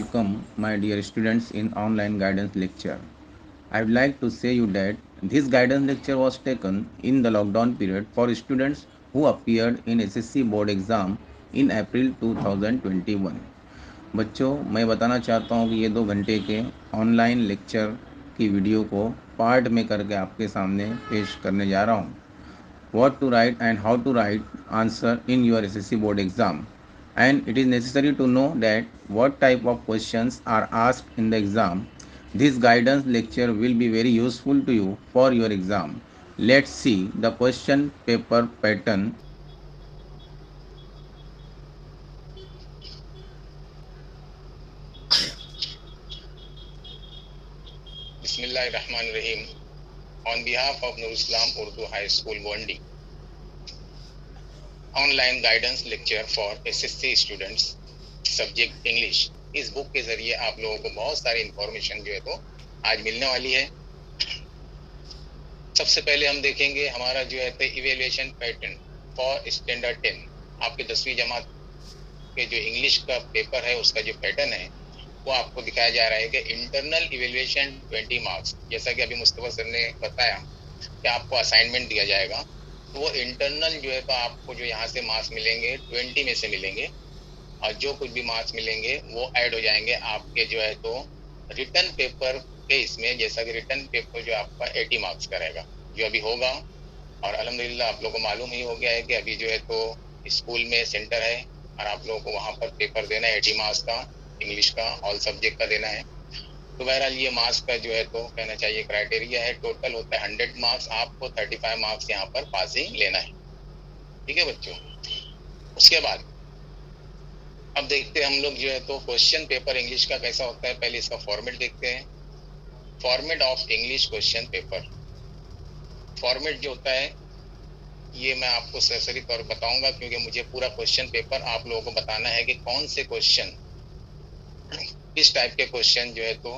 welcome my dear students in online guidance lecture. I would like to say you that this guidance lecture was taken in the lockdown period for students who appeared in SSC board exam in April 2021. बच्चों, मैं बताना चाहता हूँ कि ये 2 घंटे के online lecture की वीडियो को पार्ट में करके आपके सामने पेश करने जा रहा हूँ. What to write and how to write answer in your SSC board exam, and it is necessary to know that what type of questions are asked in the exam. This guidance lecture will be very useful to you for your exam. Let's see the question paper pattern. Bismillahirrahmanirrahim. On behalf of Nur Islam Urdu High School, Gondi, online guidance lecture for SSC students, subject English. इस book के जरिए आप लोगों को बहुत सारी information जो है तो आज मिलने वाली है. सबसे पहले हम देखेंगे हमारा जो है तो इवेल्युएशन पैटर्न फॉर स्टैंडर्ड 10. आपके 10वीं जमात के जो इंग्लिश का पेपर है उसका जो पैटर्न है वो आपको दिखाया जा रहा है कि इंटरनल इवेल्युएशन 20 मार्क्स. जैसा कि अभी मुस्तफा सर ने बताया कि आपको असाइनमेंट दिया जाएगा, तो वो इंटरनल जो है तो आपको जो यहाँ से मार्क्स मिलेंगे 20 में से मिलेंगे, और जो कुछ भी मार्क्स मिलेंगे वो ऐड हो जाएंगे आपके जो है तो रिटर्न पेपर के इसमें. जैसा कि रिटर्न पेपर जो आपका 80 मार्क्स का रहेगा जो अभी होगा, और अल्हम्दुलिल्लाह आप लोगों को मालूम ही हो गया है कि अभी जो है तो स्कूल में सेंटर है और आप लोगों को वहाँ पर पेपर देना है 80 मार्क्स का, इंग्लिश का ऑल सब्जेक्ट का देना है. तो बहरहाल ये मार्क्स का जो है तो कहना चाहिए क्राइटेरिया है. टोटल होता है 100 मार्क्स. आपको 35 मार्क्स यहाँ पर पासिंग लेना है. ठीक है बच्चों. उसके बाद अब देखते हैं हम लोग जो है तो क्वेश्चन पेपर इंग्लिश का कैसा होता है. पहले इसका फॉर्मेट देखते हैं. Format of English question paper. Format जो होता है ये मैं आपको सरसरी तौर पर बताऊंगा, क्योंकि मुझे पूरा क्वेश्चन पेपर आप लोगों को बताना है कि कौन से क्वेश्चन, किस टाइप के क्वेश्चन जो है तो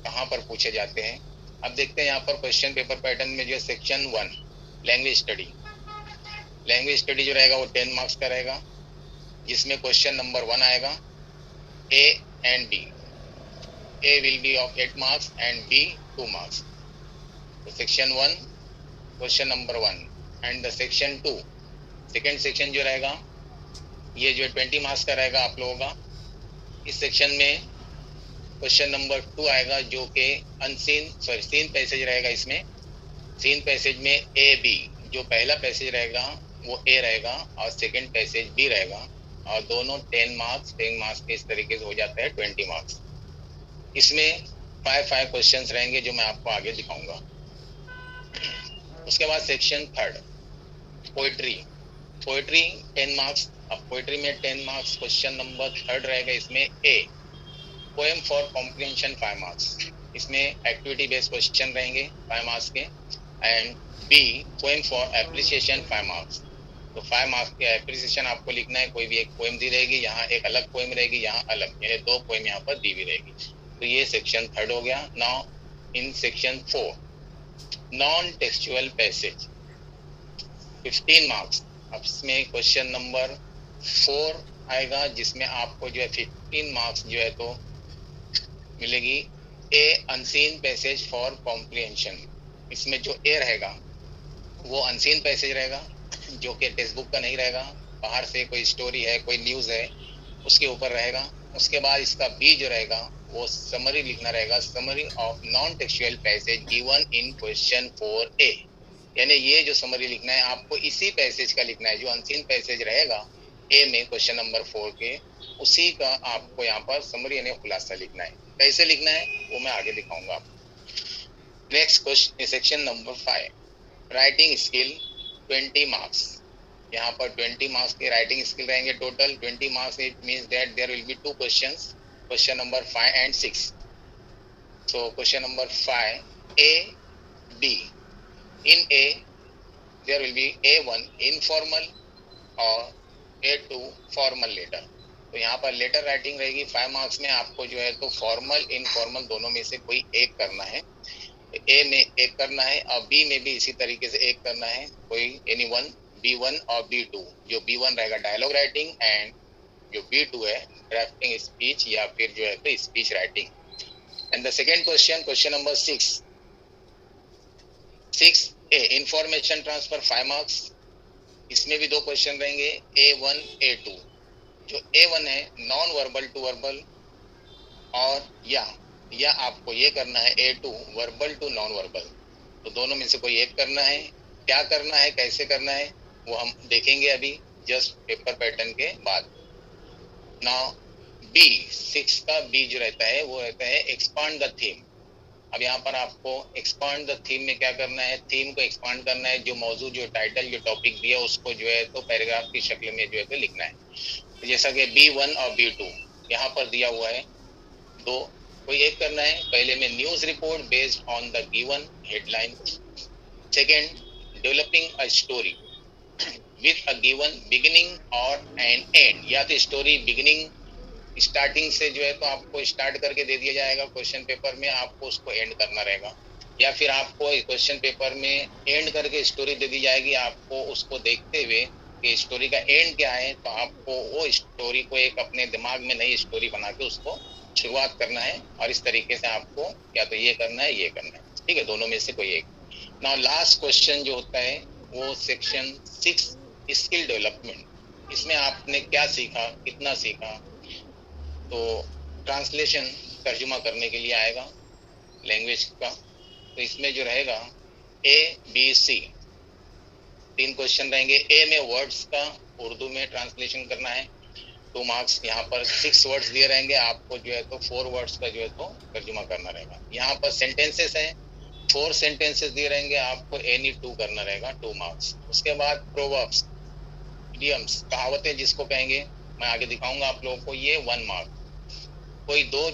कहाँ पर पूछे जाते हैं. अब देखते हैं यहाँ पर क्वेश्चन पेपर पैटर्न में जो है section 1 language study. Language study जो रहेगा वो 10 मार्क्स का रहेगा, जिसमें क्वेश्चन नंबर 1 आएगा A and B. A will be of 8 marks and B 2 marks. तो section 1 question number 1 and the section 2 second section जो रहेगा ये जो 20 मार्क्स का रहेगा आप लोगों का. इस सेक्शन में क्वेश्चन नंबर 2 आएगा जो कि सीन पैसेज रहेगा. इसमें सीन पैसेज में ए बी, जो पहला पैसेज रहेगा वो ए रहेगा और सेकंड पैसेज बी रहेगा, और दोनों 10 मार्क्स के इस तरीके से हो जाता है 20 मार्क्स. इसमें 5 क्वेश्चंस रहेंगे जो मैं आपको आगे दिखाऊंगा. उसके बाद सेक्शन 3 पोइट्री. Poetry 10 marks. अब पोइट्री में 10 मार्क्स क्वेश्चन नंबर 3 रहेगा. इसमें A poem for comprehension 5 marks. इसमें एक्टिविटी बेस्ड क्वेश्चन रहेंगे 5 मार्क्स के. And B poem for appreciation 5 marks. तो 5 मार्क्स के एप्रिसिएशन आपको लिखना है. कोई भी एक पोएम दी रहेगी, यहाँ एक अलग पोएम रहेगी, यहाँ अलग, यानी 2 पोएम यहाँ पर दी हुई रहेगी. तो ये सेक्शन 3 हो गया. Now in section 4 non textual passage 15 marks. अब इसमें क्वेश्चन नंबर 4 आएगा जिसमें आपको जो है 15 मार्क्स जो है तो मिलेगी. ए अनसीन पैसेज फॉर कॉम्प्रिहेंशन. इसमें जो ए रहेगा वो अनसीन पैसेज रहेगा, जो कि टेक्स्ट बुक का नहीं रहेगा, बाहर से कोई स्टोरी है, कोई न्यूज़ है, उसके ऊपर रहेगा. उसके बाद इसका बी जो रहेगा वो समरी लिखना रहेगा. Summary of non textual passage given in question 4A. यानी ये जो समरी लिखना है आपको इसी पैसेज का लिखना है. जो अनसीन पैसेज रहेगा ए में क्वेश्चन नंबर 4 के, उसी का आपको यहाँ पर समरी यानी खुलासा लिखना है. कैसे लिखना है वो मैं आगे दिखाऊंगा आपको. Next question section number 5 writing skill 20 marks. यहाँ पर 20 मार्क्स के राइटिंग स्किल रहेंगे. Total 20 marks. It means that there will be 2 questions, question number 5 and 6. So question number 5 A B. In A there will be A1 informal और A2 formal letter. तो यहाँ पर letter writing रहेगी 5 marks में. आपको जो है तो फॉर्मल इनफॉर्मल दोनों में से कोई एक करना है. ए में एक करना है और बी में भी इसी तरीके से एक करना है. कोई एनी वन, B1 और B2. जो B1 रहेगा डायलॉग राइटिंग एंड जो B2 है, ड्राफ्टिंग स्पीच या फिर जो है तो speech writing. And the second question, question number 6A, information transfer 5 marks. इसमें भी दो क्वेश्चन रहेंगे, A1 A2। जो A1 है नॉन वर्बल टू वर्बल, और या आपको ये करना है A2 verbal to non verbal. तो दोनों में से कोई एक करना है। क्या करना है, कैसे करना है, वो हम देखेंगे अभी जस्ट पेपर पैटर्न के बाद। नाउ B6 का B जो रहता है वो रहता है एक्सपांड द थीम। अब यहाँ पर आपको एक्सपांड द थीम में क्या करना है, थीम को एक्सपांड करना है। जो मौजूद, जो टाइटल, जो टॉपिक दिया उसको जो है तो पैराग्राफ की शक्ल में जो है तो लिखना है। तो जैसा कि B1 और B2 यहाँ पर दिया हुआ है, दो कोई एक करना है। पहले में news report based on the given headline. Second, developing a story with a given beginning और एन एंड। या तो स्टोरी बिगिनिंग, स्टार्टिंग से जो है तो आपको स्टार्ट करके दे दिया जाएगा क्वेश्चन पेपर में, आपको उसको एंड करना रहेगा। या फिर आपको क्वेश्चन पेपर में एंड करके स्टोरी दे दी जाएगी, आपको उसको देखते हुए कि स्टोरी का एंड क्या है, तो आपको वो स्टोरी को एक अपने दिमाग में नई स्टोरी बना के उसको शुरुआत करना है। और इस तरीके से आपको या तो ये करना है, ये करना है, ठीक है, दोनों में से कोई एक। नाउ लास्ट क्वेश्चन जो होता है वो सेक्शन 6 स्किल डेवलपमेंट। इसमें आपने क्या सीखा, कितना सीखा, तो ट्रांसलेशन, तर्जुमा करने के लिए आएगा लैंग्वेज का। तो इसमें जो रहेगा ABC 3 क्वेश्चन रहेंगे। ए में वर्ड्स का उर्दू में ट्रांसलेशन करना है, 2 मार्क्स। यहाँ पर 6 वर्ड्स दिए रहेंगे, आपको जो है तो 4 वर्ड्स का जो है तो तर्जुमा करना रहेगा। यहाँ पर सेंटेंसेस है, 4 सेंटेंसेस दिए रहेंगे, आपको एनी 2 करना रहेगा, 2 मार्क्स। उसके बाद प्रोवर्ब्स, इडियम्स, कहावतें जिसको कहेंगे, मैं आगे दिखाऊंगा आप लोगों को, ये 1 मार्क। कोई 2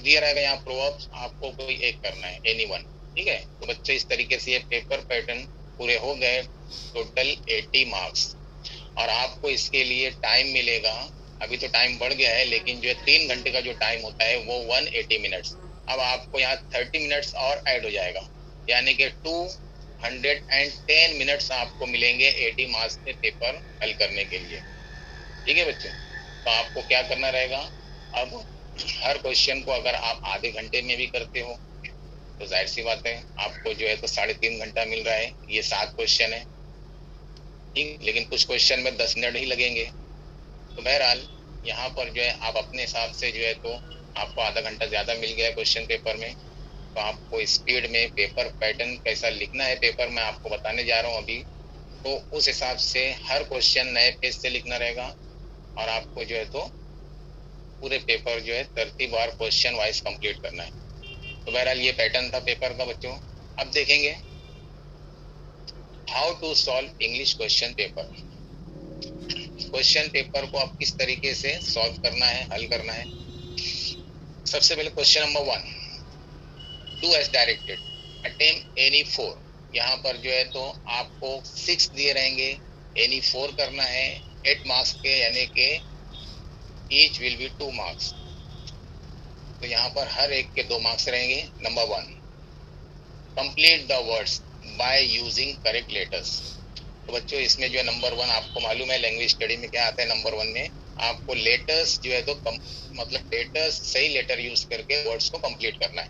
दिया रहेगा यहाँ प्रोवर्ब्स, आपको कोई एक करना है, एनी 1, ठीक है। तो बच्चे इस तरीके से ये पेपर पैटर्न पूरे हो गए, टोटल 80 मार्क्स। और आपको इसके लिए टाइम मिलेगा, अभी तो टाइम बढ़ गया है, लेकिन जो 3 घंटे का जो टाइम होता है वो 180 मिनट्स। अब आपको यहाँ 30 मिनट्स और ऐड हो जाएगा, यानी कि 210 मिनट्स आपको मिलेंगे 80 मार्क्स में पेपर हल करने के लिए, ठीक है बच्चे। तो आपको क्या करना रहेगा, अब हर क्वेश्चन को अगर आप आधे घंटे में भी करते हो तो जाहिर सी बात है आपको जो है तो 3.5 घंटा मिल रहा है। ये 7 क्वेश्चन है, ठीक, लेकिन कुछ क्वेश्चन में 10 मिनट ही लगेंगे। तो बहरहाल यहाँ पर जो है आप अपने हिसाब से जो है तो आपको आधा घंटा ज़्यादा मिल गया है क्वेश्चन पेपर में। तो आपको स्पीड में पेपर पैटर्न कैसा लिखना है पेपर में आपको बताने जा रहा हूँ अभी। तो उस हिसाब से हर क्वेश्चन नए पेज से लिखना रहेगा, और आपको जो है तो पूरे पेपर जो है तरतीबवार क्वेश्चन वाइज कंप्लीट करना है। तो बहरहाल ये पैटर्न था पेपर का बच्चों। अब देखेंगे how to solve English question paper. Question paper को आप किस तरीके से सॉल्व करना है, हल करना है। सबसे पहले question number 1, do as directed, attempt any 4। यहाँ पर जो है तो आपको 6 दिए रहेंगे, एनी 4 करना है, 8 मार्क्स के, यानी कि ईच विल बी 2 मार्क्स। तो यहाँ पर हर एक के 2 मार्क्स रहेंगे। Number 1, complete the words by using correct letters. तो बच्चों इसमें जो है नंबर 1 आपको मालूम है लैंग्वेज स्टडी में क्या आता है। नंबर 1 में आपको लेटर्स जो है तो मतलब लेटर्स, सही लेटर यूज करके वर्ड्स को कंप्लीट करना है।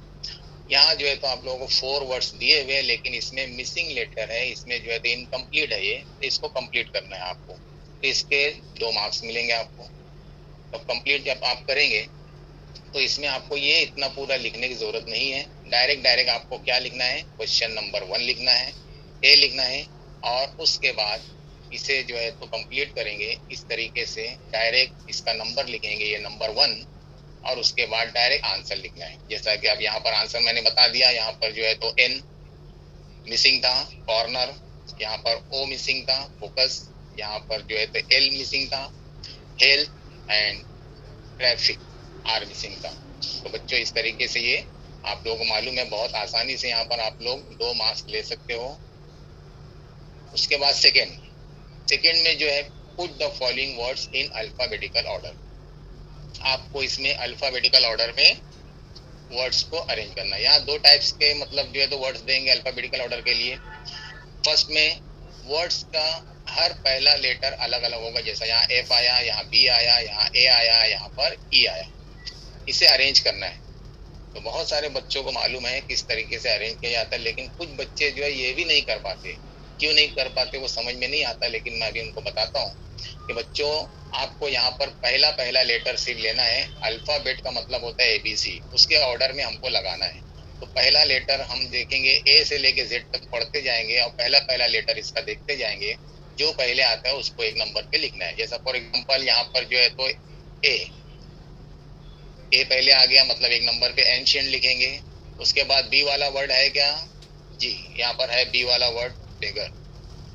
यहाँ जो है तो आप लोगों को 4 वर्ड्स दिए हुए, लेकिन इसमें मिसिंग लेटर है, इसमें जो है तो इनकम्प्लीट है ये, तो इसको कंप्लीट करना है आपको। तो इसके 2 मार्क्स मिलेंगे आपको। तो कंप्लीट जब आप करेंगे तो इसमें आपको ये इतना पूरा लिखने की जरूरत नहीं है। डायरेक्ट आपको क्या लिखना है, क्वेश्चन नंबर 1 लिखना है, ए लिखना है, और उसके बाद इसे जो है तो कंप्लीट करेंगे इस तरीके से। डायरेक्ट इसका नंबर लिखेंगे, ये नंबर 1, और उसके बाद डायरेक्ट आंसर लिखना है। जैसा कि अब यहाँ पर आंसर मैंने बता दिया, यहाँ पर जो है तो एन मिसिंग था, कॉर्नर, यहाँ पर ओ मिसिंग था, फोकस, यहाँ पर जो है तो एल मिसिंग था, health and traffic are missing था। तो बच्चों इस तरीके से ये आप लोगों को मालूम है, बहुत आसानी से यहाँ पर आप लोग 2 मार्क्स ले सकते हो। उसके बाद सेकेंड में जो है put the following words in alphabetical order. आपको इसमें अल्फाबेटिकल ऑर्डर में वर्ड्स को अरेंज करना है। यहाँ 2 टाइप्स के मतलब जो है तो वर्ड्स देंगे अल्फाबेटिकल ऑर्डर के लिए। फर्स्ट में वर्ड्स का हर पहला लेटर अलग अलग होगा। जैसा यहाँ एफ आया, यहाँ बी आया, यहाँ ए आया, यहाँ पर ई आया। इसे अरेंज करना है। तो बहुत सारे बच्चों को मालूम है किस तरीके से अरेंज किया जाता है, लेकिन कुछ बच्चे जो है ये भी नहीं कर पाते। क्यों नहीं कर पाते वो समझ में नहीं आता, लेकिन मैं अभी उनको बताता हूँ कि बच्चों आपको यहाँ पर पहला पहला लेटर सिर्फ लेना है। अल्फाबेट का मतलब होता है एबीसी, उसके ऑर्डर में हमको लगाना है। तो पहला लेटर हम देखेंगे, ए से लेके जेड तक पढ़ते जाएंगे और पहला पहला लेटर इसका देखते जाएंगे। जो पहले आता है उसको एक नंबर पे लिखना है। जैसा फॉर एग्जाम्पल यहाँ पर जो है तो ए पहले आ गया, मतलब एक नंबर पे एंशिएंट लिखेंगे। उसके बाद बी वाला वर्ड है क्या, जी यहाँ पर है बी वाला वर्ड बेगर,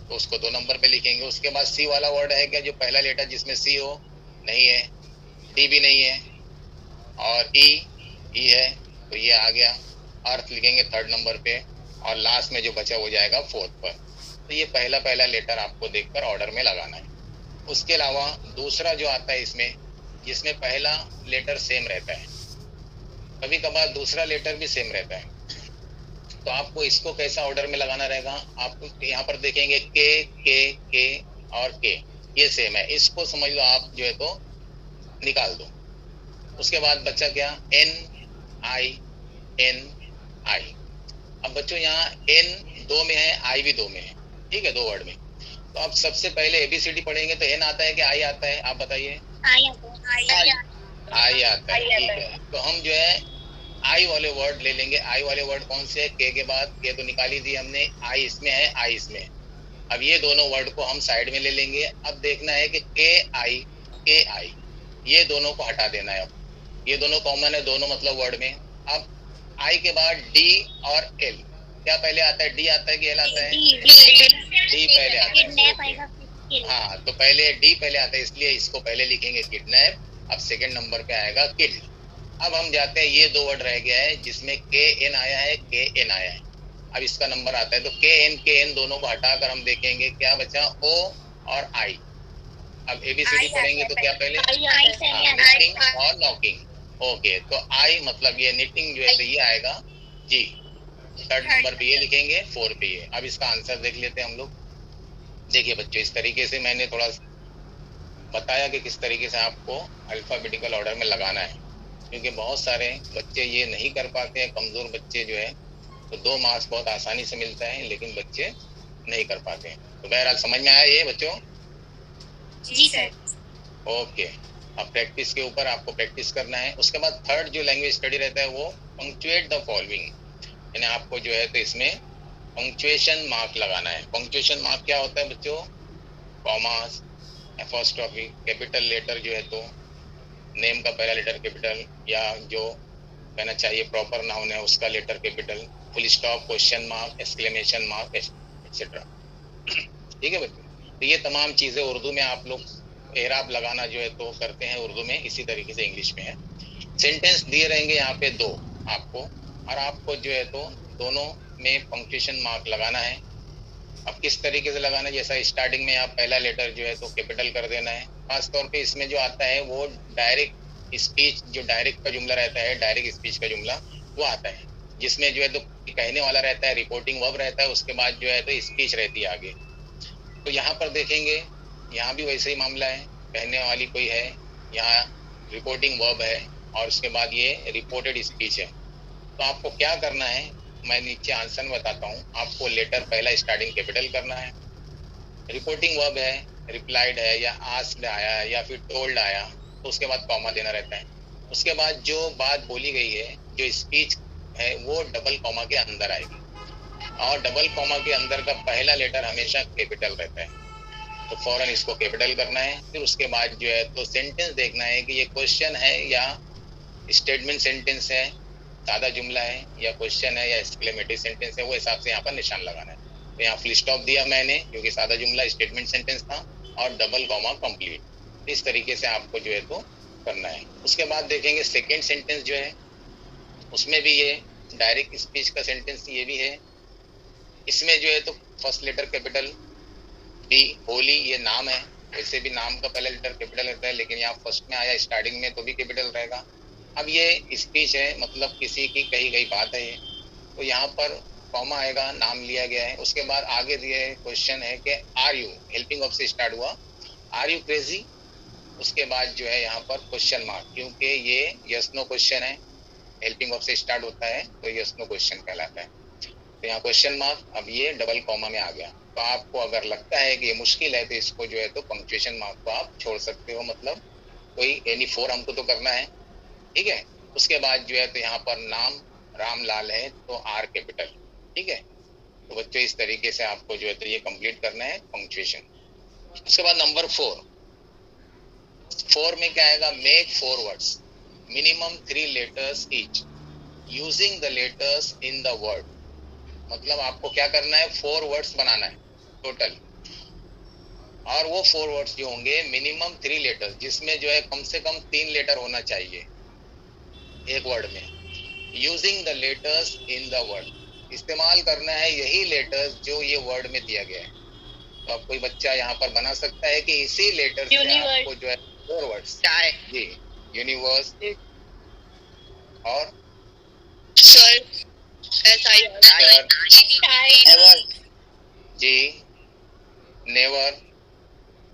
तो उसको 2 नंबर पे लिखेंगे। उसके बाद सी वाला वर्ड है क्या, जो पहला लेटर जिसमें सी हो, नहीं है। डी भी नहीं है। और ई है, तो ये आ गया। अर्थ लिखेंगे 3rd नंबर पे, और लास्ट में जो बचा हो जाएगा 4th पर। तो ये पहला पहला लेटर आपको देखकर ऑर्डर में लगाना है। उसके अलावा दूसरा जो आता है इसमें, जिसमें पहला लेटर सेम रहता है, कभी कभार दूसरा लेटर भी सेम रहता है, तो आपको इसको कैसा ऑर्डर में लगाना रहेगा। आप यहाँ पर देखेंगे के और के, ये सेम है, इसको समझ लो आप जो है तो निकाल दो। उसके बाद बच्चा क्या, एन आई। अब बच्चों यहाँ एन 2 में है, आई भी 2 में है, ठीक है, 2 वर्ड में। तो आप सबसे पहले एबीसीडी पढ़ेंगे तो एन आता है कि आई आता है, आप बताइए। आई आता है, ठीक है। तो हम जो है आई वाले वर्ड ले लेंगे। आई वाले वर्ड कौन से है, के के बाद, के तो निकाल ही दी हमने, आई इसमें है, आई इसमें। अब ये दोनों वर्ड को हम साइड में ले लेंगे। अब देखना है कि के आई ये दोनों को हटा देना है। अब ये दोनों कॉमन है, दोनों मतलब वर्ड में। अब आई के बाद डी और एल, क्या पहले आता है, डी आता है कि एल आता है, डी पहले आता है। हाँ, तो पहले डी पहले आता है, इसलिए इसको पहले लिखेंगे किडनैप। अब सेकंड नंबर पे आएगा किड। अब हम जाते हैं, ये 2 वर्ड रह गया है जिसमें के एन आया है, अब इसका नंबर आता है। तो के एन दोनों को हटाकर हम देखेंगे क्या बचा, ओ और आई। अब एबीसीडी पढ़ेंगे तो क्या पहले, निटिंग और नॉकिंग। ओके, तो आई मतलब ये निटिंग जो है तो ये आएगा जी। 3rd नंबर पे ये लिखेंगे, 4 पे ये। अब इसका आंसर देख लेते हैं हम लोग। देखिए बच्चों, इस तरीके से मैंने थोड़ा बताया कि किस तरीके से आपको अल्फाबेटिकल ऑर्डर में लगाना है, क्योंकि बहुत सारे बच्चे ये नहीं कर पाते हैं। कमजोर बच्चे जो है तो 2 मार्क्स बहुत आसानी से मिलता है, लेकिन बच्चे नहीं कर पाते हैं। तो बहरहाल समझ में आया ये बच्चों? जी सर। ओके, अब प्रैक्टिस के ऊपर आपको प्रैक्टिस करना है। उसके बाद 3rd जो लैंग्वेज स्टडी रहता है वो पंक्चुएट द फॉलोइंग, यानी आपको जो है तो इसमें पंक्चुएशन मार्क लगाना है। पंक्चुएशन मार्क क्या होता है बच्चों, कॉमास, एपोस्ट्रोफी, कैपिटल लेटर जो है तो नेम का पहला लेटर कैपिटल, या जो कहना चाहिए प्रॉपर नाउन है उसका letter capital, full stop, question mark, exclamation mark, etcetera. ठीक है बच्चों, तो ये तमाम चीज़ें उर्दू में आप लोग एराब लगाना जो है तो करते हैं उर्दू में, इसी तरीके से इंग्लिश में है। सेंटेंस दिए रहेंगे यहाँ पे 2 आपको, और आपको जो है तो दोनों में पंक्चुएशन मार्क लगाना है। अब किस तरीके से लगाना है, जैसा स्टार्टिंग में आप पहला लेटर जो है तो कैपिटल कर देना है। खासतौर पे इसमें जो आता है वो डायरेक्ट स्पीच, जो डायरेक्ट का जुमला रहता है, डायरेक्ट स्पीच का जुमला वो आता है, जिसमें जो है तो कहने वाला रहता है, रिपोर्टिंग वर्ब रहता है, उसके बाद जो है तो स्पीच रहती है आगे। तो यहाँ पर देखेंगे, यहाँ भी वैसे ही मामला है, कहने वाली कोई है, यहाँ रिपोर्टिंग वर्ब है, और उसके बाद ये रिपोर्टेड स्पीच है। तो आपको क्या करना है, मैं नीचे आंसर में बताता हूँ। आपको लेटर पहला स्टार्टिंग कैपिटल करना है, रिपोर्टिंग वर्ब है, रिप्लाइड है, या आस्क्ड आया है, या फिर टोल्ड आया, तो उसके बाद कॉमा देना रहता है। उसके बाद जो बात बोली गई है, जो स्पीच है, वो डबल कॉमा के अंदर आएगी, और डबल कॉमा के अंदर का पहला लेटर हमेशा कैपिटल रहता है, तो फौरन इसको कैपिटल करना है। फिर उसके बाद जो है तो सेंटेंस देखना है कि ये क्वेश्चन है या स्टेटमेंट सेंटेंस है, सादा जुमला है या क्वेश्चन है या एक्सक्लेमेटरी सेंटेंस है, वो हिसाब से यहाँ पर निशान लगाना है। तो यहाँ फुल स्टॉप दिया मैंने क्योंकि सादा जुमला स्टेटमेंट सेंटेंस था, और डबल कॉमा कंप्लीट। इस तरीके से आपको जो है तो करना है। उसके बाद देखेंगे सेकेंड सेंटेंस जो है, उसमें भी ये डायरेक्ट स्पीच का सेंटेंस ये भी है। इसमें जो है तो first letter capital, B Holi ये नाम है, वैसे भी नाम का पहला लेटर कैपिटल रहता है, लेकिन यहाँ फर्स्ट में आया स्टार्टिंग में तो भी कैपिटल रहेगा। अब ये स्पीच है, मतलब किसी की कही गई बात है ये, तो यहाँ पर कॉमा आएगा, नाम लिया गया है, उसके बाद आगे दिए क्वेश्चन है कि आर यू, हेल्पिंग ऑफ से स्टार्ट हुआ, आर यू क्रेजी, उसके बाद जो है यहाँ पर क्वेश्चन मार्क, क्योंकि ये यस नो क्वेश्चन है, हेल्पिंग ऑफ से स्टार्ट होता है तो यस नो क्वेश्चन कहलाता है। तो यहाँ क्वेश्चन मार्क, अब ये डबल कॉमा में आ गया। तो आपको अगर लगता है कि ये मुश्किल है तो इसको जो है तो पंक्चुएशन मार्क को आप छोड़ सकते हो, मतलब कोई एनी फोर हमको तो करना है, ठीक है। उसके बाद जो है तो यहाँ पर नाम रामलाल है तो आर कैपिटल, ठीक है। तो बच्चों इस तरीके से आपको जो है तो ये कंप्लीट करना है पंक्चुएशन। उसके बाद नंबर 4 में क्या आएगा, make 4 words minimum 3 letters each using the letters in the word. मतलब आपको क्या करना है, 4 वर्ड्स बनाना है टोटल, और वो 4 वर्ड्स जो होंगे मिनिमम 3 लेटर्स, जिसमें जो है कम से कम 3 लेटर होना चाहिए एक वर्ड में, using the letters in the word, इस्तेमाल करना है यही लेटर्स जो ये वर्ड में दिया गया है। तो अब कोई बच्चा यहाँ पर बना सकता है कि इसी लेटर से आपको जो है 4 वर्ड्स, जी यूनिवर्स, और जी never,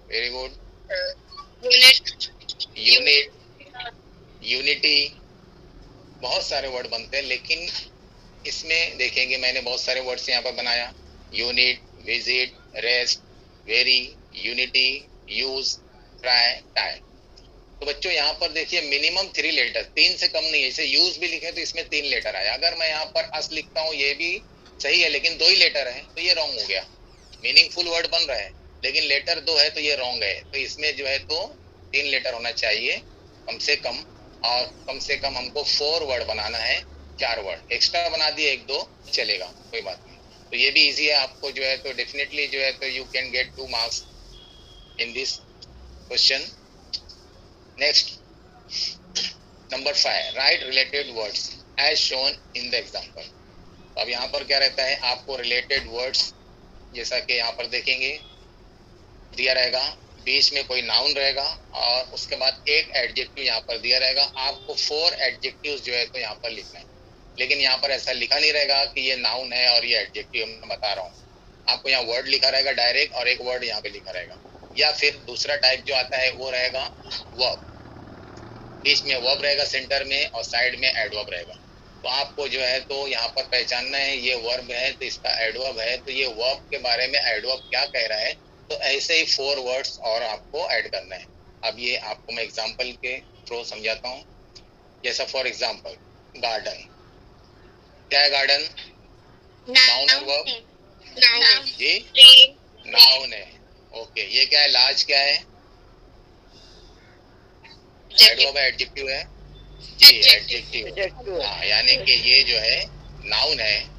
very good, unit, unity, बहुत सारे वर्ड बनते हैं, लेकिन इसमें देखेंगे मैंने बहुत सारे वर्ड्स यहाँ पर बनाया, unit, visit, rest, very, unity, use, try, tie. तो बच्चों यहाँ पर देखिए मिनिमम 3 लेटर, 3 से कम नहीं है। जैसे यूज भी लिखे तो इसमें 3 लेटर आया, अगर मैं यहाँ पर अस लिखता हूँ ये भी सही है लेकिन 2 ही लेटर है तो ये रॉन्ग हो गया, मीनिंगफुल वर्ड बन रहा है लेकिन लेटर 2 है तो ये रॉन्ग है। तो इसमें जो है तो 3 लेटर होना चाहिए कम से कम, और कम से कम हमको 4 वर्ड बनाना है, 4 वर्ड एक्स्ट्रा बना दिए 1-2 चलेगा, कोई बात नहीं। तो ये भी इजी है, आपको जो है तो डेफिनेटली जो है तो you can get 2 marks in this question. Next number 5, write related words as shown in the example. अब यहाँ पर क्या रहता है, आपको रिलेटेड वर्ड्स जैसा कि यहाँ पर देखेंगे दिया रहेगा, बीच में कोई नाउन रहेगा और उसके बाद एक एडजेक्टिव यहाँ पर दिया रहेगा। आपको 4 एडजेक्टिव्स जो है तो यहाँ पर लिखना है, लेकिन यहाँ पर ऐसा लिखा नहीं रहेगा कि ये नाउन है और ये एडजेक्टिव मैं बता रहा हूँ। आपको यहाँ वर्ड लिखा रहेगा डायरेक्ट और एक वर्ड यहाँ पे लिखा रहेगा, या फिर दूसरा टाइप जो आता है वो रहेगा वर्ब, बीच में वर्ब रहेगा सेंटर में और साइड में एडवर्ब रहेगा। तो आपको जो है तो यहाँ पर पहचानना है ये वर्ब है तो इसका एडवर्ब है, तो ये वर्ब के बारे में एडवर्ब क्या कह रहा है, तो ऐसे ही 4 वर्ड्स और आपको ऐड करना है। अब ये आपको मैं एग्जांपल के थ्रू समझाता हूँ। जैसा फॉर एग्जांपल गार्डन, क्या है गार्डन, नाउन और वर्ब, जी नाउन है, ओके। ये क्या है, लार्ज क्या है, एडवर्ब है, एडजेक्टिव है, जी एडजेक्टिव, हाँ, यानी कि ये जो है नाउन है,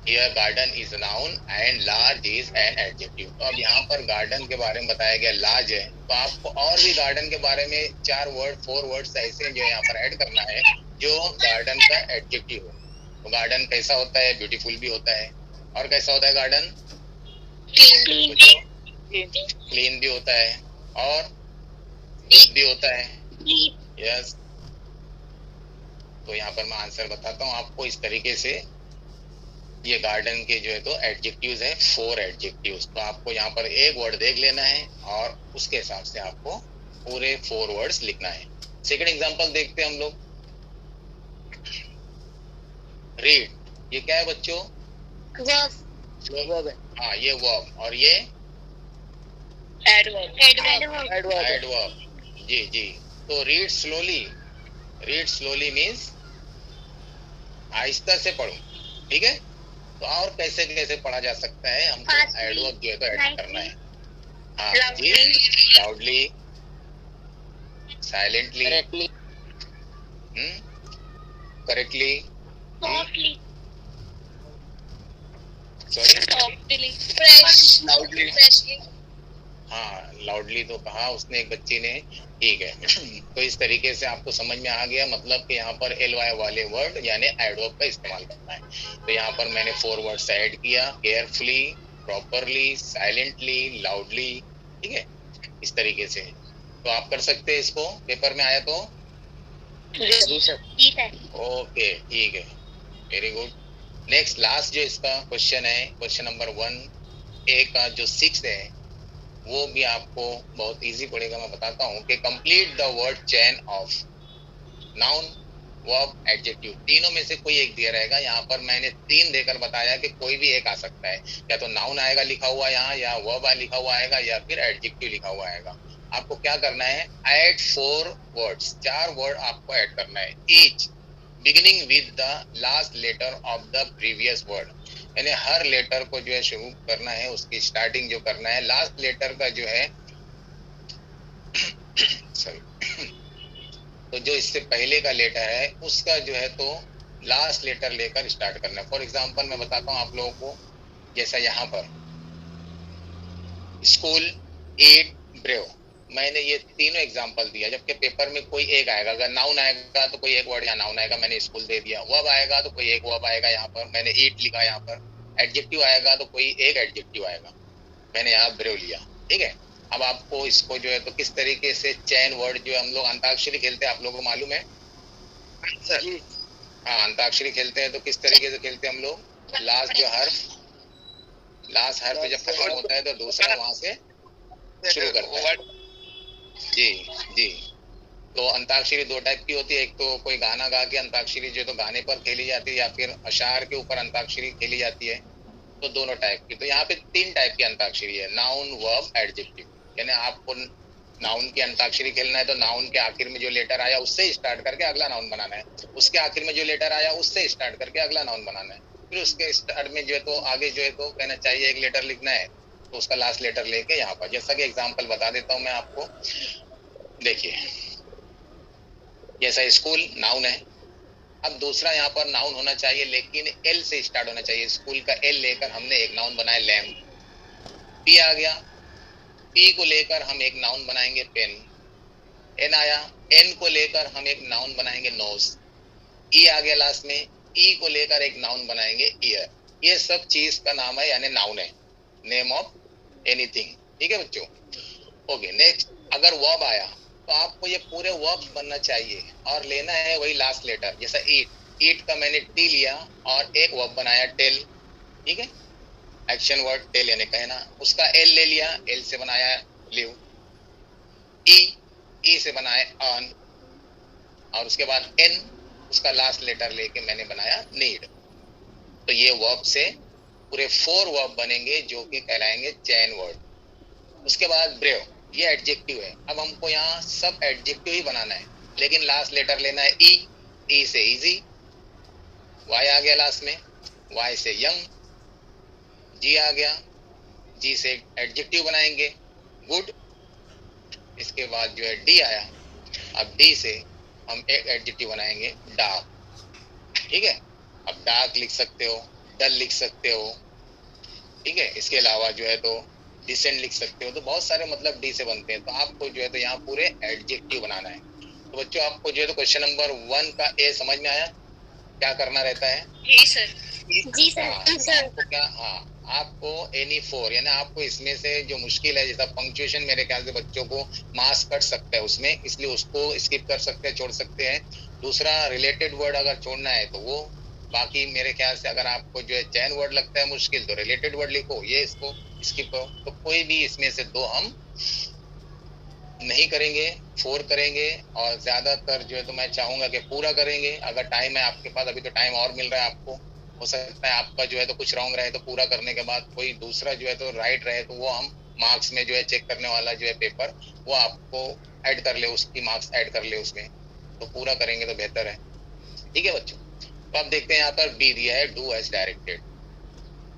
here garden is noun and large is an adjective. तो अब यहाँ पर गार्डन के बारे में बताया गया लार्ज है, तो आपको और भी गार्डन के बारे में 4 वर्ड 4 वर्ड्स ऐसे जो यहाँ पर ऐड करना है जो गार्डन का एडजेक्टिव हो। तो गार्डन कैसा होता है, ब्यूटीफुल भी होता है, और कैसा होता है गार्डन, क्लीन भी होता है और गुड भी होता है, यस। तो यहाँ पर मैं आंसर बताता हूँ आपको इस तरीके से। ये गार्डन के जो है तो एडजेक्टिव्स है, 4 एडजेक्टिव्स। तो आपको यहाँ पर एक वर्ड देख लेना है और उसके हिसाब से आपको पूरे 4 वर्ड्स लिखना है। सेकंड एग्जांपल देखते हैं हम लोग, रीड, ये क्या है बच्चों, वर्ब है, हाँ ये वर्ब, और ये एडवर्ब, जी जी। तो रीड स्लोली मीन्स आहिस्ता से पढ़ो, ठीक है। तो और कैसे कैसे पढ़ा जा सकता है, हमको एडवर्ब जो है तो ऐड करना है, हाँ जी, loudly, silently, correctly, sorry, loudly, हाँ लाउडली तो कहा उसने एक बच्ची ने, ठीक है। तो इस तरीके से आपको समझ में आ गया, मतलब कि यहाँ पर LY वाले वर्ड यानी एडवर्ब का इस्तेमाल करना है। तो यहाँ पर मैंने 4 वर्ड्स ऐड किया, केयरफुली, प्रॉपरली, साइलेंटली, लाउडली, ठीक है, इस तरीके से। तो आप कर सकते हैं इसको, पेपर में आया तो, ओके ठीक है, वेरी गुड। नेक्स्ट लास्ट जो इसका क्वेश्चन है, क्वेश्चन नंबर 1A का जो 6 है, वो भी आपको बहुत इजी पड़ेगा। मैं बताता हूँ कि complete the word chain of noun, verb, adjective, तीनों में से कोई एक दिया रहेगा। यहाँ पर मैंने 3 देकर बताया कि कोई भी एक आ सकता है, या तो नाउन आएगा लिखा हुआ यहाँ, या वर्ब लिखा हुआ आएगा, या फिर एडजेक्टिव लिखा हुआ आएगा। आपको क्या करना है, ऐड 4 वर्ड्स, 4 वर्ड आपको ऐड करना है, each beginning with the last letter of the previous word, यानी हर लेटर को जो है शुरू करना है, उसकी स्टार्टिंग जो करना है, लास्ट लेटर का जो है सॉरी तो जो इससे पहले का लेटर है उसका जो है तो लास्ट लेटर लेकर स्टार्ट करना है। फॉर एग्जांपल मैं बताता हूँ आप लोगों को, जैसा यहाँ पर स्कूल, ईट, ब्रेव, मैंने ये तीनों एग्जांपल दिया, जबकि पेपर में कोई एक आएगा। अगर नाउन आएगा तो कोई एक वर्ड यहाँ नाउन आएगा, मैंने स्कूल दे दिया। वर्ब आएगा तो कोई एक वर्ब आएगा, यहाँ पर मैंने ईट लिखा, यहाँ पर एडजेक्टिव आएगा तो कोई एक एडजेक्टिव आएगा, मैंने यहाँ ब्रेव लिया। ठीक है, अब आपको इसको जो है तो किस तरीके से चैन वर्ड जो हम लोग अंताक्षरी खेलते हैं, आप लोगों को मालूम है? हाँ, अंताक्षरी खेलते हैं तो किस तरीके से खेलते हैं हम लोग, लास्ट हर्फ जब खत्म होता है तो दूसरा वहां से शुरू करते हैं। जी, तो अंताक्षरी 2 टाइप की होती है, एक तो कोई गाना गा के अंताक्षरी जो तो गाने पर खेली जाती है, या फिर अशार के ऊपर अंताक्षरी खेली जाती है, तो दोनों टाइप की। तो यहाँ पे 3 टाइप की अंताक्षरी है, नाउन, वर्ब, एडजेक्टिव। यानी आपको नाउन की अंताक्षरी खेलना है तो नाउन के आखिर में जो लेटर आया उससे स्टार्ट करके अगला नाउन बनाना है, उसके आखिर में जो लेटर आया उससे स्टार्ट करके अगला नाउन बनाना है, फिर उसके स्टार्ट में जो है तो आगे जो है तो कहना चाहिए एक लेटर लिखना है, तो उसका लास्ट लेटर लेके यहाँ पर, जैसा कि एग्जाम्पल बता देता हूँ मैं आपको। देखिए, जैसा स्कूल नाउन है, अब दूसरा यहाँ पर नाउन होना चाहिए लेकिन एल से स्टार्ट होना चाहिए। स्कूल का एल लेकर हमने एक नाउन बनाया लैम्प। पी आ गया, पी को लेकर हम एक नाउन बनाएंगे पेन। एन आया, एन को लेकर हम एक नाउन बनाएंगे नोज। ई आ गया लास्ट में, ई को लेकर एक नाउन बनाएंगे ईयर। ये सब चीज का नाम है, यानी नाउन है, नेम ऑफ एनीथिंग। ठीक है बच्चों, ओके। नेक्स्ट, अगर वर्ब आया तो आपको ये पूरे वर्ब बनना चाहिए और लेना है वही लास्ट लेटर। जैसा ईट, ईट का मैंने टी लिया और एक वर्ब बनाया टेल। ठीक है, एक्शन वर्ड टेल यानी कहना, उसका एल ले लिया, एल से बनाया लिव। ई से बनाया अर्न, और उसके बाद एन, उसका लास्ट लेटर लेके मैंने बनाया नीड। तो ये वर्ब से पूरे 4 वर्ब बनेंगे जो कि कहलाएंगे चैन वर्ड। उसके बाद ब्रेव, ये एडजेक्टिव है। अब हमको यहाँ सब एडजेक्टिव ही बनाना है, लेकिन लास्ट लेटर लेना है ई से इजी, वाई आ गया लास्ट में, वाई से यंग, जी आ गया, जी से एडजेक्टिव बनाएंगे गुड। इसके बाद जो है डी आया, अब डी से हम एक एडजेक्टिव बनाएंगे डार्क। ठीक है, अब डार्क लिख सकते हो, डल लिख सकते हो। ठीक है, इसके अलावा जो है तो डिसेंट लिख सकते हो। तो बहुत सारे मतलब डी से बनते हैं। तो आपको जो है तो यहाँ पूरे एडजेक्टिव बनाना है। तो बच्चों, आपको जो है तो क्वेश्चन नंबर 1 का ए समझ में आया, क्या करना रहता है? जी सर। जी सर। आपको क्या, आपको एनी 4, यानी आपको इसमें से जो मुश्किल है, जैसा पंक्चुएशन मेरे ख्याल से बच्चों को मार्क्स कट सकता है उसमें, इसलिए उसको स्किप कर सकते हैं, छोड़ सकते हैं। दूसरा, रिलेटेड वर्ड अगर छोड़ना है तो वो, बाकी मेरे ख्याल से अगर आपको जो है चैन वर्ड लगता है मुश्किल तो रिलेटेड वर्ड लिखो, ये इसको स्किप करो। तो कोई भी इसमें से 2 हम नहीं करेंगे, 4 करेंगे, और ज्यादातर जो है तो मैं चाहूंगा कि पूरा करेंगे। अगर टाइम है आपके पास, अभी तो टाइम और मिल रहा है आपको, हो सकता है आपका जो है तो कुछ रॉन्ग रहे तो पूरा करने के बाद कोई दूसरा जो है तो राइट रहे तो वो हम मार्क्स में जो है चेक करने वाला जो है पेपर, वो आपको ऐड कर ले, उसकी मार्क्स ऐड कर ले उसमें। तो पूरा करेंगे तो बेहतर है। ठीक है बच्चों, तो आप देखते हैं यहाँ पर बी दिया है, do as directed,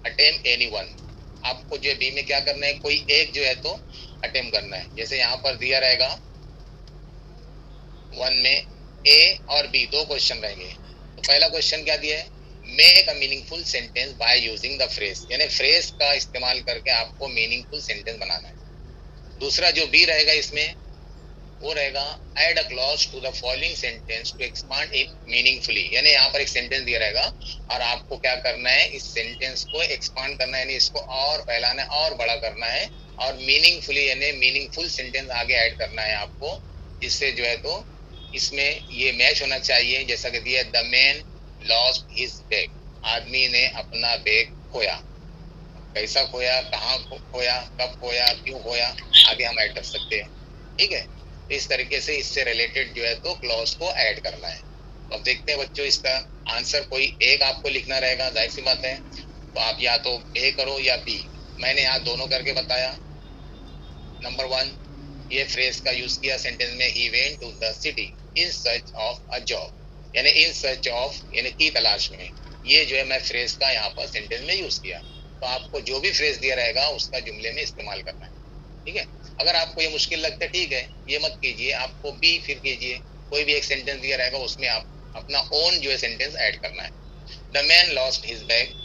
attempt any one. आपको जो है बी में क्या करना है, कोई एक जो है तो अटेम्प्ट करना है। जैसे यहाँ पर दिया रहेगा 1 में ए और बी 2 क्वेश्चन रहेंगे। तो पहला क्वेश्चन क्या दिया है, make a meaningful sentence by using the phrase, यानी फ्रेज का इस्तेमाल करके आपको मीनिंगफुल सेंटेंस बनाना है। दूसरा जो बी रहेगा इसमें, वो रहेगा add a clause to the following sentence to expand it meaningfully, यानी यहाँ पर एक सेंटेंस दिया रहेगा और आपको क्या करना है, इस सेंटेंस को एक्सपांड करना है, यानी इसको और फैलाना है और बड़ा करना है, और मीनिंगफुली यानी मीनिंगफुल सेंटेंस आगे ऐड करना है आपको, जिससे जो है तो इसमें ये मैच होना चाहिए। जैसा कि दिया, the man lost his bag, आदमी ने अपना बैग खोया। कैसा खोया, कहाँ खोया, कब खोया, क्यों खोया, आगे हम ऐड कर सकते हैं। ठीक है, तो इस तरीके से इससे रिलेटेड जो है तो क्लॉज को ऐड करना है। तो अब देखते हैं बच्चों, इसका आंसर कोई एक आपको लिखना रहेगा, जाहिर सी बात है। तो आप या तो ए करो या बी। मैंने यहाँ दोनों करके बताया। नंबर 1, ये फ्रेज का यूज किया सेंटेंस में, he went to the city in search of a job, यानी इन सर्च ऑफ यानी की तलाश में। ये जो है मैं फ्रेज का यहाँ पर सेंटेंस में यूज किया। तो आपको जो भी फ्रेज दिया रहेगा उसका जुमले में इस्तेमाल करना है। ठीक है, अगर आपको ये मुश्किल लगता है, ठीक है, ये मत कीजिए, आपको बी फिर कीजिए। कोई भी एक सेंटेंस दिया रहेगा उसमें आप अपना ओन जो है सेंटेंस ऐड करना है। The man lost his bag,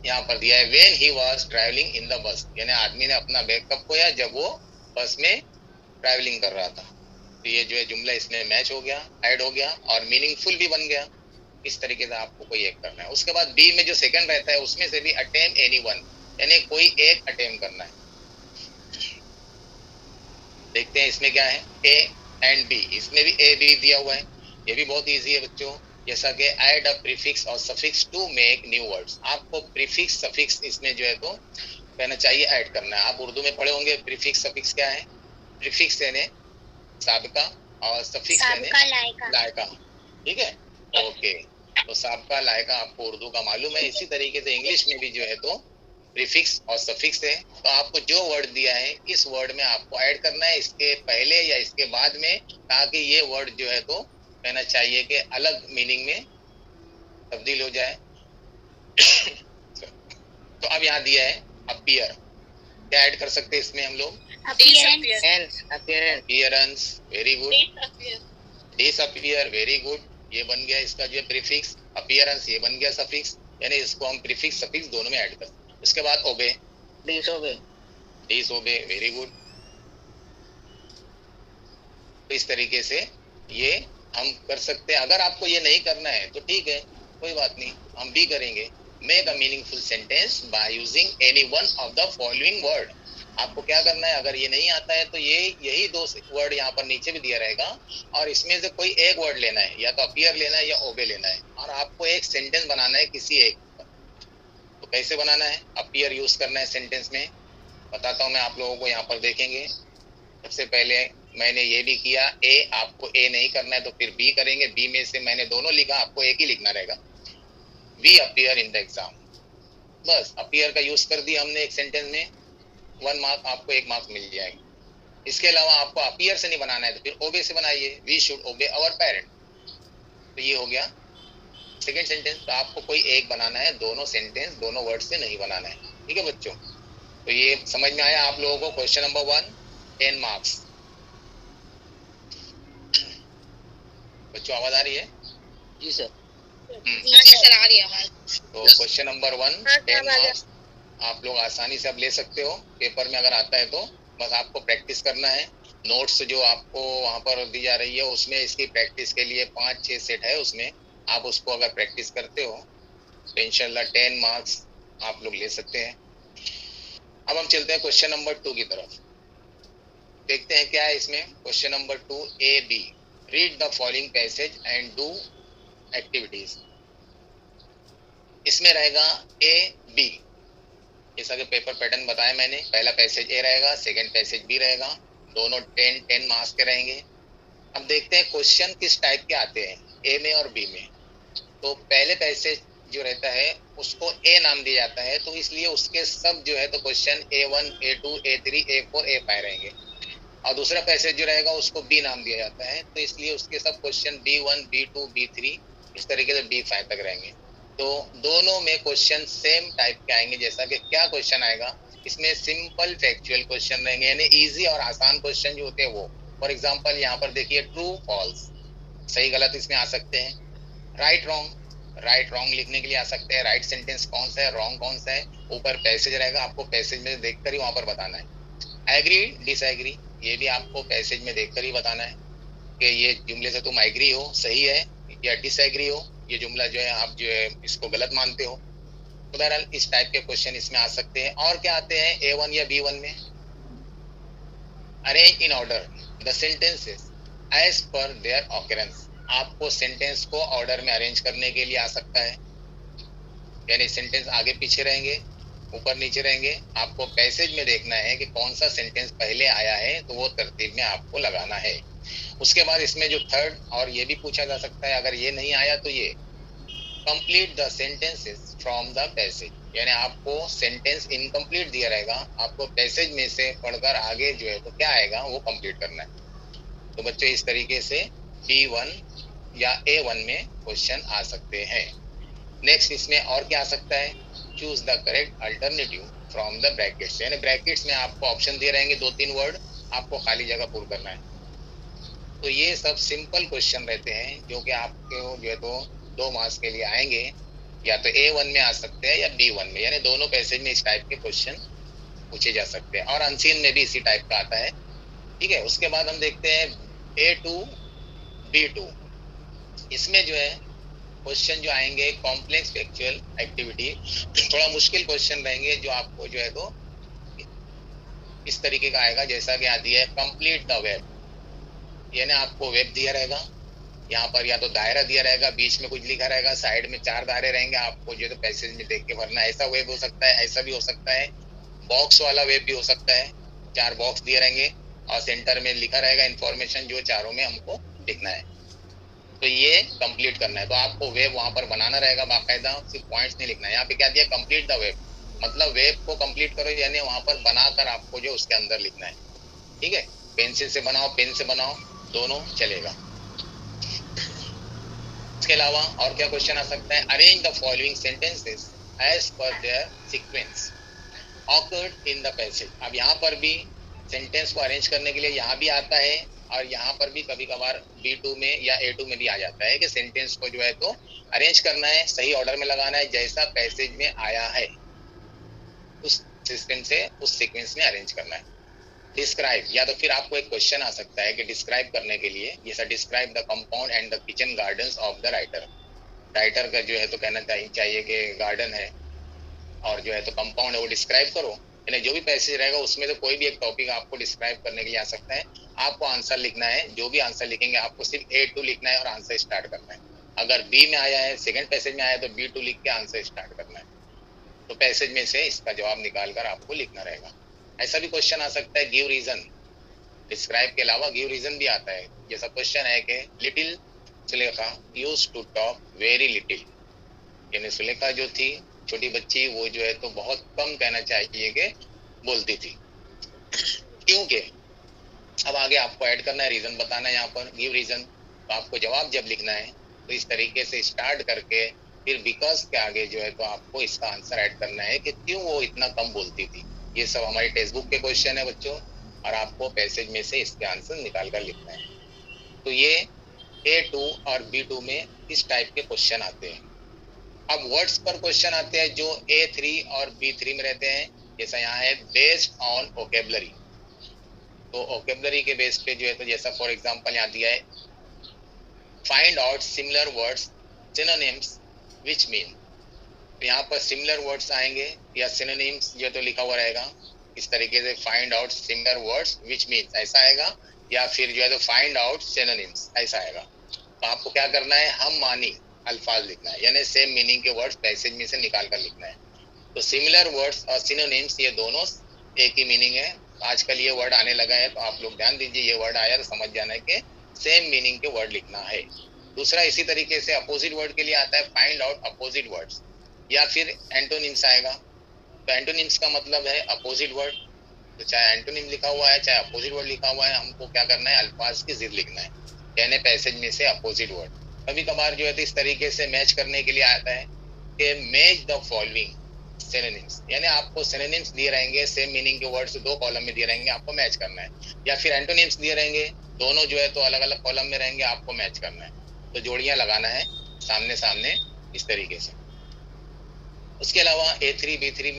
यहाँ पर दिया है when he was travelling in the bus, यानी आदमी ने अपना बैग कब खोया, जब वो बस में ट्रैवलिंग कर रहा था। तो ये जो है जुमला इसमें मैच हो गया, ऐड हो गया और मीनिंगफुल भी बन गया। इस तरीके से आपको कोई एक करना है। उसके बाद बी में जो सेकंड रहता है उसमें से भी अटेम एनीवन, यानी कोई एक अटेम करना है। देखते हैं इसमें क्या है, ए एंड बी, इसमें भी ए बी दिया हुआ है। ये भी बहुत इजी है बच्चों, जैसा कि ऐड अ प्रीफिक्स और suffix to make new words. आपको प्रीफिक्स सफिक्स इसमें जो है तो कहना चाहिए ऐड करना है। आप उर्दू में पढ़े होंगे प्रीफिक्स सफिक्स क्या है। प्रीफिक्स यानी साबिका और सफिक्स यानी लायका। ठीक है, ओके। तो साबिका लायका आपको उर्दू का मालूम है। इसी तरीके से इंग्लिश में भी जो है तो प्रीफिक्स और सफिक्स है। तो आपको जो वर्ड दिया है इस वर्ड में आपको ऐड करना है, इसके पहले या इसके बाद में, ताकि ये वर्ड जो है तो कहना चाहिए कि अलग मीनिंग में तब्दील हो जाए। तो अब यहाँ दिया है अपीयर, क्या ऐड कर सकते हैं इसमें हम लोग, appearance, very good. Disappear, very good, ये बन गया इसका जो है प्रीफिक्स। अपीयरेंस ये बन गया सफिक्स, यानी इसको हम प्रीफिक्स सफिक्स दोनों में ऐड कर सकते हैं। उसके बाद ओबे, डिसओबे, डिसओबे, वेरी गुड। तो इस तरीके से ये हम कर सकते हैं। अगर आपको ये नहीं करना है तो ठीक है, कोई बात नहीं, हम भी करेंगे। Make a meaningful sentence by using any one of the following word. आपको क्या करना है, अगर ये नहीं आता है तो ये यही दो वर्ड यहाँ पर नीचे भी दिया रहेगा और इसमें से कोई एक वर्ड लेना है, या तो अपीयर लेना है या ओबे लेना है, और आपको एक सेंटेंस बनाना है किसी एक। तो कैसे बनाना है, अपीयर यूज करना है सेंटेंस में, बताता हूँ मैं आप लोगों को। यहाँ पर देखेंगे, सबसे पहले मैंने ये भी किया ए, आपको ए नहीं करना है तो फिर बी करेंगे। बी में से मैंने दोनों लिखा, आपको एक ही लिखना रहेगा। We appear in the exam, बस अपीयर का यूज कर दिया हमने एक सेंटेंस में, 1 मार्क, आपको 1 मार्क मिल जाएगा। इसके अलावा आपको अपीयर से नहीं बनाना है तो फिर ओबे से बनाइए, we should obey our parent. तो ये हो गया सेकेंड सेंटेंस। तो आपको कोई एक बनाना है, दोनों सेंटेंस दोनों वर्ड से नहीं बनाना है। ठीक है बच्चों, तो ये समझ में आया आप लोगों को। Question number 1, 10 marks. बच्चों आवाज आ रही है? जी सर। जी सर, आ रही है आवाज। तो क्वेश्चन नंबर 1, 10 मार्क्स आप लोग आसानी से अब ले सकते हो पेपर में, अगर आता है तो। बस आपको प्रैक्टिस करना है। नोट्स जो आपको वहाँ पर दी जा रही है उसमें इसकी प्रैक्टिस के लिए 5-6 सेट है, उसमें आप उसको अगर प्रैक्टिस करते हो तो इंशाल्लाह 10 मार्क्स आप लोग ले सकते हैं। अब हम चलते हैं क्वेश्चन नंबर 2 की तरफ। देखते हैं क्या है इसमें। Question number 2 A B, read the following passage and do activities. इसमें रहेगा ए बी, जैसा कि पेपर पैटर्न बताया मैंने। पहला पैसेज ए रहेगा, सेकंड पैसेज बी रहेगा, दोनों 10-10 मार्क्स के रहेंगे। अब देखते हैं क्वेश्चन किस टाइप के आते हैं ए में और बी में। तो पहले पैसेज जो रहता है उसको ए नाम दिया जाता है, तो इसलिए उसके सब जो है तो question A1, A2, A3, A4, A5 रहेंगे। और दूसरा पैसेज जो रहेगा उसको बी नाम दिया जाता है, तो इसलिए उसके सब क्वेश्चन B1, B2, B3 इस तरीके से B5 तक रहेंगे। तो दोनों में क्वेश्चन सेम टाइप के आएंगे। जैसा कि क्या क्वेश्चन आएगा इसमें, सिंपल फैक्चुअल क्वेश्चन रहेंगे, यानी इजी और आसान क्वेश्चन जो होते हैं वो। फॉर एग्जांपल यहाँ पर देखिए, ट्रू फॉल्स, सही गलत इसमें आ सकते हैं। राइट रॉन्ग लिखने के लिए आ सकते हैं। राइट सेंटेंस कौन सा है, रॉन्ग कौन सा है। ऊपर पैसेज रहेगा, आपको पैसेज में देखकर ही वहां पर बताना है। एग्री डिसएग्री, ये भी आपको पैसेज में देखकर ही बताना है कि ये जुमले से तुम एग्री हो, सही है, या डिसएग्री हो, ये जुमला जो है आप जो है इसको गलत मानते हो। तो बहरहाल इस टाइप के क्वेश्चन इसमें आ सकते हैं। और क्या आते हैं A1 या B1 में, arrange in order the sentences as per their occurrence, आपको सेंटेंस को ऑर्डर में अरेंज करने के लिए आ सकता है। यानी सेंटेंस आगे पीछे रहेंगे, ऊपर नीचे रहेंगे। आपको पैसेज में देखना है कि कौन सा सेंटेंस पहले आया है, तो वो तरतीब में आपको लगाना है। उसके बाद इसमें जो थर्ड और ये भी पूछा जा सकता है, अगर ये नहीं आया तो ये complete the sentences from the passage, यानी आपको सेंटेंस इनकम्प्लीट दिया रहेगा, आपको पैसेज में से पढ़कर आगे जो है तो क्या आएगा वो कंप्लीट करना है। तो बच्चों इस तरीके से B1 या A1 में क्वेश्चन आ सकते हैं। नेक्स्ट इसमें और क्या आ सकता है, choose the correct alternative from the brackets, यानी ब्रैकेट्स में आपको ऑप्शन दिए रहेंगे 2-3 वर्ड, आपको खाली जगह पूर्ण करना है। तो ये सब सिंपल क्वेश्चन रहते हैं जो कि आपको जो है तो 2 मार्क्स के लिए आएंगे, या तो A1 में आ सकते हैं या B1 में, यानी दोनों पैसेज में इस टाइप के क्वेश्चन पूछे जा सकते हैं, और अनसीन में भी इसी टाइप का आता है। ठीक है, उसके बाद हम देखते हैं A2 B2। इसमें जो है क्वेश्चन जो आएंगे कॉम्प्लेक्स फैक्चुअल एक्टिविटी, थोड़ा मुश्किल क्वेश्चन रहेंगे, जो आपको जो है तो इस तरीके का आएगा जैसा कि यहाँ दिया है कंप्लीट द वेब, यानी आपको वेब दिया रहेगा, यहाँ पर या तो दायरा दिया रहेगा, बीच में कुछ लिखा रहेगा, साइड में 4 दायरे रहेंगे, आपको जो है तो पैसेज में देख के भरना है। ऐसा वेब हो सकता है, ऐसा भी हो सकता है, बॉक्स वाला वेब भी हो सकता है, 4 बॉक्स दिए रहेंगे और सेंटर में लिखा रहेगा इंफॉर्मेशन, जो चारों में हमको लिखना है। तो ये कंप्लीट करना है, तो आपको वेब वहां पर बनाना रहेगा बाकायदा, सिर्फ पॉइंट्स नहीं लिखना है। यहाँ पे क्या दिया, कंप्लीट द वेब, मतलब वेब को कंप्लीट करो, यानी वहां पर बनाकर आपको जो उसके अंदर लिखना है। ठीक है, पेंसिल से बनाओ, पेन से बनाओ, दोनों चलेगा। इसके अलावा और क्या क्वेश्चन आ सकता है, arrange the following sentences as per their sequence occurred in the passage. अब यहाँ पर भी सेंटेंस को अरेंज करने के लिए यहाँ भी आता है, और यहाँ पर भी कभी कभार B2 में या A2 में भी आ जाता है कि सेंटेंस को जो है तो अरेंज करना है, सही ऑर्डर में लगाना है, जैसा पैसेज में आया है उस सिस्टम से उस सीक्वेंस में अरेंज करना है। डिस्क्राइब, या तो फिर आपको एक क्वेश्चन आ सकता है कि डिस्क्राइब करने के लिए, जैसा describe the compound and the kitchen gardens of the writer. Writer का जो है तो कहना चाहिए कि गार्डन है और जो है तो कंपाउंड है, वो डिस्क्राइब करो। यानी जो भी पैसेज रहेगा उसमें तो कोई भी एक टॉपिक आपको डिस्क्राइब करने के लिए आ सकता है। आपको आंसर लिखना है, जो भी आंसर लिखेंगे आपको सिर्फ A2 लिखना है और आंसर स्टार्ट करना है। अगर B में आया है, सेकंड पैसेज में आया तो B2 लिख के आंसर स्टार्ट करना है। तो पैसेज में से इसका जवाब निकाल कर आपको लिखना रहेगा। ऐसा भी क्वेश्चन आ सकता है गिव रीजन, डिस्क्राइब के अलावा गिव रीजन भी आता है। जैसा क्वेश्चन है कि little Sulekha used to talk very little, यानी सुलेखा जो थी छोटी बच्ची, वो जो है तो बहुत कम कहना चाहिए कि बोलती थी। क्योंकि अब आगे आपको ऐड करना है, रीजन बताना है, यहाँ पर गिव रीजन। तो आपको जवाब जब लिखना है तो इस तरीके से स्टार्ट करके फिर बिकॉज के आगे जो है तो आपको इसका आंसर ऐड करना है कि क्यों वो इतना कम बोलती थी। ये सब हमारी टेक्स्ट बुक के क्वेश्चन है बच्चों, और आपको पैसेज में से इसके आंसर निकाल कर लिखना है। तो ये A2 और B2 में इस टाइप के क्वेश्चन आते हैं। अब वर्ड्स पर क्वेश्चन आते हैं जो A3 और B3 में रहते हैं। जैसा यहाँ है बेस्ड ऑन वोकेबलरी, तो वोकेबलरी के बेस पे जो है तो जैसा फॉर एग्जांपल यहाँ दिया है find out similar words synonyms which mean. तो यहाँ पर सिमिलर वर्ड्स आएंगे या सिनोनिम्स जो तो लिखा हुआ रहेगा इस तरीके से, find out similar words which means ऐसा आएगा, या फिर जो है तो फाइंड आउट सिनोनिम्स ऐसा आएगा। तो आपको क्या करना है, हम मानी अल्फाज लिखना है, यानी सेम मीनिंग के वर्ड्स पैसेज में से निकाल कर लिखना है। तो सिमिलर वर्ड्स और सिनोनिम्स ये दोनों एक ही मीनिंग है। आजकल ये वर्ड आने लगा है, तो आप लोग ध्यान दीजिए, ये वर्ड आया तो समझ जाना है कि सेम मीनिंग के वर्ड लिखना है। दूसरा इसी तरीके से अपोजिट वर्ड के लिए आता है फाइंड आउट अपोजिट वर्ड्स, या फिर एंटोनिम्स आएगा। तो एंटोनिम्स का मतलब है अपोजिट वर्ड, तो चाहे एंटोनिम लिखा हुआ है चाहे अपोजिट वर्ड लिखा हुआ है, हमको क्या करना है, अल्फाज की जिद लिखना है, यानी पैसेज में से अपोजिट वर्ड। कभी कभार जो है तो इस तरीके से मैच करने के लिए आता है कि मैच द फॉलोइंग सिनोनिम्स, यानी आपको सिनोनिम्स दिए रहेंगे सेम मीनिंग के वर्ड्स 2 कॉलम में दिए रहेंगे, आपको मैच करना है, या फिर एंटोनिम्स दिए रहेंगे दोनों जो है तो अलग अलग कॉलम में रहेंगे, आपको मैच करना है। तो जोड़ियां लगाना है सामने सामने इस तरीके से। उसके अलावा A3 B3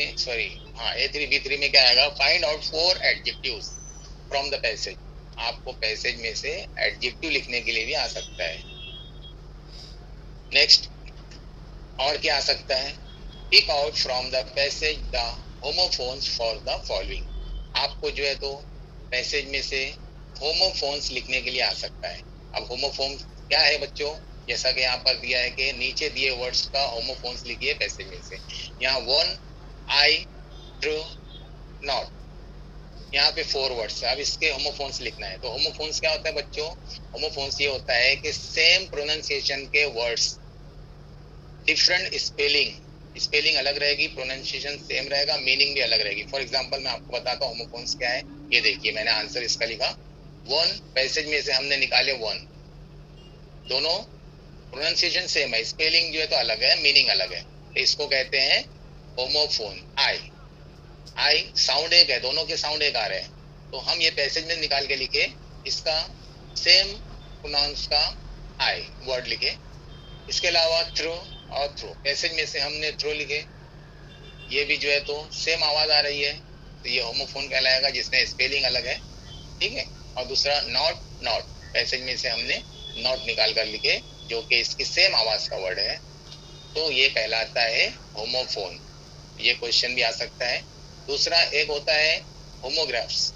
में क्या आएगा, find out 4 adjectives from the passage. आपको पैसेज में से एडजेक्टिव लिखने के लिए भी आ सकता है। नेक्स्ट और क्या आ सकता है, pick out from the passage the homophones for the following. आपको जो है तो पैसेज में से होमोफोन्स लिखने के लिए आ सकता है। अब होमोफोन्स क्या है बच्चों, जैसा कि यहाँ पर दिया है कि नीचे दिए वर्ड्स का होमोफोन्स लिखिए पैसेज में से। यहाँ वन, आई, ट्रू, नॉट, यहाँ पे 4 वर्ड्स है। अब इसके होमोफोन्स लिखना है। तो होमोफोन्स क्या होता है बच्चों? होमोफोन्स ये होता है कि सेम प्रोनाउंसिएशन के वर्ड्स, डिफरेंट स्पेलिंग अलग रहेगी, प्रोनाउंसिएशन सेम रहेगा, मीनिंग भी अलग रहेगी। फॉर एग्जांपल मैं आपको बताता हूँ होमोफोन्स क्या है। ये देखिए मैंने आंसर इसका लिखा वन, पैसेज में से हमने निकाले वन, दोनों प्रोनाउंसिएशन सेम है, स्पेलिंग जो है तो अलग है, मीनिंग अलग है, तो इसको कहते हैं होमोफोन। आई साउंड एक है, दोनों के साउंड एक आ रहे हैं, तो हम ये पैसेज में निकाल के लिखे इसका सेम प्रोनाउंस का आई वर्ड लिखे। इसके अलावा थ्रू और थ्रू, पैसेज में से हमने थ्रू लिखे, ये भी जो है तो सेम आवाज आ रही है, तो ये होमोफोन कहलाएगा जिसमें स्पेलिंग अलग है, ठीक है। और दूसरा नॉट, पैसेज में से हमने नॉट निकाल कर लिखे जो कि इसकी सेम आवाज का वर्ड है, तो ये कहलाता है होमोफोन। ये क्वेश्चन भी आ सकता है। दूसरा एक होता है होमोग्राफ्स।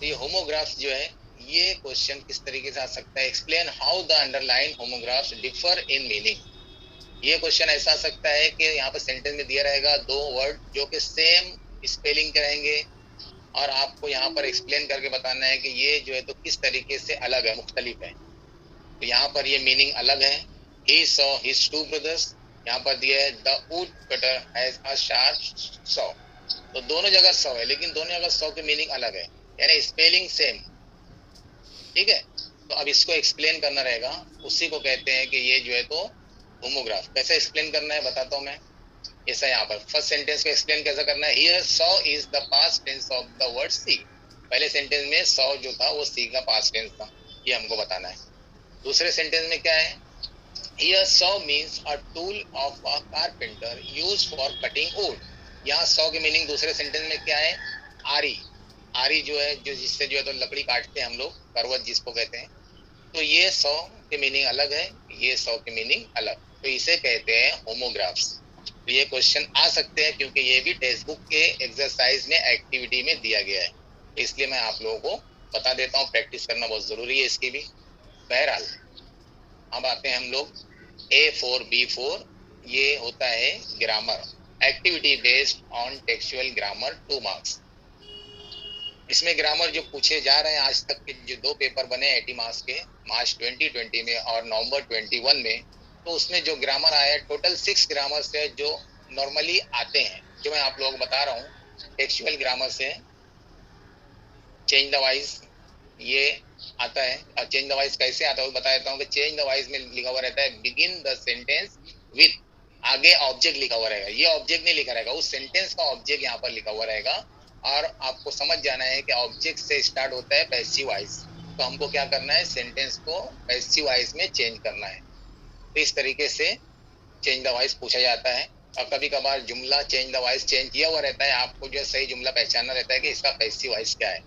तो ये होमोग्राफ्स जो है ये क्वेश्चन किस तरीके से आ सकता है? Explain how the underline homographs differ in meaning. ये क्वेश्चन ऐसा आ सकता है कि यहाँ पर सेंटेंस में दिया रहेगा दो वर्ड जो कि सेम स्पेलिंग के रहेंगे, और आपको यहाँ पर एक्सप्लेन करके बताना है कि ये जो है तो किस तरीके से अलग है, मुख्तलिफ है। तो यहाँ पर ये मीनिंग अलग है। He saw his two brothers, यहाँ पर दिया है the woodcutter has a sharp saw। तो दोनों जगह सौ है, लेकिन दोनों जगह सौ की मीनिंग अलग है, यानी स्पेलिंग सेम, ठीक है। तो अब इसको एक्सप्लेन करना रहेगा, उसी को कहते हैं कि ये जो है तो होमोग्राफ। कैसे एक्सप्लेन करना है बताता हूँ मैं। ऐसा यहाँ पर फर्स्ट सेंटेंस को एक्सप्लेन कैसे करना है। Here saw is the past tense of the word see। पहले सेंटेंस में saw जो था वो see का past tense था, ये हमको बताना है। दूसरे सेंटेंस में क्या है? Here saw means a tool of a carpenter used for cutting wood। यहाँ saw की मीनिंग दूसरे सेंटेंस में क्या है? आरी। आरी जो है जो जिससे जो है तो लकड़ी काटते हैं हम लोग, करवट जिसको कहते हैं। तो ये saw की मीनिंग अलग है, ये saw की मीनिंग अलग, तो इसे कहते हैं होमोग्राफ्स। तो ये क्वेश्चन आ सकते हैं क्योंकि ये भी टेक्स्ट बुक के एक्सरसाइज में एक्टिविटी में दिया गया है, इसलिए मैं आप लोगों को बता देता हूँ। प्रैक्टिस करना बहुत जरूरी है इसकी भी। बहरहाल अब आते हैं हम लोग A4 B4, ये होता है grammar, activity based on textual grammar 2 marks. इसमें ग्रामर जो पूछे जा रहे हैं आज तक के जो 2 पेपर बने 80 मार्क्स के, मार्च 2020 में और नवंबर 21 में, तो उसमें जो ग्रामर आया टोटल 6 ग्रामर से जो नॉर्मली आते हैं, जो मैं आप लोगों को बता रहा हूँ। टेक्सचुअल ग्रामर से चेंज द वॉइस ये आता है, और चेंज द वॉइस कैसे आता है वो बता देता हूँ कि चेंज द वॉइस में लिखा हुआ रहता है बिगिन द सेंटेंस विथ, आगे ऑब्जेक्ट लिखा हुआ रहेगा, ये ऑब्जेक्ट नहीं लिखा रहेगा, उस सेंटेंस का ऑब्जेक्ट यहाँ पर लिखा हुआ रहेगा, और आपको समझ जाना है कि ऑब्जेक्ट से स्टार्ट होता है पैसिव वॉइस, तो हमको क्या करना है? सेंटेंस को पैसिव वॉइस में चेंज करना है। तो इस तरीके से चेंज द वॉइस पूछा जाता है, और कभी कभार जुमला चेंज द वॉइस चेंज किया हुआ रहता है, आपको जो सही जुमला पहचानना रहता है कि इसका पैसिव वॉइस क्या है,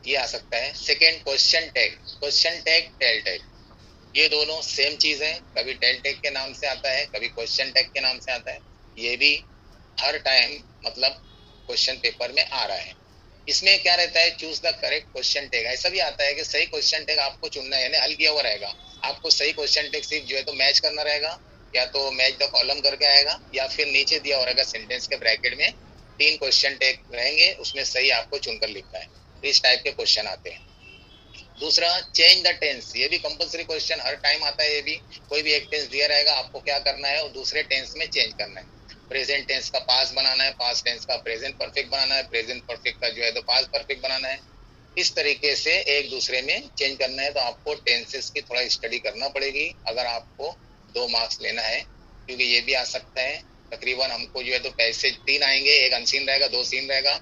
ये आ सकता है। Second question tag, tail tag, ये दोनों सेम चीज है, कभी टेल टैग के नाम से आता है, कभी क्वेश्चन टैग के नाम से आता है। ये भी हर टाइम मतलब क्वेश्चन पेपर में आ रहा है। इसमें क्या रहता है? Choose the correct question tag. ऐसा भी आता है कि सही क्वेश्चन टैग आपको चुनना है, यानी हल किया हुआ रहेगा, आपको सही क्वेश्चन टैग सिर्फ जो है तो मैच करना रहेगा, या तो मैच द कॉलम करके आएगा, या फिर नीचे दिया हुआ रहेगा सेंटेंस के ब्रैकेट में 3 क्वेश्चन टैग रहेंगे, उसमें सही आपको चुनकर लिखना है। तो इस टाइप के क्वेश्चन आते हैं। दूसरा चेंज द टेंस, ये भी कंपलसरी क्वेश्चन हर टाइम आता है। ये भी कोई भी एक टेंस दिया रहेगा, आपको क्या करना है? और दूसरे टेंस में चेंज करना है। प्रेजेंट टेंस का पास्ट बनाना है, पास्ट टेंस का प्रेजेंट परफेक्ट बनाना है, प्रेजेंट परफेक्ट का जो है तो पास्ट परफेक्ट बनाना है। इस तरीके से एक दूसरे में चेंज करना है। तो आपको टेंसेस की थोड़ा स्टडी करना पड़ेगी अगर आपको 2 मार्क्स लेना है, क्योंकि ये भी आ सकता है। तकरीबन हमको जो है तो पैसेज 3 आएंगे, एक अनसीन रहेगा, 2 सीन रहेगा।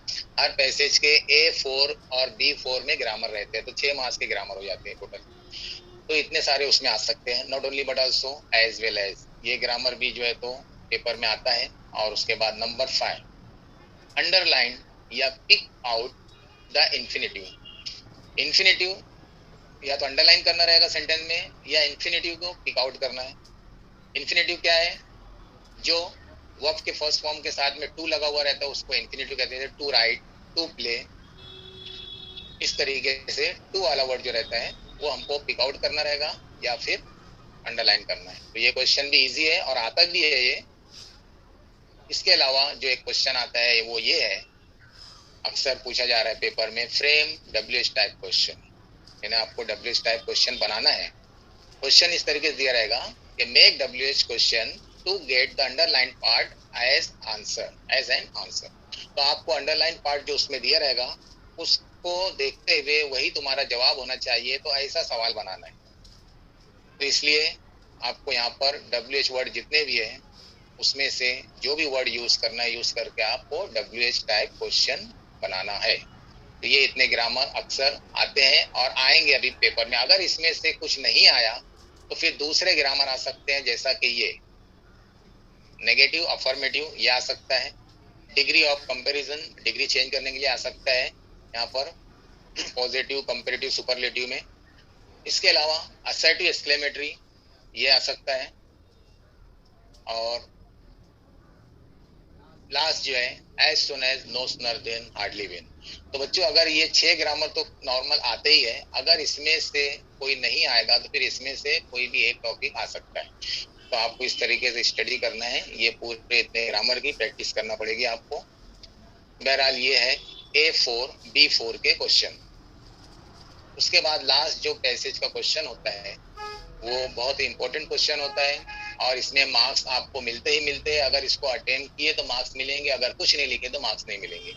हर पैसेज के A4 और B4 में ग्रामर रहते हैं, तो 6 मार्क्स के ग्रामर हो जाते हैं टोटल। तो इतने सारे उसमें आ सकते हैं, not only but also as well as, ये ग्रामर भी जो है तो पेपर में आता है। और उसके बाद नंबर 5, अंडरलाइन या pick out the infinitive. Infinitive या तो अंडरलाइन करना रहेगा सेंटेंस में, या इन्फिनेटिव को पिक आउट करना है। इन्फिनेटिव क्या है? जो वर्ब के फर्स्ट फॉर्म के साथ में टू लगा हुआ रहता है उसको इन्फिनेटिव कहते हैं। टू राइट, टू प्ले, इस तरीके से टू वाला वर्ड जो रहता है वो हमको पिक आउट करना रहेगा, या फिर अंडरलाइन करना है। तो ये क्वेश्चन भी इजी है और आता भी है ये। इसके अलावा जो एक क्वेश्चन आता है वो ये है, अक्सर पूछा जा रहा है पेपर में, फ्रेम WH टाइप क्वेश्चन, यानी आपको WH टाइप क्वेश्चन बनाना है। क्वेश्चन इस तरीके से दिया रहेगा कि make WH question to get the underline part as answer, as an answer. तो आपको अंडरलाइन पार्ट जो उसमें दिया रहेगा उसको देखते हुए वही तुम्हारा जवाब होना चाहिए, तो ऐसा सवाल बनाना है। तो इसलिए आपको यहाँ पर WH वर्ड जितने भी है उसमें से जो भी वर्ड यूज करना है यूज करके आपको WH टाइप क्वेश्चन बनाना है। तो ये इतने ग्रामर अक्सर आते हैं और आएंगे अभी पेपर में। अगर इसमें से कुछ नहीं आया तो फिर दूसरे ग्रामर आ सकते हैं, जैसा कि ये नेगेटिव अफर्मेटिव, ये आ सकता है। Degree of comparison, degree change करने के लिए आ सकता है यहाँ पर पॉजिटिव, कंपैरेटिव, सुपरलेटिव में। इसके अलावा असर्टिव, एक्सक्लेमेटरी, ये आ सकता है। और लास्ट जो है as soon as, no sooner than, hardly when. तो बच्चों अगर ये 6 ग्रामर तो नॉर्मल आते ही है, अगर इसमें से कोई नहीं आएगा तो फिर इसमें से कोई भी एक टॉपिक आ सकता है। तो आपको इस तरीके से स्टडी करना है, ये पूरे इतने ग्रामर की प्रैक्टिस करना पड़ेगी आपको। बहरहाल ये है A4 B4 के क्वेश्चन। उसके बाद लास्ट जो पैसेज का क्वेश्चन होता है वो बहुत ही इंपॉर्टेंट क्वेश्चन होता है और इसमें मार्क्स आपको मिलते ही मिलते हैं। अगर इसको अटेम्प्ट किए तो मार्क्स मिलेंगे, अगर कुछ नहीं लिखे तो मार्क्स नहीं मिलेंगे।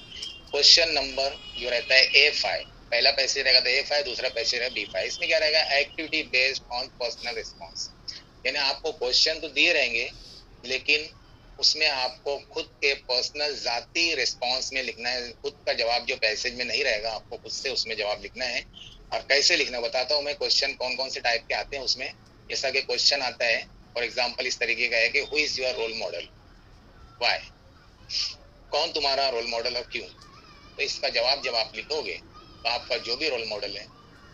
क्वेश्चन नंबर जो रहता है A5, पहला पैसेज रहेगा तो A5, दूसरा पैसेज रहेगा B5। इसमें क्या रहेगा, activity based on personal response, यानी आपको क्वेश्चन तो दिए रहेंगे लेकिन उसमें आपको खुद के पर्सनल जाती रिस्पॉन्स में लिखना है। खुद का जवाब जो पैसेज में नहीं रहेगा, आपको खुद से उसमें जवाब लिखना है। और कैसे लिखना बताता हूँ मैं। क्वेश्चन कौन कौन से टाइप के आते हैं उसमें, जैसा कि क्वेश्चन आता है फॉर एग्जांपल इस तरीके का है कि who is your role model, why, कौन तुम्हारा रोल मॉडल और क्यों। तो इसका जवाब जब आप लिखोगे तो आपका जो भी रोल मॉडल है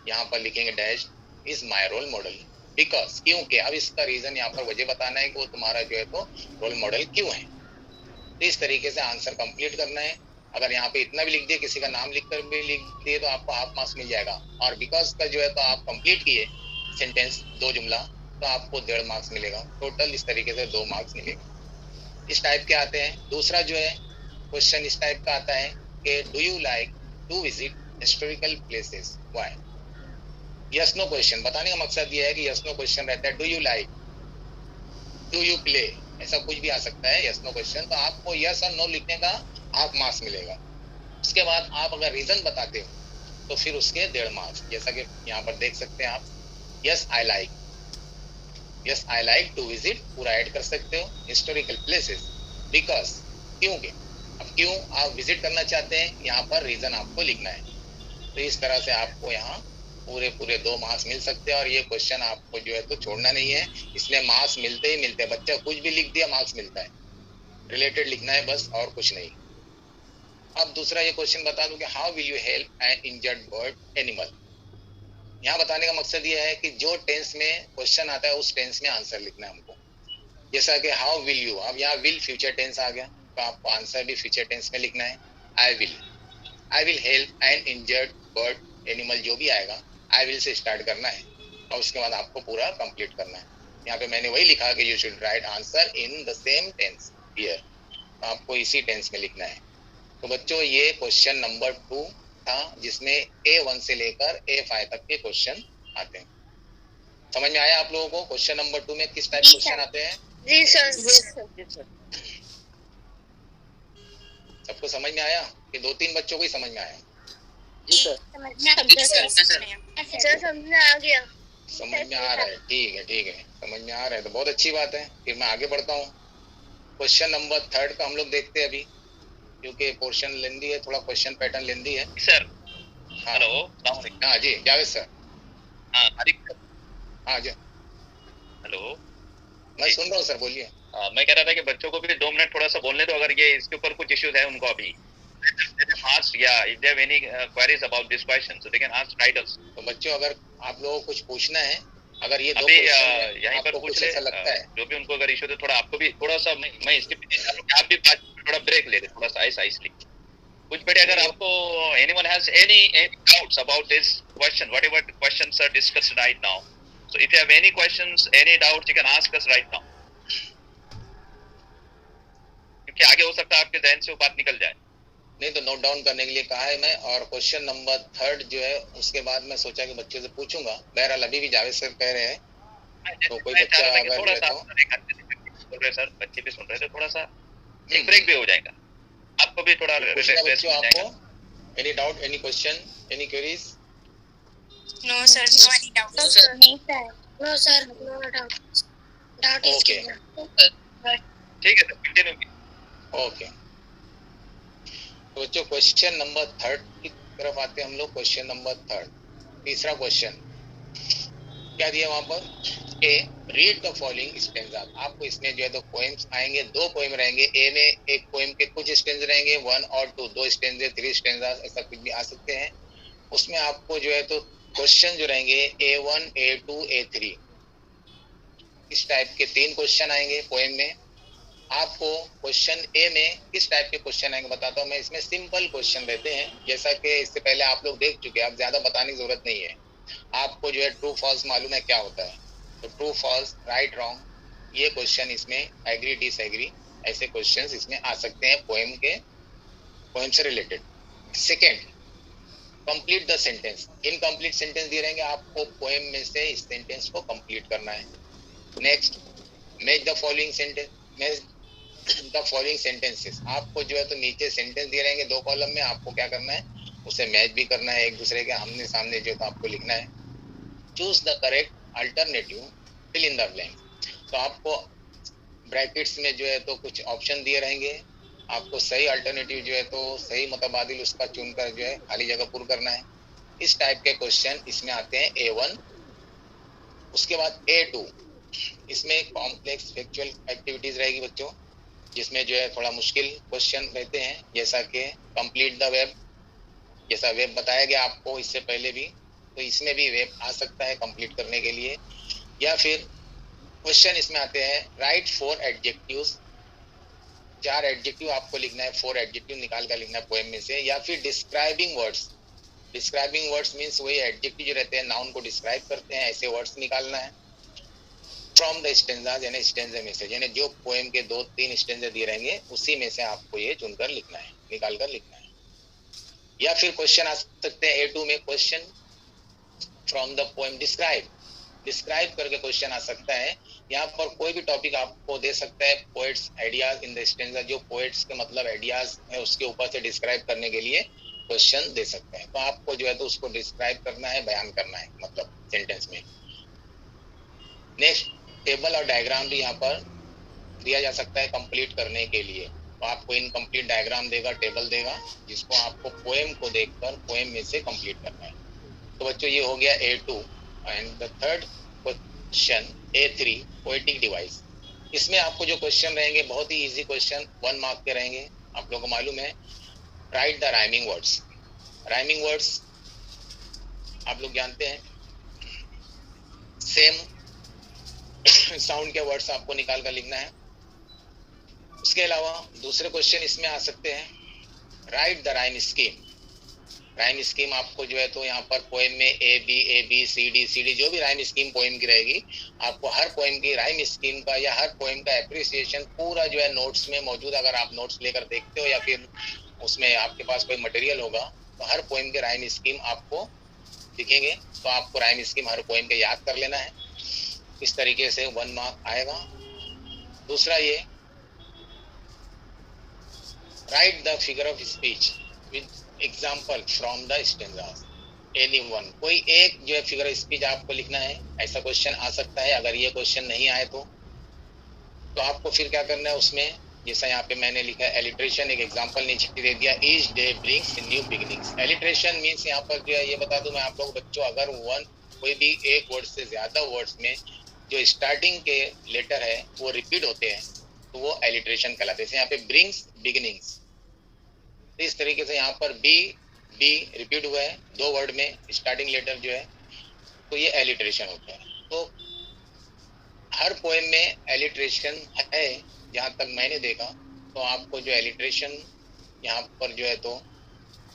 यहाँ पर लिखेंगे dash is my role model because, क्योंकि। अब इसका रीजन यहाँ पर वजह बताना है कि वो तुम्हारा जो है तो रोल मॉडल क्यों है। तो इस तरीके से आंसर कंप्लीट करना है। अगर यहाँ पे इतना भी लिख दिए, किसी का नाम लिखकर भी लिख दिए तो आपको हाफ मार्क्स मिल जाएगा। और बिकॉज का जो है तो आप कंप्लीट किए सेंटेंस, 2 जुमला, तो आपको 1.5 मार्क्स मिलेगा। टोटल इस तरीके से 2 मार्क्स मिलेगा। इस टाइप के आते हैं। दूसरा जो है क्वेश्चन इस टाइप का आता है कि do you like to visit historical places, why. Yes no question, बताने का मकसद ये है कि यस नो क्वेश्चन रहता है। Do you like, do you play, ऐसा कुछ भी आ सकता है यस नो क्वेश्चन। तो आपको यस और नो लिखने का हाफ मार्क्स मिलेगा। उसके बाद आप अगर रीजन बताते हो तो फिर उसके 1.5 मार्क्स, जैसा कि यहाँ पर देख सकते हैं आप। Yes I like, yes I like to visit, पूरा ऐड कर सकते हो, हिस्टोरिकल प्लेसेस बिकॉज, क्योंकि। अब क्यों आप विजिट करना चाहते हैं, यहाँ पर रीजन आपको लिखना है। तो इस तरह से आपको यहाँ पूरे 2 मार्क्स मिल सकते हैं। और ये क्वेश्चन आपको जो है तो छोड़ना नहीं है, इसमें मार्क्स मिलते ही मिलते हैं। बच्चा कुछ भी लिख दिया मार्क्स मिलता है, रिलेटेड लिखना है बस, और कुछ नहीं। अब दूसरा ये क्वेश्चन बता दूं कि how will you help N injured bird animal. यहाँ बताने का मकसद ये है कि जो टेंस में क्वेश्चन आता है उस टेंस में आंसर लिखना है हमको। जैसा कि हाउ विल यू, अब यहाँ विल फ्यूचर टेंस आ गया तो आपको आंसर भी फ्यूचर टेंस में लिखना है। I will help N injured bird animal, जो भी आएगा आई विल से स्टार्ट करना है और उसके बाद आपको पूरा कंप्लीट करना है। यहाँ पे मैंने वही लिखा कि you should write answer in the same tense here, तो आपको इसी टेंस में लिखना है। तो बच्चों ये क्वेश्चन नंबर 2 था जिसमें A1 से लेकर A5 तक के क्वेश्चन आते हैं। समझ में आया आप लोगों को क्वेश्चन नंबर 2 में किस टाइप क्वेश्चन आते हैं? जी सर। सबको समझ में आया कि 2-3 बच्चों को ही समझ में आया? जी सर, समझ में आ गया। समझ में आ रहा है, ठीक है, समझ में आ रहा है तो बहुत अच्छी बात है। फिर मैं आगे बढ़ता हूँ। क्वेश्चन नंबर 3 का हम लोग देखते हैं अभी, क्योंकि पोर्शन लेंदी है, थोड़ा क्वेश्चन पैटर्न लेंदी है सर। हेलो, हाँ जी जावेद सर। हाँ जी, हेलो, मैं सुन रहा हूँ सर, बोलिए। मैं कह रहा था कि बच्चों को भी 2 मिनट थोड़ा सा बोलने दो, अगर ये इसके ऊपर कुछ इश्यूज है उनको अभी ask, yeah, if they have any queries about this question, so they can ask writers. तो बच्चों अगर आप लोगों को कुछ पूछना है, अगर ये अभी यहीं पर पूछ ले, लगता है जो भी उनको अगर इशू है, थोड़ा आपको भी थोड़ा सा मैं इसके आप भी थोड़ा ब्रेक ले ले, थोड़ा सा आइसली कुछ बेटे। अगर आपको anyone has any doubts about this question, whatever questions are discussed right now, So if you have any questions, any doubts, you can ask us right now. क्योंकि आगे हो सकता है आपके जहन से वो बात निकल जाए. नहीं तो नोट डाउन करने के लिए कहा है मैं, और क्वेश्चन नंबर 3 जो है उसके बाद मैं सोचा कि बच्चों से पूछूंगा. बहरहाल अभी भी जावेद सर कह रहे हैं, तो कोई बच्चा अगर थोड़ा सा बोल रहे सर, बच्चे भी सुन रहे थे, थोड़ा सा एक ब्रेक भी हो जाएगा, आपको भी थोड़ा रेस्ट मिल आपको. जाएगा. Any doubt, any question, any queries? No sir, no any doubt. No sir, no sir, no doubt. Doubt is Okay. clear. ठीक है सर, कंटिन्यू. ओके. तो बच्चों क्वेश्चन नंबर 3 की तरफ आते हैं हम लोग. क्वेश्चन नंबर 3, तीसरा क्वेश्चन क्या दिया वहां पर? ए, रीड द फॉलोइंग स्टेंजा. आपको इसमें जो है तो पोएम्स आएंगे, 2 पोएम रहेंगे. ए में एक पोएम के कुछ स्टेंज रहेंगे, 1 और 2, 2 स्टेंजे, 3 स्टेंजा, ऐसा कुछ भी आ सकते हैं. उसमें आपको जो है तो क्वेश्चन जो रहेंगे A1, A2, A3, इस टाइप के 3 क्वेश्चन आएंगे पोएम में. आपको क्वेश्चन ए में किस टाइप के क्वेश्चन आएंगे बताता हूँ मैं. इसमें सिंपल क्वेश्चन रहते हैं, जैसा कि इससे पहले आप लोग देख चुके हैं, आप ज्यादा बताने की जरूरत नहीं है. आपको जो है ट्रू फॉल्स मालूम है क्या होता है, तो ट्रू फॉल्स, राइट रॉन्ग, ये क्वेश्चन इसमें, एग्री डिसएग्री, ऐसे क्वेश्चंस इसमें आ सकते हैं पोएम से related. Second, complete the sentence. Incomplete sentence दिए रहेंगे, आपको पोएम में से इस सेंटेंस को कंप्लीट करना है. Next, match the following sentence. Match the following sentences. आपको जो है तो नीचे सेंटेंस दिए रहेंगे 2 कॉलम में, आपको क्या करना है, उसे मैच भी करना है एक दूसरे के आमने सामने, जो तो आपको लिखना है. Choose the correct alternative, fill in the blank. तो आपको ब्रैकेट्स में जो है तो कुछ ऑप्शन दिए रहेंगे, आपको सही अल्टरनेटिव जो है तो सही मुतबादिल उसका चुनकर जो है खाली जगह पूर्ण करना है. इस टाइप के क्वेश्चन इसमें आते हैं A1. उसके बाद A2, इसमें कॉम्प्लेक्स फैक्चुअल एक्टिविटीज रहेगी बच्चों, जिसमें जो है थोड़ा मुश्किल क्वेश्चन रहते हैं, जैसा कि कंप्लीट द वेब. जैसा वेब बताया गया आपको इससे पहले भी, तो इसमें भी वेब आ सकता है कंप्लीट करने के लिए. या फिर क्वेश्चन इसमें आते हैं राइट 4 एडजेक्टिव्स. 4 एडजेक्टिव आपको लिखना है, 4 एडजेक्टिव निकाल कर लिखना है पोएम में से. या फिर describing words. Describing words means वही एडजेक्टिव जो रहते हैं नाउन को डिस्क्राइब करते हैं, ऐसे वर्ड्स निकालना है. फ्रॉम द स्टेंजाज, यानी स्टेंजा में से, यानी जो पोएम के 2-3 स्टेंजा दिए रहेंगे उसी में से आपको ये चुनकर लिखना है, निकाल कर लिखना है. या फिर क्वेश्चन आ सकते हैं A2 में, question from the poem describe. Describe करके क्वेश्चन आ सकता है. यहाँ पर कोई भी टॉपिक आपको दे सकता है, poets ideas in the stanza, जो पोएट्स के मतलब आइडियाज है उसके ऊपर से डिस्क्राइब करने के लिए क्वेश्चन दे सकते हैं. तो आपको जो है तो उसको डिस्क्राइब करना है, बयान करना है, मतलब सेंटेंस में. नेक्स्ट, टेबल और डायग्राम भी यहाँ पर दिया जा सकता है कंप्लीट करने के लिए. तो आपको इनकम्प्लीट डायग्राम देगा, टेबल देगा, जिसको आपको पोएम को देखकर पोएम में से कंप्लीट करना है. तो बच्चों ये हो गया A2. And the third question A3, poetic device. इसमें आपको जो क्वेश्चन रहेंगे बहुत ही इजी क्वेश्चन, 1 मार्क के रहेंगे. आप लोगों को मालूम है, right the rhyming words. Rhyming words आप लोग जानते हैं, सेम साउंड के वर्ड्स आपको निकाल कर लिखना है. उसके अलावा दूसरे क्वेश्चन इसमें आ सकते हैं, right the rhyme scheme. Rhyme scheme आपको जो है तो यहाँ पर पोएम में ABCD जो भी राइम स्कीम पोएम की रहेगी, आपको हर पोएम की राइम स्कीम का या हर पोएम का एप्रिसिएशन पूरा जो है नोट्स में मौजूद. अगर आप नोट्स लेकर देखते हो या फिर उसमें आपके पास कोई मटेरियल होगा, तो हर पोएम के राइम स्कीम आपको दिखेंगे. तो आपको राइम स्कीम हर पोएम के याद कर लेना है. इस तरीके से 1 मार्क आएगा. दूसरा ये, right the figure of speech with example from the stanzas. Any one, कोई एक जो है फिगर ऑफ स्पीच आपको लिखना है. ऐसा क्वेश्चन आ सकता है. अगर ये क्वेश्चन नहीं आए तो आपको फिर क्या करना है उसमें, जैसा यहाँ पे मैंने लिखा है एलिट्रेशन, एक एग्जांपल नीचे दे दिया, each day brings new beginnings. Alliteration means यहाँ पर जो है ये बता दूं मैं आप लोग बच्चों, अगर कोई भी एक वर्ड से ज्यादा वर्ड्स में जो स्टार्टिंग के लेटर है वो रिपीट होते हैं तो वो एलिट्रेशन कहलाते हैं. यहाँ पे ब्रिंग्स बिगिनिंग्स, तो इस तरीके से यहाँ पर बी रिपीट हुआ है 2 वर्ड में स्टार्टिंग लेटर जो है, तो ये एलिट्रेशन होता है. तो हर पोएम में एलिट्रेशन है जहाँ तक मैंने देखा. तो आपको जो एलिट्रेशन यहाँ पर जो है तो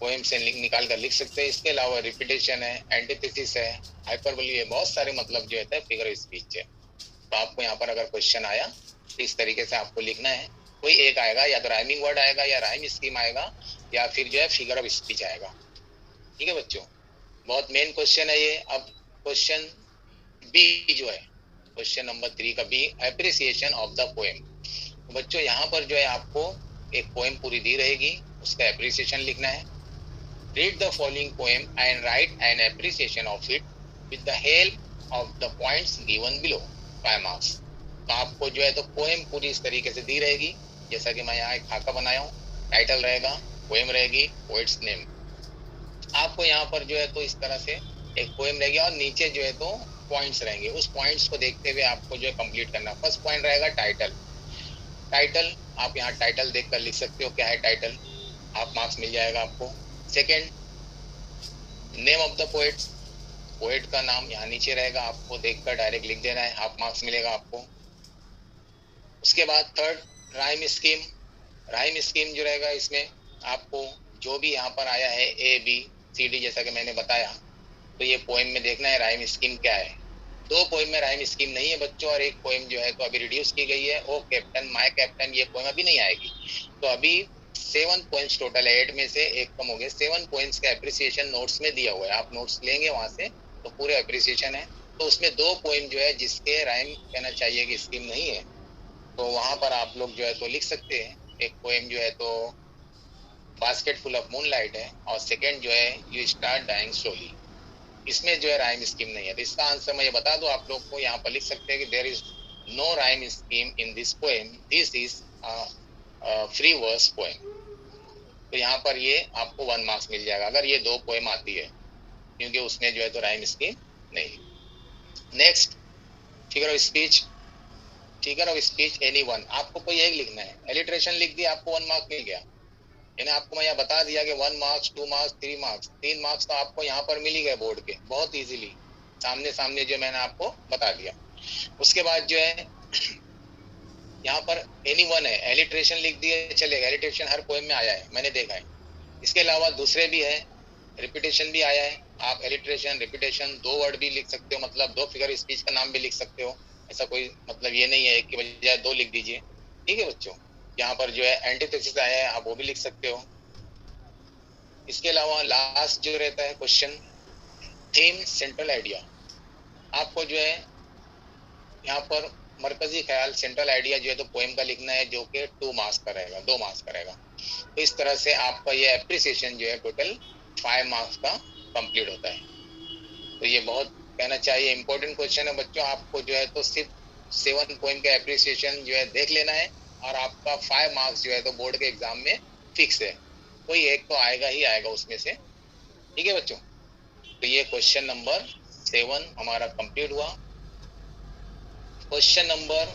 पोएम से निकाल कर लिख सकते हैं। इसके अलावा रिपीटेशन है, एंटीथेसिस है, हाइपरबोली है, बहुत सारे मतलब जो है फिगर ऑफ स्पीच है। तो आपको यहाँ पर अगर क्वेश्चन आया इस तरीके से आपको लिखना है। कोई एक आएगा, या तो राइमिंग वर्ड आएगा, या राइम स्कीम आएगा, या फिर जो है फिगर ऑफ स्पीच आएगा। ठीक है बच्चों, बहुत मेन क्वेश्चन है ये। अब क्वेश्चन बी जो है, क्वेश्चन नंबर 3 का B, appreciation of the poem. तो बच्चों यहाँ पर जो है आपको एक पोएम पूरी दी रहेगी, उसका एप्रिसिएशन लिखना है। Read the following poem and right an appreciation of it with the help of the points given below, 5 marks. तो आपको जो है तो पोएम पूरी इस तरीके से दी रहेगी, जैसा कि मैं यहाँ एक खाका बनाया हूँ। टाइटल रहेगा, पोएम रहेगी, पोएट्स नेम। आपको यहाँ पर जो है तो इस तरह से एक पोएम रहेगी और नीचे जो है तो पॉइंट्स रहेंगे। उस पॉइंट्स को देखते हुए आपको जो है कंप्लीट करना। फर्स्ट पॉइंट रहेगा टाइटल। टाइटल आप यहाँ टाइटल देखकर लिख सकते हो, क्या है टाइटल, हाफ मार्क्स मिल जाएगा आपको। Second, name of the poet, poet का नाम यहाँ नीचे रहेगा, आपको देखकर डायरेक्ट लिख देना है, हाफ मार्क्स मिलेगा आपको। उसके बाद third, rhyme scheme. Rhyme scheme जो रहेगा इसमें आपको जो भी यहाँ पर आया है ए बी सी डी, जैसा कि मैंने बताया, तो ये पोएम में देखना है राइम स्कीम क्या है। 2 पोएम में राइम स्कीम नहीं है बच्चों, और एक पोएम जो है तो अभी रिड्यूस की गई है, ओ कैप्टन माय कैप्टन, ये पोएम अभी नहीं आएगी। तो अभी 7 पोएम्स टोटल है, 8 में से एक कम हो गए। 7 पोएम्स का एप्रिसिएशन नोट्स में दिया हुआ है, आप नोट्स लेंगे वहां से तो पूरे एप्रिसिएशन है। तो उसमें 2 पोएम जो है जिसके राइम कहना चाहिए कि स्कीम नहीं है, तो वहां पर आप लोग जो है तो लिख सकते हैं। एक पोएम जो है तो बास्केट फुल ऑफ मूनलाइट है, और सेकेंड जो है यू स्टार्ट डाइंग स्लोली, इसमें जो है राइम स्कीम नहीं है। तो इसका आंसर मैं ये बता दूं आप लोग को, यहाँ पर लिख सकते हैं कि there is no rhyme scheme in this poem, this is free verse poem. तो यहाँ पर ये आपको 1 मार्क्स मिल जाएगा अगर ये 2 पोएम आती है, क्योंकि उसमें जो है तो राइम स्कीम नहीं। Next, figure of speech. Figure of speech any one, आपको कोई एक लिखना है। एलिट्रेशन लिख दिया, आपको 1 मार्क मिल गया। यानी आपको मैं यहाँ बता दिया कि 1 मार्क्स, 2 मार्क्स, 3 मार्क्स, 3 मार्क्स तो आपको यहाँ पर मिल ही गए बोर्ड के, बहुत इजीली सामने सामने जो मैंने आपको बता दिया। उसके बाद जो है यहाँ पर एनी वन है, एलिट्रेशन लिख दिए चलेगा, एलिट्रेशन हर पोएम में आया है, मैंने देखा है। इसके अलावा दूसरे भी है, रिपीटेशन भी आया है, आप एलिट्रेशन रिपीटेशन 2 वर्ड भी लिख सकते हो, मतलब 2 फिगर स्पीच का नाम भी लिख सकते हो, ऐसा कोई मतलब ये नहीं है एक की बजाय 2 लिख दीजिए। ठीक है बच्चों, यहाँ पर जो है एंटीथेसिस आया है, आप वो भी लिख सकते हो। इसके अलावा लास्ट जो रहता है क्वेश्चन, थीम सेंट्रल आइडिया, आपको जो है यहाँ पर मरकजी ख्याल सेंट्रल आइडिया जो है तो पोएम का लिखना है, जो कि 2 मार्क्स का रहेगा, 2 मार्क्स का रहेगा। तो इस तरह से आपका ये एप्रिसिएशन जो है टोटल 5 मार्क्स का कंप्लीट होता है। तो ये बहुत कहना चाहिए इंपॉर्टेंट क्वेश्चन है बच्चों। आपको जो है तो सिर्फ 7 पोएम का एप्रिसिएशन जो है देख लेना है, और आपका 5 मार्क्स जो है तो बोर्ड के एग्जाम में फिक्स है, कोई एक तो आएगा ही आएगा उसमें से। ठीक है बच्चों, तो ये क्वेश्चन नंबर 7 हमारा कंप्लीट हुआ। क्वेश्चन नंबर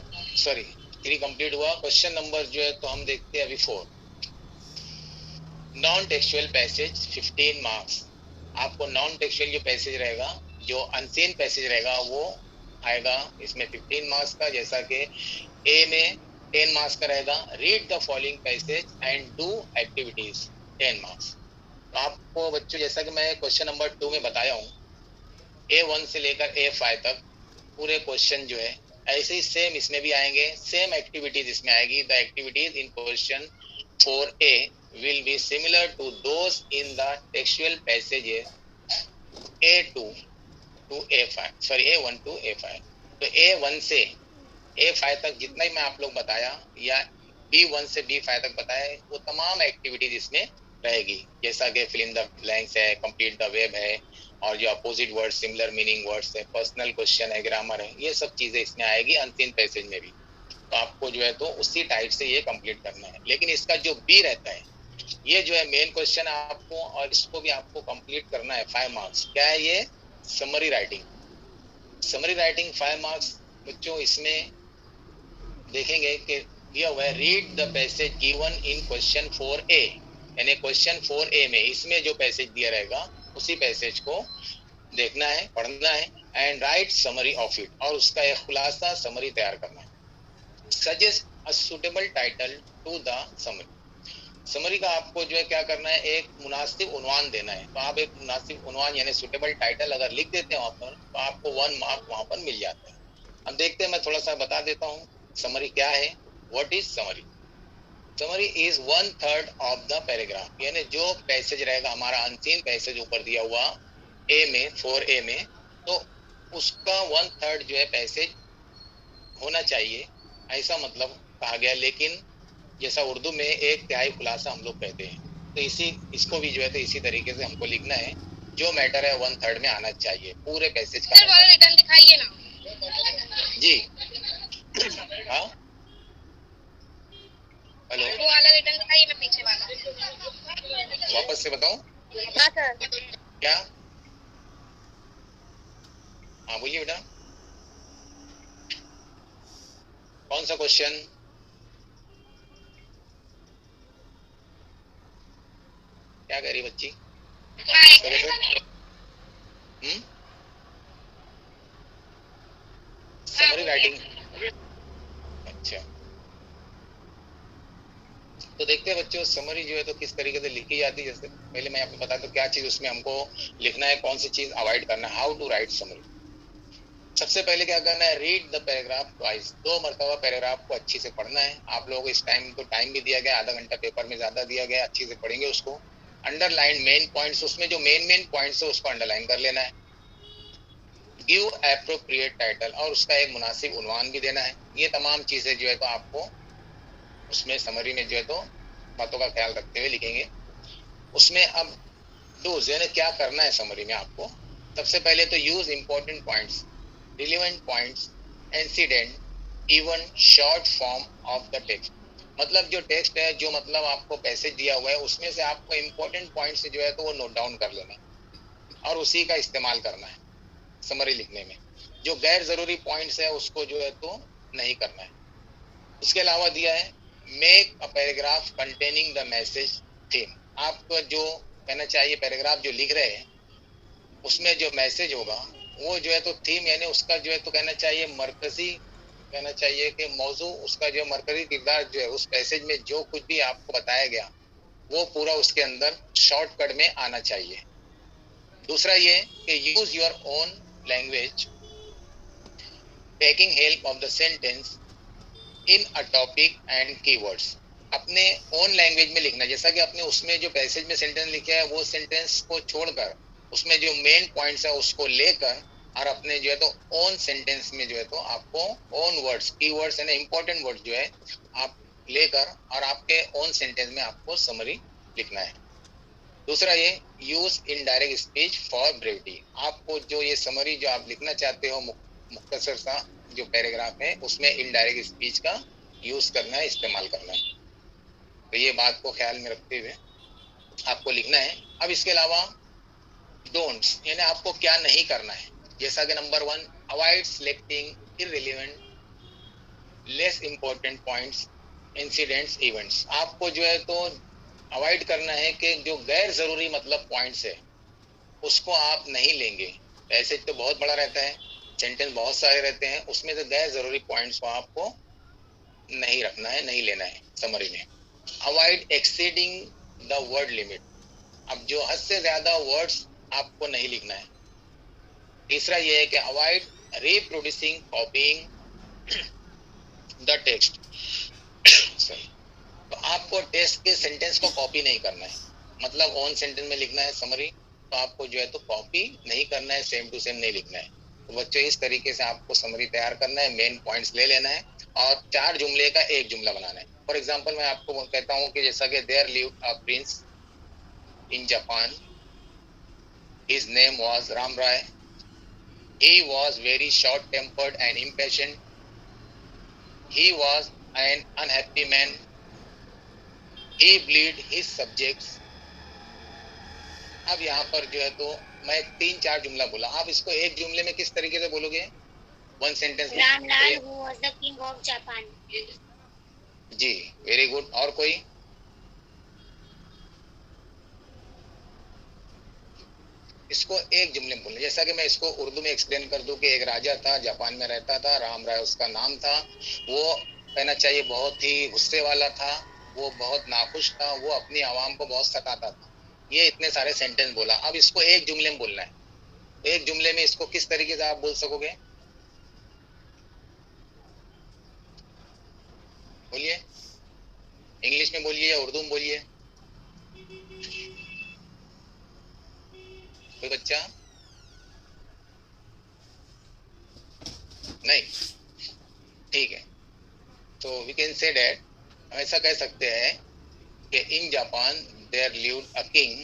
3 कंप्लीट हुआ। क्वेश्चन नंबर जो है तो हम देखते हैं अभी 4, नॉन टेक्सुअल पैसेज 15 मार्क्स। आपको नॉन टेक्सुअल जो पैसेज रहेगा, जो अनसीन पैसेज रहेगा, वो आएगा इसमें 15 मार्क्स का, जैसा कि ए में 10 मार्क्स का रहेगा। Read the following passage and do activities, 10 marks. तो आपको बच्चों जैसा कि मैं क्वेश्चन नंबर 2 में बताया हूँ, A1 से लेकर A5 तक पूरे क्वेश्चन जो है ऐसे ही सेम इसमें भी आएंगे, सेम एक्टिविटीज इसमें आएगी। The activities in question 4A will be similar to those in the textual passages A1 to A5। तो A1 से A5 तक जितना ही मैं आप लोग बताया, या B1 से B5 तक बताया, वो तमाम एक्टिविटीज इसमें रहेगी, जैसा कि फिल इन द ब्लैंक्स है, कंप्लीट द वेब है, और जो opposite word similar meaning words है, पर्सनल क्वेश्चन है, ग्रामर है, ये सब चीजें इसमें आएगी अनसीन पैसेज में भी। तो आपको जो है तो उसी टाइप से ये कंप्लीट करना है। लेकिन इसका जो बी रहता है, ये जो है मेन क्वेश्चन आपको, और इसको भी आपको कंप्लीट करना है 5 मार्क्स। क्या है ये? Summary writing. Summary writing 5 marks बच्चों। इसमें देखेंगे कि दिया हुआ है, read the passage given in question 4A, यानी क्वेश्चन 4A में इसमें जो पैसेज दिया रहेगा उसी पैसेज को देखना है, पढ़ना है, and write summary of it, और उसका एक खुलासा समरी तैयार करना है। Suggest a suitable title to the summary. Summary का आपको जो है क्या करना है, एक मुनासिब उन्वान देना है। तो आप एक मुनासिब उन्वान यानी सुटेबल टाइटल अगर लिख देते हैं वहां पर, तो आपको 1 मार्क वहां पर मिल जाता है। अब देखते हैं, मैं थोड़ा सा बता देता हूँ समरी क्या है। What is summary? Summary is 1/3 of the paragraph, यानी जो पैसेज रहेगा हमारा अनसीन पैसेज ऊपर दिया हुआ ए में 4A में, तो उसका 1/3 जो है पैसेज होना चाहिए, ऐसा मतलब कहा गया। लेकिन जैसा उर्दू में एक तिहाई खुलासा हम लोग कहते हैं, तो इसको भी जो है तो इसी तरीके से हमको लिखना है। जो मैटर है 1/3 में आना चाहिए पूरे पैसेज का। सर रिटर्न दिखाइए ना जी हाँ, हेलो, वो वाला रिटर्न दिखाइए ना, पीछे वाला वापस से बताऊं हाँ सर। क्या? हाँ बोलिए बेटा, कौन सा क्वेश्चन? क्या कह रही बच्ची? Summary writing. अच्छा, तो देखते हैं बच्चों समरी जो है तो किस तरीके से लिखी जाती है। जैसे पहले मैं आपको बता दूं क्या चीज उसमें हमको लिखना है, कौन सी चीज अवॉइड करना है। How to write summary. सबसे पहले क्या करना है, रीड द पैराग्राफ ट्वाइस, 2 मरतबा पैराग्राफ को अच्छी से पढ़ना है। आप लोगों को इस टाइम तो टाइम भी दिया गया, आधा घंटा पेपर में ज्यादा दिया गया, अच्छी से पढ़ेंगे उसको। अंडरलाइन मेन पॉइंट्स, उसमें जो मेन पॉइंट्स है उसको अंडरलाइन कर लेना है। गिव एप्रोप्रिएट टाइटल, और उसका एक मुनासिब उन्वान भी देना है। ये तमाम चीजें जो है तो आपको उसमें समरी में जो है तो बातों का ख्याल रखते हुए लिखेंगे। उसमें अब डूज यानी क्या करना है समरी में आपको। सबसे पहले तो use important points, relevant points, incident, even short form of the text. मतलब जो टेक्स्ट है, जो मतलब आपको पैसेज दिया हुआ है, उसमें से आपको इंपॉर्टेंट पॉइंट्स जो है तो वो नोट डाउन कर लेना है और उसी का इस्तेमाल करना है समरी लिखने में। जो गैर जरूरी पॉइंट्स है उसको जो है तो नहीं करना है। इसके अलावा दिया है make a paragraph containing the message theme. आपको जो कहना चाहिए, पैराग्राफ जो लिख रहे हैं उसमें जो मैसेज होगा वो जो है तो थीम यानी उसका जो है तो कहना चाहिए मरकजी, कहना चाहिए कि मौजू, उसका जो मरकजी किरदार जो है उस पैसेज में जो कुछ भी आपको बताया गया वो पूरा उसके अंदर शॉर्टकट में आना चाहिए। दूसरा ये कि use your own language taking help of the sentence in a topic and keywords. अपने ओन लैंग्वेज में लिखना, जैसा कि अपने उसमें जो पैसेज में सेंटेंस लिखा है वो सेंटेंस को छोड़कर उसमें जो मेन पॉइंट्स है उसको लेकर और अपने जो है तो ओन सेंटेंस में जो है तो आपको ओन वर्ड्स, कीवर्ड्स यानी इंपॉर्टेंट वर्ड जो है आप लेकर और आपके ओन सेंटेंस में आपको समरी लिखना है। दूसरा ये use indirect speech for brevity. आपको जो ये समरी जो आप लिखना चाहते हो मुख्तसर सा जो पैराग्राफ है उसमें इनडायरेक्ट स्पीच का यूज करना है, इस्तेमाल करना है। तो ये बात को ख्याल में रखते हुए आपको लिखना है। अब इसके अलावा डोंट्स यानी आपको क्या नहीं करना है। जैसा कि number 1 avoid selecting irrelevant less important points, incidents, events. आपको जो है तो अवॉइड करना है कि जो गैर जरूरी मतलब पॉइंट्स है उसको आप नहीं लेंगे। पैसेज तो बहुत बड़ा रहता है, सेंटेंस बहुत सारे रहते हैं, उसमें से गैर जरूरी पॉइंट्स को आपको नहीं रखना है, नहीं लेना है समरी में। Avoid exceeding the word limit. अब जो हद से ज्यादा वर्ड्स आपको नहीं लिखना है। तीसरा ये है कि avoid reproducing copying the text. तो आपको टेक्स्ट के सेंटेंस को कॉपी नहीं करना है, मतलब ऑन सेंटेंस में लिखना है समरी, तो आपको जो है तो कॉपी नहीं करना है, सेम टू सेम नहीं लिखना है। तो बच्चों इस तरीके से आपको समरी तैयार करना है, मेन पॉइंट्स ले लेना है और 4 जुमले का एक जुमला बनाना है। फॉर एग्जांपल मैं आपको कहता हूँ कि जैसा कि there lived a prince in Japan, his name was Ram Rai, he was very short tempered and impatient, he was an unhappy man, he bleed his subjects। अब यहाँ पर जो है तो मैं 3-4 जुमला बोला, आप इसको एक जुमले में किस तरीके से बोलोगे? 1 sentence. Ramlal who was the king of Japan। जी वेरी गुड। और कोई? इसको एक जुमले में बोलना। जैसा कि मैं इसको उर्दू में एक्सप्लेन कर दूं कि एक राजा था, जापान में रहता था, राम राय उसका नाम था। वो कहना चाहिए बहुत ही गुस्से वाला था वो बहुत नाखुश था, वो अपनी आवाम को बहुत सताता था। ये इतने सारे सेंटेंस बोला। अब इसको एक जुमले में बोलना है। एक जुमले में इसको किस तरीके से आप बोल सकोगे? बोलिए, इंग्लिश में बोलिए या उर्दू में बोलिए। कोई बच्चा? नहीं, ठीक है। तो वी कैन से दैट, हम ऐसा कह सकते हैं कि in Japan there lived a king,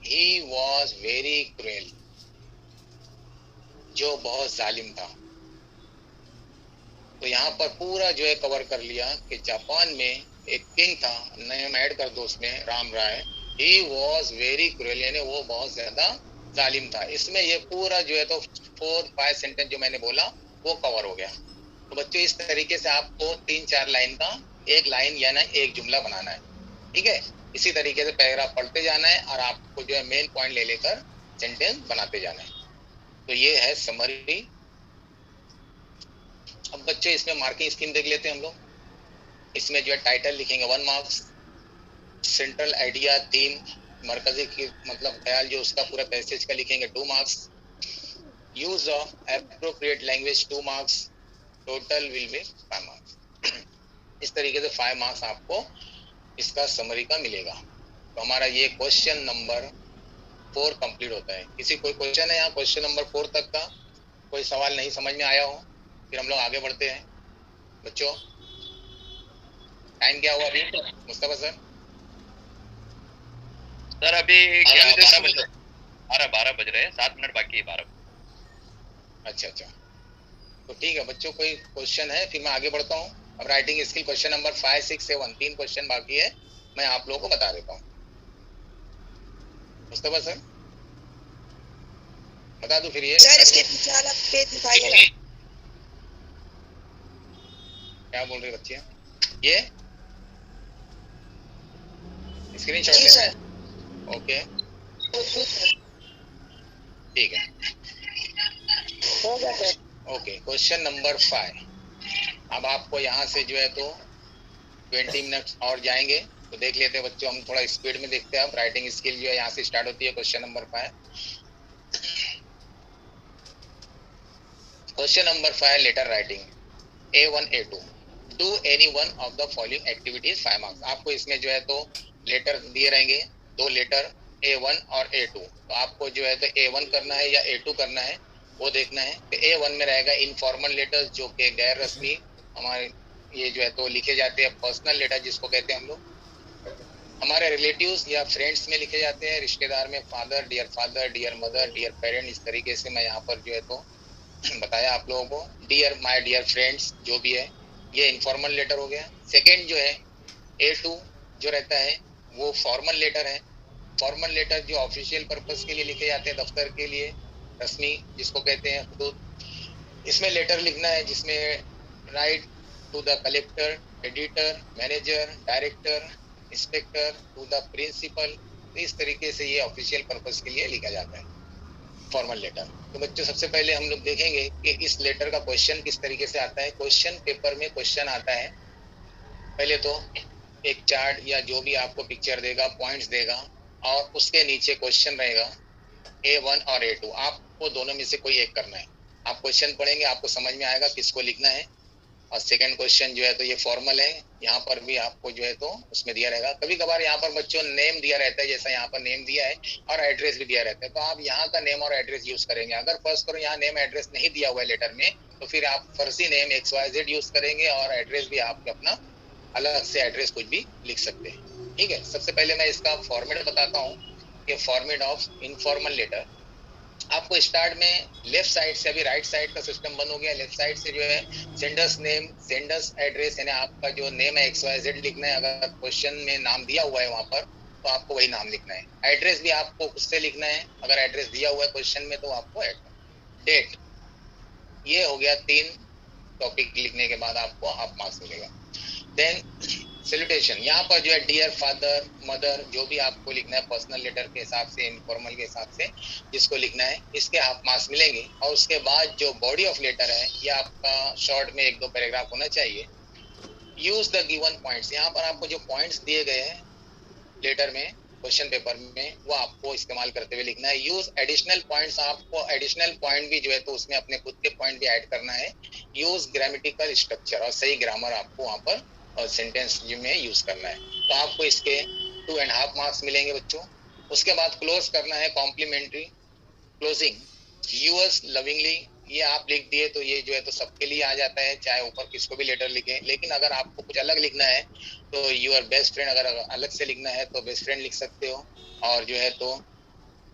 he was very cruel, जो बहुत जालिम था। तो यहाँ पर पूरा जो है कवर कर लिया कि जापान में एक किंग था, नेम ऐड कर दो उसमें, राम राय। ही वॉज वेरी क्रूएल, यानी वो बहुत ज्यादा जालिम था। इसमें ये पूरा जो है तो 4-5 सेंटेंस जो मैंने बोला वो कवर हो गया। तो बच्चों इस तरीके से आपको 3-4 लाइन का एक लाइन यानी एक जुमला बनाना है, ठीक है। इसी तरीके से पैराग्राफ पढ़ते जाना है और आपको जो है मेन पॉइंट ले लेकर सेंटेंस बनाते जाना है। तो ये है समरी। अब बच्चे इसमें मार्किंग स्कीम देख लेते हैं हम लोग। इसमें जो है टाइटल लिखेंगे 1 मार्क्स, सेंट्रल आइडिया, थीम, मरकजी की मतलब ख्याल जो उसका पूरा पैसेज का लिखेंगे 2 marks, use of appropriate language 2 marks, total will be 5 marks. इस तरीके से 5 मार्क्स आपको इसका समरी का मिलेगा। तो हमारा ये क्वेश्चन नंबर 4 कंप्लीट होता है। किसी कोई क्वेश्चन है यहाँ क्वेश्चन नंबर 4 तक का? कोई सवाल नहीं समझ में आया हो? फिर हम लोग आगे बढ़ते हैं। बच्चों टाइम क्या हुआ अभी मुस्तफा सर? सर अभी 12 बज रहे हैं, 7 मिनट बाकी है 12। अच्छा, तो ठीक है बच्चों, कोई क्वेश्चन है फिर मैं आगे बढ़ता हूँ। अब writing skill question number 5, 6, 7 3 question बाकी है, मैं आप लोगों को बता देता हूँ। मुस्तफा सर बता दूं फिर? ये सर इसके पीछे वाला पेज दिखाइए ना। क्या बोल रहे बच्चे? ये स्क्रीनशॉट जी लेना सर। है? ओके ठीक है, हो गया सर। ओके। Question number 5। अब आपको यहाँ से जो है तो 20 मिनट और जाएंगे, तो देख लेते हैं बच्चों। हम थोड़ा स्पीड में देखते हैं। अब राइटिंग स्किल जो है यहाँ से स्टार्ट होती है। Question number 5, question number 5, letter writing A1 A2, do any one of the following activities 5 marks. आपको इसमें जो है तो लेटर दिए रहेंगे, 2 लेटर A1 और A2। तो आपको जो है तो A1 करना है या A2 करना है वो देखना है। तो A1 में रहेगा इनफॉर्मल लेटर्स, जो कि गैर रस्मी हमारे ये जो है तो लिखे जाते हैं। पर्सनल लेटर जिसको कहते हैं हम लोग, हमारे रिलेटिव्स या फ्रेंड्स में लिखे जाते हैं। रिश्तेदार में father, dear mother, dear parent, इस तरीके से मैं यहाँ पर जो है तो बताया आप लोगों को। डियर माय डियर फ्रेंड्स जो भी है, ये इनफॉर्मल लेटर हो गया। सेकेंड जो है A2 जो रहता है वो फॉर्मल लेटर है। फॉर्मल लेटर जो ऑफिशियल पर्पस के लिए लिखे जाते हैं, दफ्तर के लिए रस्मी जिसको कहते हैं। तो इसमें लेटर लिखना है जिसमें write to the collector, editor, manager, director, inspector, to the principal. इस तरीके से ये ऑफिशियल पर्पस के लिए लिखा जाता है फॉर्मल लेटर। तो बच्चों सबसे पहले हम लोग देखेंगे कि इस लेटर का क्वेश्चन किस तरीके से आता है। क्वेश्चन पेपर में क्वेश्चन आता है, पहले तो एक चार्ट या जो भी आपको पिक्चर देगा, पॉइंट्स देगा, और उसके नीचे क्वेश्चन रहेगा A1 और A2। आपको दोनों में से कोई एक करना है। आप क्वेश्चन पढ़ेंगे, आपको समझ में आएगा किसको लिखना है। और सेकंड क्वेश्चन जो है तो ये फॉर्मल है, यहाँ पर भी आपको जो है तो उसमें दिया रहेगा। कभी कभार यहाँ पर बच्चों नेम दिया रहता है, जैसा यहाँ पर नेम दिया है, और एड्रेस भी दिया रहता है। तो आप यहाँ का नेम और एड्रेस यूज करेंगे। अगर फर्स्ट करो यहाँ नेम एड्रेस नहीं दिया हुआ है लेटर में, तो फिर आप फर्जी नेम XYZ यूज करेंगे और एड्रेस भी आप अपना अलग से एड्रेस कुछ भी लिख सकते हैं। ठीक है, सबसे पहले मैं इसका फॉर्मेट बताता हूँ कि फॉर्मेट ऑफ इनफॉर्मल लेटर। आपको स्टार्ट में लेफ्ट साइड से, अभी राइट साइड का सिस्टम बंद हो गया, लेफ्ट साइड से जो है सेंडर्स नेम, सेंडर्स एड्रेस, यानी आपका जो नेम है XYZ लिखना है। अगर क्वेश्चन में नाम दिया हुआ है वहां पर तो आपको वही नाम लिखना है। एड्रेस भी आपको उससे लिखना है, अगर एड्रेस दिया हुआ है क्वेश्चन में तो आपको डेट। ये हो गया 3 टॉपिक लिखने के बाद आपको हाफ मार्क्स मिलेगा। देन सैल्यूटेशन, यहाँ पर जो है डियर फादर, मदर, जो भी आपको लिखना है पर्सनल लेटर के हिसाब से, इनफॉर्मल के हिसाब से जिसको लिखना है, इसके हाफ मार्क्स मिलेंगे। और उसके बाद जो बॉडी ऑफ लेटर है, ये आपका शॉर्ट में 1-2 पैराग्राफ होना चाहिए। यूज द गिवन पॉइंट्स, यहाँ पर आपको जो पॉइंट्स दिए गए हैं लेटर में, क्वेश्चन पेपर में, वो आपको इस्तेमाल करते हुए लिखना है। यूज एडिशनल पॉइंट्स, आपको एडिशनल पॉइंट भी जो है तो उसमें अपने खुद के पॉइंट भी ऐड करना है। यूज ग्रामेटिकल स्ट्रक्चर, और सही ग्रामर आपको वहाँ पर और सेंटेंस में यूज करना है। तो आपको इसके 2.5 मार्क्स मिलेंगे बच्चों। उसके बाद क्लोज करना है कॉम्प्लीमेंट्री क्लोजिंग, यूअर्स लविंगली, ये आप लिख दिए तो ये जो है तो सबके लिए आ जाता है, चाहे ऊपर किसको भी लेटर लिखें। लेकिन अगर आपको कुछ अलग लिखना है तो यूअर बेस्ट फ्रेंड, अगर अलग से लिखना है तो बेस्ट फ्रेंड लिख सकते हो। और जो है तो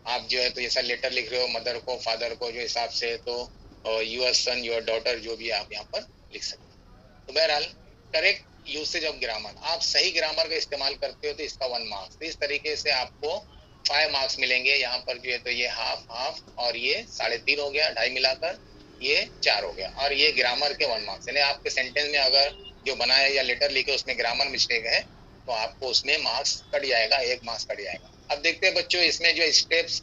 आप जो है तो जैसा लेटर लिख रहे हो मदर को, फादर को, जो हिसाब से, तो यूअर सन, यूअर डॉटर, जो भी आप यहाँ पर लिख सकते हो। तो बहरहाल करेक्ट यूसेज ऑफ ग्रामर, आप सही ग्रामर का इस्तेमाल करते हो तो इसका 1 मार्क्स। तो इस तरीके से आपको 5 मार्क्स मिलेंगे। यहाँ पर जो है तो ये हाफ और ये 3.5 हो गया, 2.5 मिलाकर ये 4 हो गया, और ये ग्रामर के 1 मार्क्स। यानी आपके सेंटेंस में अगर जो बनाया या लेटर लिखे उसमें ग्रामर मिस्टेक है तो आपको उसमें मार्क्स कट जाएगा, 1 मार्क्स कट जाएगा। अब देखते हैं बच्चों इसमें जो स्टेप्स,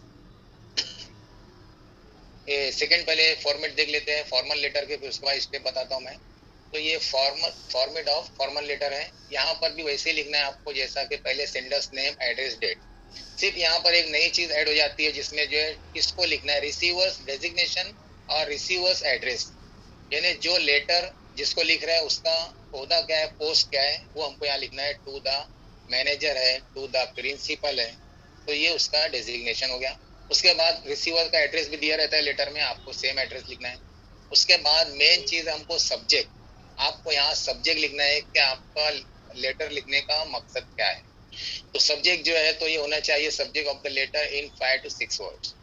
सेकंड पहले फॉर्मेट देख लेते हैं फॉर्मल लेटर के, फिर उसके बाद स्टेप बताता हूँ मैं। तो ये फॉर्मेट ऑफ फॉर्मल लेटर है। यहाँ पर भी वैसे ही लिखना है आपको जैसा कि पहले सेंडर्स नेम, एड्रेस, डेट। सिर्फ यहाँ पर एक नई चीज ऐड हो जाती है जिसमें जो है किसको लिखना है, रिसीवर्स डेजिग्नेशन और रिसीवर्स एड्रेस। यानी जो लेटर जिसको लिख रहा है उसका ओहदा क्या है, पोस्ट क्या है, वो हमको यहाँ लिखना है। टू द मैनेजर है, टू द प्रिंसिपल है, तो ये उसका डेजिग्नेशन हो गया। उसके बाद रिसीवर का एड्रेस भी दिया रहता है लेटर में, आपको सेम एड्रेस लिखना है। उसके बाद मेन चीज हमको सब्जेक्ट, आपको यहाँ सब्जेक्ट लिखना है कि आपका लेटर लिखने का मकसद क्या है। तो सब्जेक्ट जो है तो ये होना चाहिए subject of the letter in 5 to 6 words.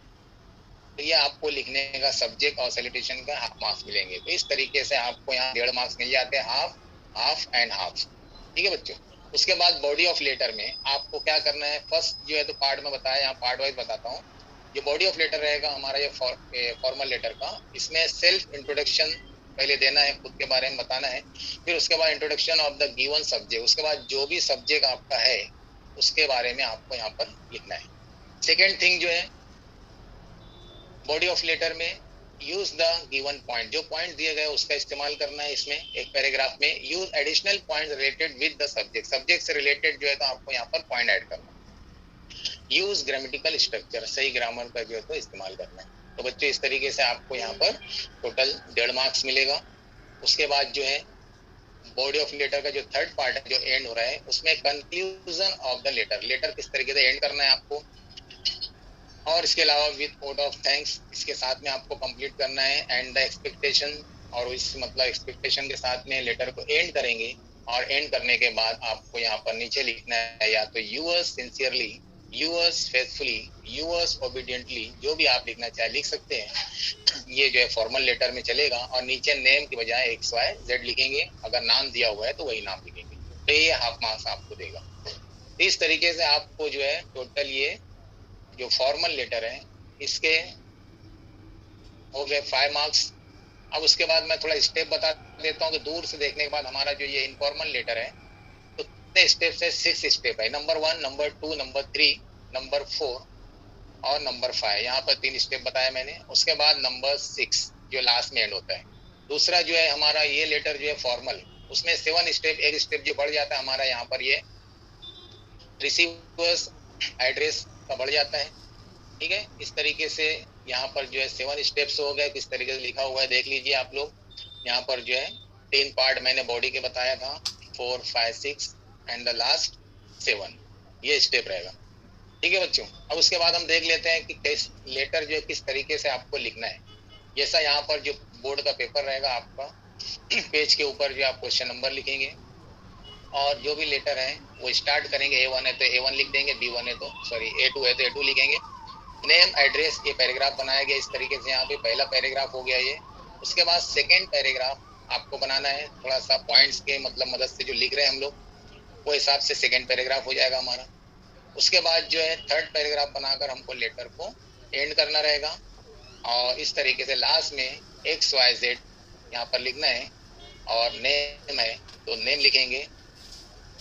तो ये आपको लिखने का सब्जेक्ट और सैल्यूटेशन का हाफ मार्क्स मिलेंगे। तो इस तरीके से आपको यहाँ 1.5 मार्क्स मिल जाते हैं, हाफ एंड हाफ। ठीक है बच्चों। उसके बाद बॉडी ऑफ लेटर में आपको क्या करना है, फर्स्ट जो है तो पार्ट में बताया, यहाँ पार्ट वाइज बताता हूँ। जो बॉडी ऑफ लेटर रहेगा हमारा ये फॉर्मल लेटर का, इसमें सेल्फ इंट्रोडक्शन पहले देना है, खुद के बारे में बताना है। फिर उसके बाद introduction of the given subject, उसके बाद जो भी सब्जेक्ट आपका है उसके बारे में आपको यहाँ पर लिखना है। सेकेंड थिंग जो है बॉडी ऑफ लेटर में, यूज द गिवन पॉइंट, जो पॉइंट दिए गए उसका इस्तेमाल करना है इसमें एक पैराग्राफ में। Use additional point related with the subject, subject से रिलेटेड जो है तो आपको यहाँ पर पॉइंट ऐड करना है। यूज ग्रामेटिकल स्ट्रक्चर, सही ग्रामर का जो है तो इस्तेमाल करना है। तो बच्चों इस तरीके से आपको यहाँ पर टोटल 1.5 मार्क्स मिलेगा। उसके बाद जो है बॉडी ऑफ लेटर का जो थर्ड पार्ट है जो एंड हो रहा है, उसमें conclusion of the letter, letter किस तरीके से एंड करना है आपको, और इसके अलावा विद वोट ऑफ थैंक्स, इसके साथ में आपको कंप्लीट करना है। एंड द एक्सपेक्टेशन, और इस मतलब एक्सपेक्टेशन के साथ में लेटर को एंड करेंगे। और एंड करने के बाद आपको यहाँ पर नीचे लिखना है या तो yours sincerely, yours faithfully, yours obediently, जो भी आप लिखना चाहे लिख सकते हैं। ये जो है फॉर्मल लेटर में चलेगा। और नीचे नेम की बजाय XYZ लिखेंगे, अगर नाम दिया हुआ है तो वही नाम लिखेंगे। तो ये हाफ मार्क्स आपको देगा। इस तरीके से आपको जो है टोटल ये जो फॉर्मल लेटर है इसके हो गए 5 मार्क्स। अब उसके बाद मैं थोड़ा स्टेप बता देता हूँ कि दूर से देखने के बाद हमारा जो ये इनफॉर्मल लेटर है तो कितने स्टेप है, 6 स्टेप है। नंबर 1, नंबर 2, नंबर 3, नंबर 4 और नंबर 5, यहाँ पर 3 स्टेप बताया मैंने। उसके बाद नंबर 6 जो लास्ट में एंड होता है। दूसरा जो है हमारा ये लेटर जो है फॉर्मल, उसमें 7 स्टेप, एक स्टेप जो बढ़ जाता है हमारा यहाँ पर ये रिसीवर्स एड्रेस का बढ़ जाता है। ठीक है, इस तरीके से यहाँ पर जो है 7 स्टेप्स हो गए। किस तरीके से लिखा हुआ है देख लीजिए आप लोग। यहाँ पर जो है 3 पार्ट मैंने बॉडी के बताया था, 4, 5, 6 एंड द लास्ट 7, ये स्टेप रहेगा। ठीक है बच्चों। अब उसके बाद हम देख लेते हैं कि लेटर जो है किस तरीके से आपको लिखना है। जैसा यहाँ पर जो बोर्ड का पेपर रहेगा आपका, पेज के ऊपर जो आप क्वेश्चन नंबर लिखेंगे और जो भी लेटर है वो स्टार्ट करेंगे। A1 है तो A1 लिख देंगे, B1 है तो A2 है तो A2 लिखेंगे। नेम, एड्रेस, ये पैराग्राफ बनाया गया इस तरीके से। यहाँ पे पहला पैराग्राफ हो गया ये। उसके बाद सेकेंड पैराग्राफ आपको बनाना है, थोड़ा सा पॉइंट्स के मतलब मदद से जो लिख रहे हैं हम लोग वो हिसाब से सेकेंड पैराग्राफ हो जाएगा हमारा। उसके बाद जो है थर्ड पैराग्राफ बनाकर हमको लेटर को एंड करना रहेगा। और इस तरीके से लास्ट में XYZ यहाँ पर लिखना है और नेम है तो नेम लिखेंगे।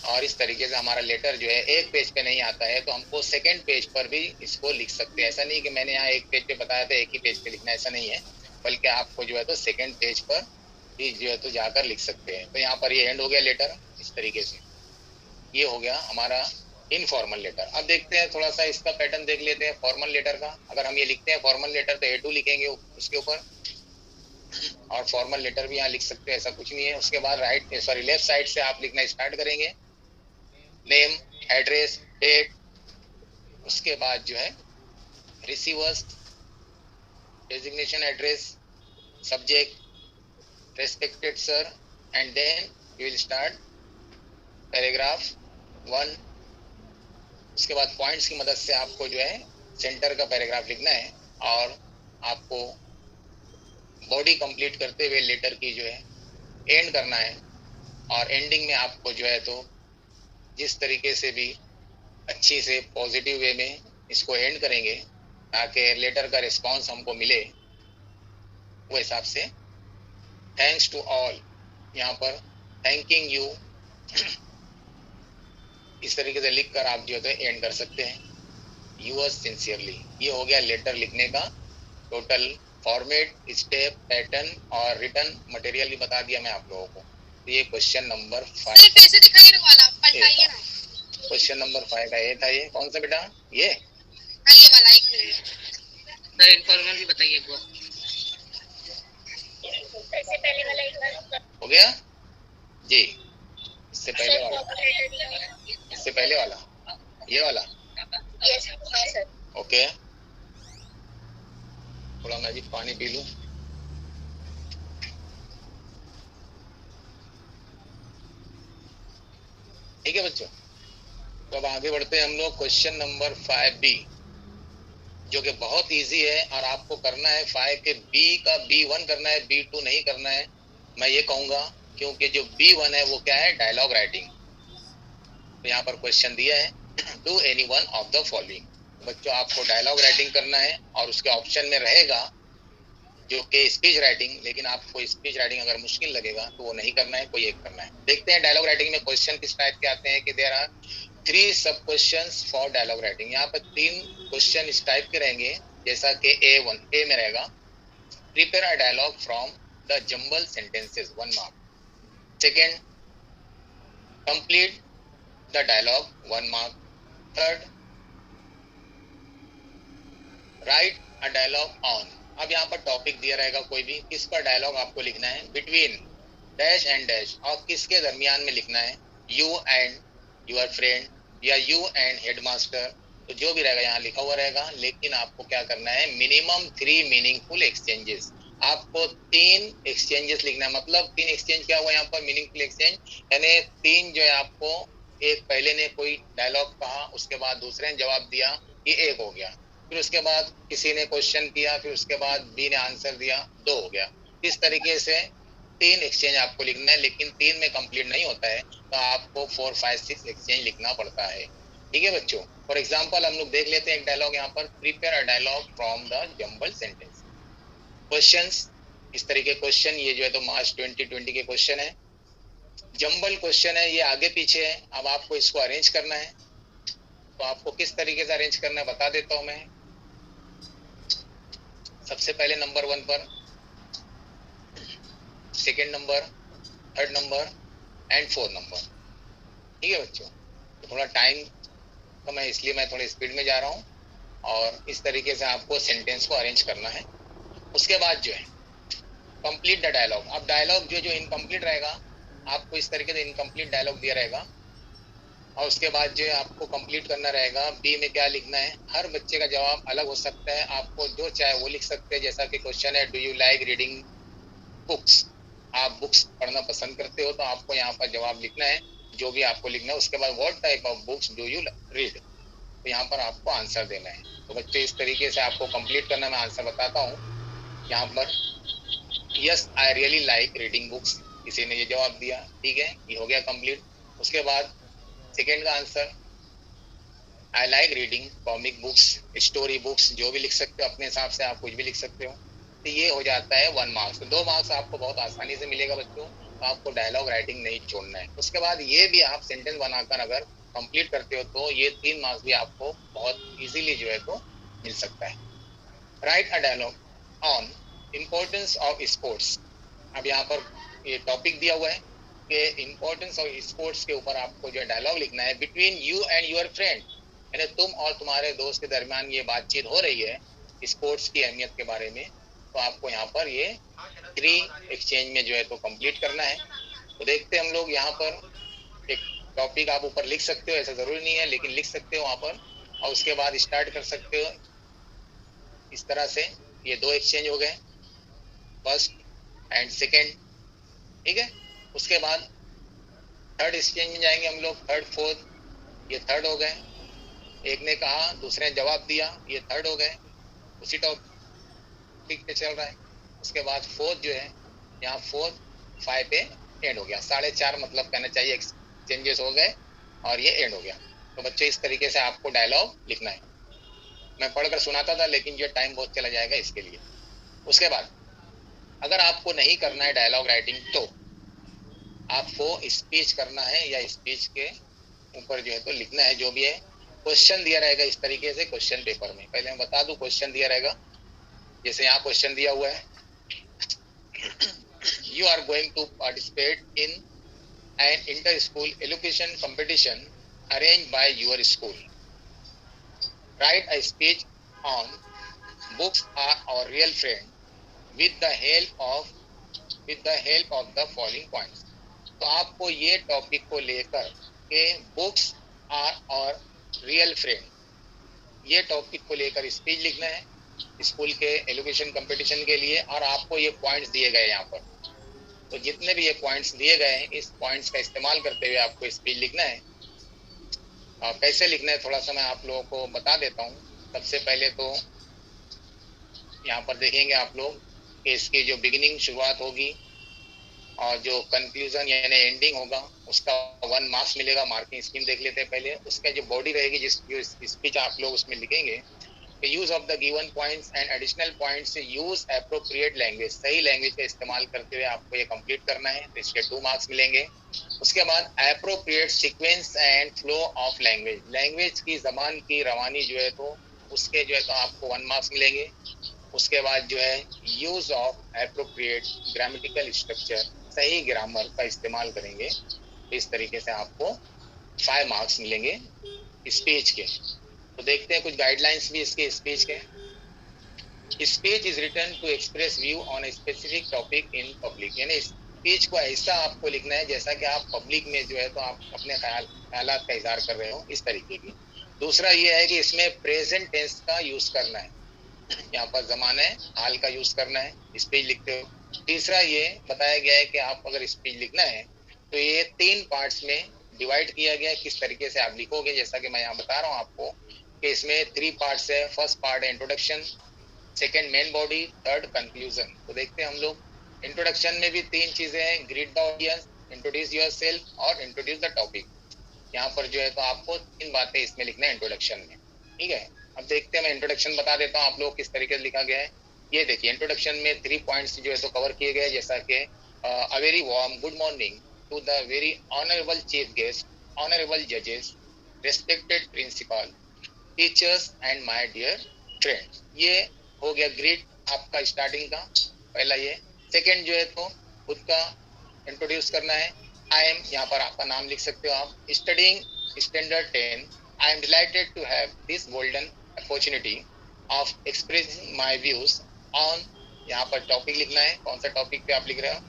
और इस तरीके से हमारा लेटर जो है एक पेज पे नहीं आता है तो हमको सेकंड पेज पर भी इसको लिख सकते हैं। ऐसा नहीं कि मैंने यहाँ एक पेज पे बताया था एक ही पेज पे लिखना, ऐसा नहीं है, बल्कि आपको जो है तो सेकंड पेज पर भी जो है तो जाकर लिख सकते हैं। तो यहाँ पर ये एंड हो गया लेटर इस तरीके से, ये हो गया हमारा इनफॉर्मल लेटर। अब देखते हैं थोड़ा सा इसका पैटर्न देख लेते हैं फॉर्मल लेटर का। अगर हम ये लिखते हैं फॉर्मल लेटर तो A2 लिखेंगे उसके ऊपर, और फॉर्मल लेटर भी यहाँ लिख सकते हैं, ऐसा कुछ नहीं है। उसके बाद लेफ्ट साइड से आप लिखना स्टार्ट करेंगे, नेम, एड्रेस, डेट, उसके बाद जो है receivers, designation address, subject, respected sir, and then you will start paragraph 1। उसके बाद पॉइंट्स की मदद से आपको जो है सेंटर का पैराग्राफ लिखना है, और आपको बॉडी कंप्लीट करते हुए लेटर की जो है एंड करना है। और एंडिंग में आपको जो है तो जिस तरीके से भी अच्छी से पॉजिटिव वे में इसको एंड करेंगे ताकि लेटर का रिस्पांस हमको मिले, वो हिसाब से थैंक्स टू ऑल, यहाँ पर थैंकिंग यू इस तरीके से लिखकर आप जो है एंड कर सकते हैं, यूअर्स सिंसियरली। ये हो गया लेटर लिखने का टोटल फॉर्मेट, स्टेप, पैटर्न और रिटर्न मटेरियल भी बता दिया मैं आप लोगों को। तो ये क्वेश्चन नंबर 5 क्वेश्चन नंबर 5 का ये था। ये कौन सा बेटा? ये वाला एक मिनट सर इनफॉर्मल भी बताइए एक बार। इससे पहले वाला एक बार हो गया जी। इससे पहले वाला, इससे पहले वाला, ये वाला। Yes sir. ओके, थोड़ा मैं भी पानी पी लूं। ठीक है बच्चों, तो अब आगे बढ़ते हैं हम लोग क्वेश्चन नंबर 5B, जो कि बहुत इजी है और आपको करना है 5 के B का B1 करना है, B2 नहीं करना है। मैं ये कहूँगा क्योंकि जो B1 है वो क्या है? Dialogue writing. तो यहाँ पर क्वेश्चन दिया है, do any one of the following. बच्चों आपको डायलॉग राइटिंग करना है और उसके ऑप्शन में रहेगा जो कि स्पीच राइटिंग, लेकिन आपको स्पीच राइटिंग अगर मुश्किल लगेगा तो वो नहीं करना है, कोई एक करना है। देखते हैं डायलॉग राइटिंग में क्वेश्चन किस टाइप के आते हैं कि देयर आर 3 सब क्वेश्चंस फॉर डायलॉग राइटिंग। यहाँ पर 3 क्वेश्चन इस टाइप के रहेंगे, जैसा कि A1 में रहेगा, prepare a dialogue from the jumble sentences 1 mark. Second, complete the dialogue 1 mark. Third, write a dialogue on. अब यहाँ पर टॉपिक दिया रहेगा कोई भी, किस पर डायलॉग आपको लिखना है, बिटवीन डैश एंड डैश, और किसके दरमियान में लिखना है, यू एंड योर फ्रेंड या यू एंड हेडमास्टर। तो जो भी रहेगा यहाँ लिखा हुआ रहेगा, लेकिन आपको क्या करना है, मिनिमम 3 मीनिंगफुल एक्सचेंजेस। आपको 3 एक्सचेंजेस लिखना है। मतलब 3 एक्सचेंज क्या हुआ यहाँ पर, मीनिंगफुल एक्सचेंज, यानी 3 जो है आपको, एक पहले ने कोई डायलॉग कहा, उसके बाद दूसरे ने जवाब दिया, ये 1 हो गया। फिर उसके बाद किसी ने क्वेश्चन किया, फिर उसके बाद बी ने आंसर दिया, 2 हो गया। इस तरीके से 3 एक्सचेंज आपको लिखना है, लेकिन 3 में कंप्लीट नहीं होता है तो आपको 4, 5, 6 एक्सचेंज लिखना पड़ता है। ठीक है बच्चों, फॉर एग्जाम्पल हम लोग देख लेते हैं एक डायलॉग यहाँ पर, prepare a dialogue from the jumble sentence. Questions इस तरीके क्वेश्चन, ये जो है तो मार्च 2020 के क्वेश्चन है, जंबल क्वेश्चन है, ये आगे पीछे है। अब आपको इसको अरेंज करना है, तो आपको किस तरीके से अरेंज करना है बता देता हूं मैं। सबसे पहले नंबर 1 पर, second number, third number and 4th number. ठीक है बच्चों, तो थोड़ा टाइम तो मैं इसलिए मैं थोड़ा स्पीड में जा रहा हूँ, और इस तरीके से आपको सेंटेंस को अरेंज करना है। उसके बाद जो है कंप्लीट द डायलॉग। अब डायलॉग जो इनकम्प्लीट रहेगा, आपको इस तरीके से इनकम्प्लीट डायलॉग दिया रहेगा, और उसके बाद जो है आपको कंप्लीट करना रहेगा। बी में क्या लिखना है, हर बच्चे का जवाब अलग हो सकता है, आपको जो चाहे वो लिख सकते हैं। जैसा कि क्वेश्चन है, do you like reading books, आप बुक्स पढ़ना पसंद करते हो, तो आपको यहाँ पर जवाब लिखना है जो भी आपको लिखना है। उसके बाद what type of books do you read, तो यहाँ पर आपको आंसर देना है। तो बच्चे इस तरीके से आपको कंप्लीट करना, मैं आंसर बताता हूँ यहाँ पर। Yes I really like reading books, किसी ने ये जवाब दिया, ठीक है, ये हो गया कंप्लीट। उसके बाद सेकेंड का answer, I like reading comic books, story books, जो भी लिख सकते हो अपने हिसाब से, आप कुछ भी लिख सकते हो। तो ये हो जाता है 1 मार्क्स। तो 2 मार्क्स आपको बहुत आसानी से मिलेगा बच्चों, तो आपको डायलॉग राइटिंग नहीं छोड़ना है। उसके बाद ये भी आप सेंटेंस बनाकर अगर कंप्लीट करते हो तो ये 3 मार्क्स भी आपको बहुत इजीली जो है तो मिल सकता है। Write a dialogue on importance of sports. अब यहाँ पर ये टॉपिक दिया हुआ है कि इम्पोर्टेंस ऑफ स्पोर्ट्स के ऊपर आपको जो डायलॉग लिखना है between you and your friend, यानी तुम और तुम्हारे दोस्त के दरमियान ये बातचीत हो रही है स्पोर्ट्स की अहमियत के बारे में, तो आपको यहाँ पर ये 3 एक्सचेंज में जो है तो कंप्लीट करना है। तो देखते हैं हम लोग यहाँ पर एक टॉपिक आप ऊपर लिख सकते हो, ऐसा जरूरी नहीं है लेकिन लिख सकते हो वहाँ पर, और उसके बाद स्टार्ट कर सकते हो इस तरह से। ये 2 एक्सचेंज हो गए, फर्स्ट एंड सेकेंड, ठीक है। उसके बाद थर्ड एक्सचेंज में जाएंगे हम लोग, थर्ड फोर्थ, ये थर्ड हो गए। एक ने कहा दूसरे ने जवाब दिया, ये थर्ड हो गए, उसी टॉपिक पे चल रहा है। उसके बाद फोर्थ जो है यहाँ 4, 5 पे एंड हो गया, 4.5 मतलब कहना चाहिए एक्सचेंजेस हो गए और ये एंड हो गया। तो बच्चों इस तरीके से आपको डायलॉग लिखना है। मैं पढ़कर सुनाता था लेकिन ये टाइम बहुत चला जाएगा इसके लिए। उसके बाद अगर आपको नहीं करना है डायलॉग राइटिंग तो आपको स्पीच करना है, या स्पीच के ऊपर जो है तो लिखना है जो भी है। क्वेश्चन दिया रहेगा इस तरीके से क्वेश्चन पेपर में, पहले मैं बता दूं क्वेश्चन दिया रहेगा। जैसे यहाँ क्वेश्चन दिया हुआ है, you are going to participate in an inter school elocution competition arrange by your school, write a speech on books are our real friend with the help of the following points। तो आपको ये topic को लेकर के books are our real friend, ये topic को लेकर speech लिखना है स्कूल के एजुकेशन कंपटीशन के लिए, और आपको ये पॉइंट्स दिए गए यहाँ पर। तो जितने भी ये पॉइंट्स दिए गए हैं इस पॉइंट्स का इस्तेमाल करते हुए आपको स्पीच लिखना है। कैसे लिखना है थोड़ा सा मैं आप लोगों को बता देता हूँ। सबसे पहले तो यहाँ पर देखेंगे आप लोग कि इसकी जो बिगिनिंग शुरुआत होगी और जो कंक्लूजन यानी एंडिंग होगा उसका 1 मार्क्स मिलेगा। मार्किंग स्कीम देख लेते हैं पहले। उसका जो बॉडी रहेगी जिस जो स्पीच आप लोग उसमें लिखेंगे, use of the given points and additional points, use appropriate language, सही लैंग्वेज का इस्तेमाल करते हुए आपको ये कंप्लीट करना है, तो इसके 2 मार्क्स मिलेंगे। उसके बाद appropriate sequence and flow of language, language की जबान की रवानी जो है तो उसके जो है तो आपको 1 मार्क्स मिलेंगे। उसके बाद जो है use of appropriate grammatical structure, सही ग्रामर का इस्तेमाल करेंगे, इस तरीके से आपको 5 मार्क्स मिलेंगे स्पीच के। तो देखते हैं कुछ गाइडलाइंस भी इसके स्पीच के। Speech is written to express view on a specific topic in public, यानी स्पीच को ऐसा आपको लिखना है जैसा कि आप पब्लिक में जो है तो आप अपने ख्यालात का इजहार कर रहे हो, इस तरीके की। दूसरा ये है कि इसमें प्रेजेंट टेंस का यूज करना है, यहाँ पर जमाने हाल का यूज करना है स्पीच लिखते हो। तीसरा ये बताया गया है कि आप अगर स्पीच लिखना है तो ये 3 पार्ट्स में डिवाइड किया गया है, किस तरीके से आप लिखोगे। जैसा कि मैं यहाँ बता रहा हूँ आपको कि इसमें 3 पार्ट्स है। फर्स्ट पार्ट है introduction, second main body, third conclusion. तो देखते हैं हम लोग इंट्रोडक्शन में भी 3 चीजें हैं, greet the audience, introduce yourself और इंट्रोड्यूस द टॉपिक। यहाँ पर जो है तो आपको 3 बातें इसमें लिखना है इंट्रोडक्शन में, ठीक है। अब देखते हैं, मैं इंट्रोडक्शन बता देता हूँ आप लोग किस तरीके से लिखा गया है। ये देखिए इंट्रोडक्शन में 3 पॉइंट्स जो है तो कवर किए गए, जैसा कि a very warm good morning to the very honourable chief guest, honourable जजेस, respected principal, teachers and my dear friends. ये हो गया ग्रीट आपका स्टार्टिंग का पहला ये। सेकंड जो है तो खुद का इंट्रोड्यूस करना है। आई एम, यहाँ पर आपका नाम लिख सकते हो आप, studying standard 10, I am delighted to have this golden opportunity of expressing my views on, यहाँ पर टॉपिक लिखना है, कौन सा टॉपिक पे आप लिख रहे हो।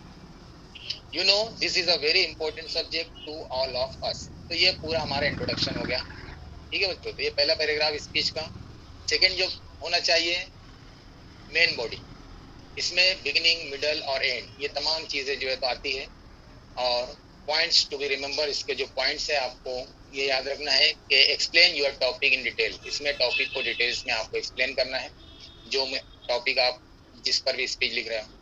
You know this is a very important subject to all of us. तो ये पूरा हमारा इंट्रोडक्शन हो गया, ठीक है बच्चों। तो ये पहला पैराग्राफ स्पीच का। सेकंड जो होना चाहिए मेन बॉडी, इसमें बिगिनिंग मिडल और एंड, ये तमाम चीज़ें जो है तो आती है। और पॉइंट्स टू बी रिमेंबर, इसके जो पॉइंट्स है आपको ये याद रखना है कि explain your topic in detail, इसमें टॉपिक को डिटेल्स में आपको एक्सप्लेन करना है, जो टॉपिक आप जिस पर भी स्पीच लिख रहे हो।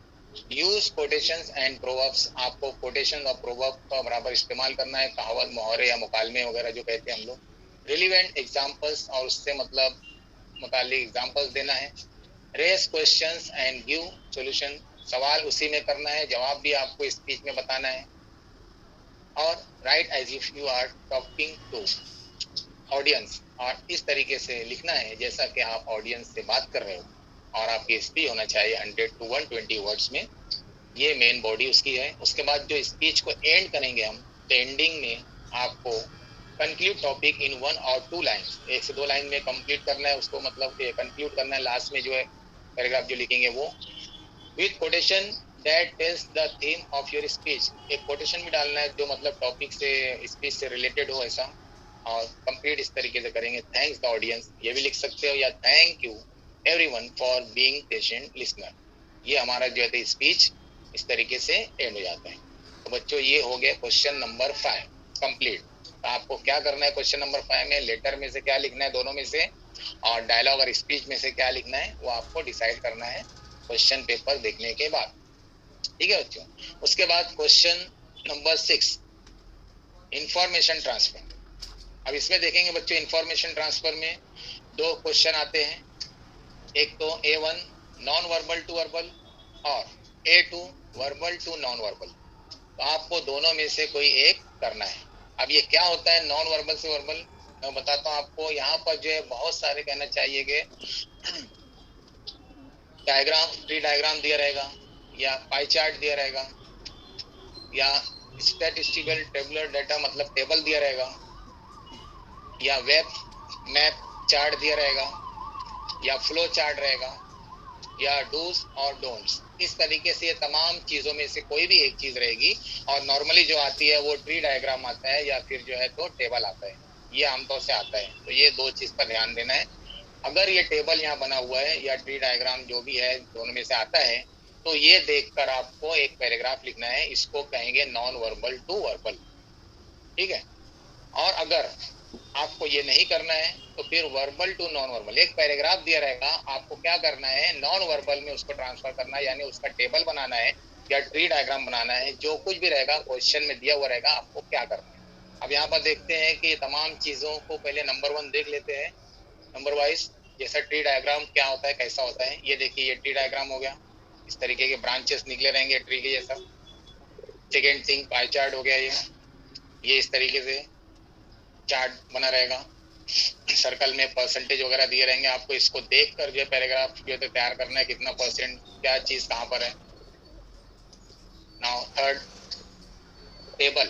यूज कोटेशंस एंड प्रोवर्ब्स, आपको कोटेशन और प्रोवर्ब का बराबर इस्तेमाल करना है, कहावत मुहावरे या मुकालमे वगैरह जो कहते हैं हम लोग। रिलीवेंट एग्जाम्पल्स, और उससे मतलब मुताल्लिक एग्जाम्पल्स देना है। Raise questions and give solution, सवाल उसी में करना है, जवाब भी आपको स्पीच में बताना है। और write as if you are talking to audience, और इस तरीके से लिखना है जैसा कि आप ऑडियंस से बात कर रहे हो। और आपकी स्पीच होना चाहिए 100 to 120 वर्ड्स में। ये मेन बॉडी उसकी है। उसके बाद जो स्पीच को एंड करेंगे हम, तो एंडिंग में आपको कंक्लूड टॉपिक इन 1 और 2 लाइन्स, 1 से 2 लाइन में कंप्लीट करना है उसको, मतलब कंक्लूड करना है। लास्ट में जो है पैराग्राफ जो लिखेंगे वो with quotation that tells the theme of your speech. एक कोटेशन भी डालना है जो मतलब टॉपिक से, स्पीच से रिलेटेड हो ऐसा, और कंप्लीट इस तरीके से करेंगे। थैंक्स द ऑडियंस ये भी लिख सकते हो, या thank you everyone for being patient listener. ये हमारा जो है स्पीच इस तरीके से एंड हो जाता है। तो बच्चों ये हो गया क्वेश्चन नंबर 5 कंप्लीट। तो आपको क्या करना है क्वेश्चन नंबर 5 में, लेटर में से क्या लिखना है दोनों में से, और डायलॉग और स्पीच में से क्या लिखना है, वो आपको डिसाइड करना है क्वेश्चन पेपर देखने के बाद। ठीक है बच्चों। उसके बाद क्वेश्चन नंबर 6 इंफॉर्मेशन ट्रांसफर। अब इसमें देखेंगे बच्चों, इंफॉर्मेशन ट्रांसफर में 2 क्वेश्चन आते हैं। एक तो A1 non verbal to verbal और A2 verbal to non verbal. तो आपको दोनों में से कोई एक करना है। अब ये क्या होता है नॉन वर्बल से वर्बल, मैं बताता हूँ आपको। यहाँ पर जो है बहुत सारे कहना चाहिए कि डायग्राम, ट्री डायग्राम दिया रहेगा, या पाई चार्ट दिया रहेगा, या स्टैटिस्टिकल टेबुलर डाटा मतलब टेबल दिया रहेगा, या वेब मैप चार्ट दिया रहेगा, या फ्लो चार्ट रहेगा, या डूज और डोंट्स। इस तरीके से ये तमाम चीजों में से कोई भी एक चीज रहेगी। और नॉर्मली जो आती है वो ट्री डायग्राम आता है, या फिर जो है तो टेबल आता है, ये आमतौर से आता है। तो ये 2 चीज पर ध्यान देना है। अगर ये टेबल यहाँ बना हुआ है या ट्री डायग्राम जो भी है दोनों में से आता है, तो ये देखकर आपको एक पैराग्राफ लिखना है। इसको कहेंगे नॉन वर्बल टू वर्बल। ठीक है। और अगर आपको ये नहीं करना है तो फिर वर्बल टू नॉन वर्बल, एक पैराग्राफ दिया रहेगा, आपको क्या करना है नॉन वर्बल में उसको ट्रांसफर करना है, यानी उसका टेबल बनाना है या ट्री डायग्राम बनाना है। जो कुछ भी रहेगा क्वेश्चन में दिया हुआ रहेगा, आपको क्या करना है। अब यहाँ पर देखते हैं कि तमाम चीजों को पहले नंबर 1 देख लेते हैं नंबर वाइज। जैसा ट्री डायग्राम क्या होता है, कैसा होता है, ये देखिए ये ट्री डायग्राम हो गया। इस तरीके के ब्रांचेस निकले रहेंगे ट्री के जैसा। सेकेंड थिंग पाई चार्ट हो गया। ये इस तरीके से चार्ट बना रहेगा। सर्कल में परसेंटेज वगैरह दिए रहेंगे। आपको इसको देखकर जो पैराग्राफ जो है तैयार करना है, कितना परसेंट क्या चीज कहाँ पर है। Now third table.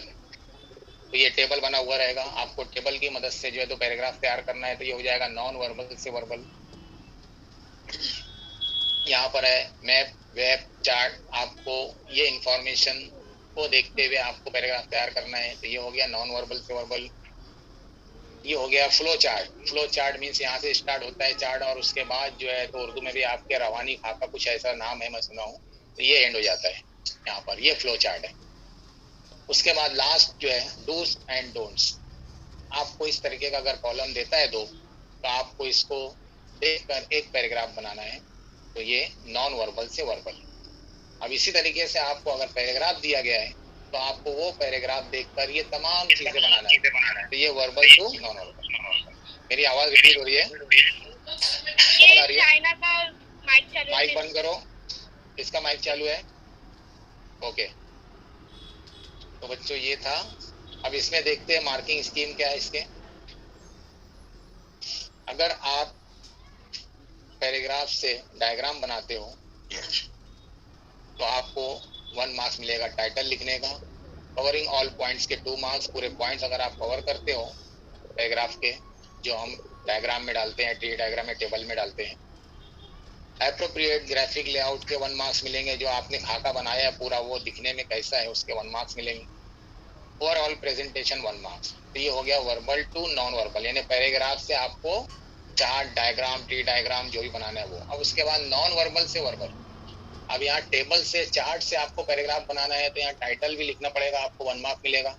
तो ये टेबल बना हुआ रहेगा, आपको टेबल की मदद से जो है तो पैराग्राफ तैयार करना है। तो ये हो जाएगा नॉन वर्बल से वर्बल। यहाँ पर है मैप, वेब, चार्ट। आपको ये इंफॉर्मेशन को देखते हुए आपको पैराग्राफ तैयार करना है। तो ये हो गया नॉन वर्बल से वर्बल। ये हो गया flow chart. Flow chart means यहाँ से स्टार्ट होता है चार्ट, और उसके बाद जो है तो उर्दू में भी आपके रवानी खाका कुछ ऐसा नाम है, मैं सुना हूँ। तो ये एंड हो जाता है यहाँ पर। ये फ्लो चार्ट है। उसके बाद लास्ट जो है डूज एंड डोंट्स। आपको इस तरीके का अगर कॉलम देता है 2, तो आपको इसको देखकर एक पैराग्राफ बनाना है। तो ये नॉन वर्बल से वर्बल। अब इसी तरीके से आपको अगर पैराग्राफ दिया गया है, तो आपको वो पैराग्राफ देखकर ये तमाम चीजें बनाना है। तो ये वर्बल टू नॉन वर्बल। मेरी आवाज रिपीट हो रही है, समझ आ रही है? माइक बंद करो। इसका माइक चालू है? ओके। तो बच्चों ये था। अब इसमें देखते हैं मार्किंग स्कीम क्या है इसके। अगर आप पैराग्राफ से डायग्राम बनाते हो तो आपको 1 मार्क्स मिलेगा टाइटल लिखने का। कवरिंग ऑल पॉइंट्स के 2 मार्क्स। पूरे पॉइंट्स अगर आप कवर करते हो पैराग्राफ के, जो हम डायग्राम में डालते हैं, ट्री डायग्राम में, टेबल में डालते हैं। एप्रोप्रिएट ग्राफिक लेआउट के 1 मार्क्स मिलेंगे। जो आपने खाका बनाया है पूरा, वो दिखने में कैसा है, उसके 1 मार्क्स मिलेंगे। Overall presentation 1 marks. तो ये हो गया वर्बल टू नॉन वर्बल, यानी पैराग्राफ से आपको चार्ट, डायग्राम, ट्री डायग्राम जो भी बनाना है वो। अब उसके बाद नॉन वर्बल से वर्बल। अब यहाँ टेबल से, चार्ट से आपको पैराग्राफ बनाना है, तो यहाँ टाइटल भी लिखना पड़ेगा, आपको 1 मार्क मिलेगा।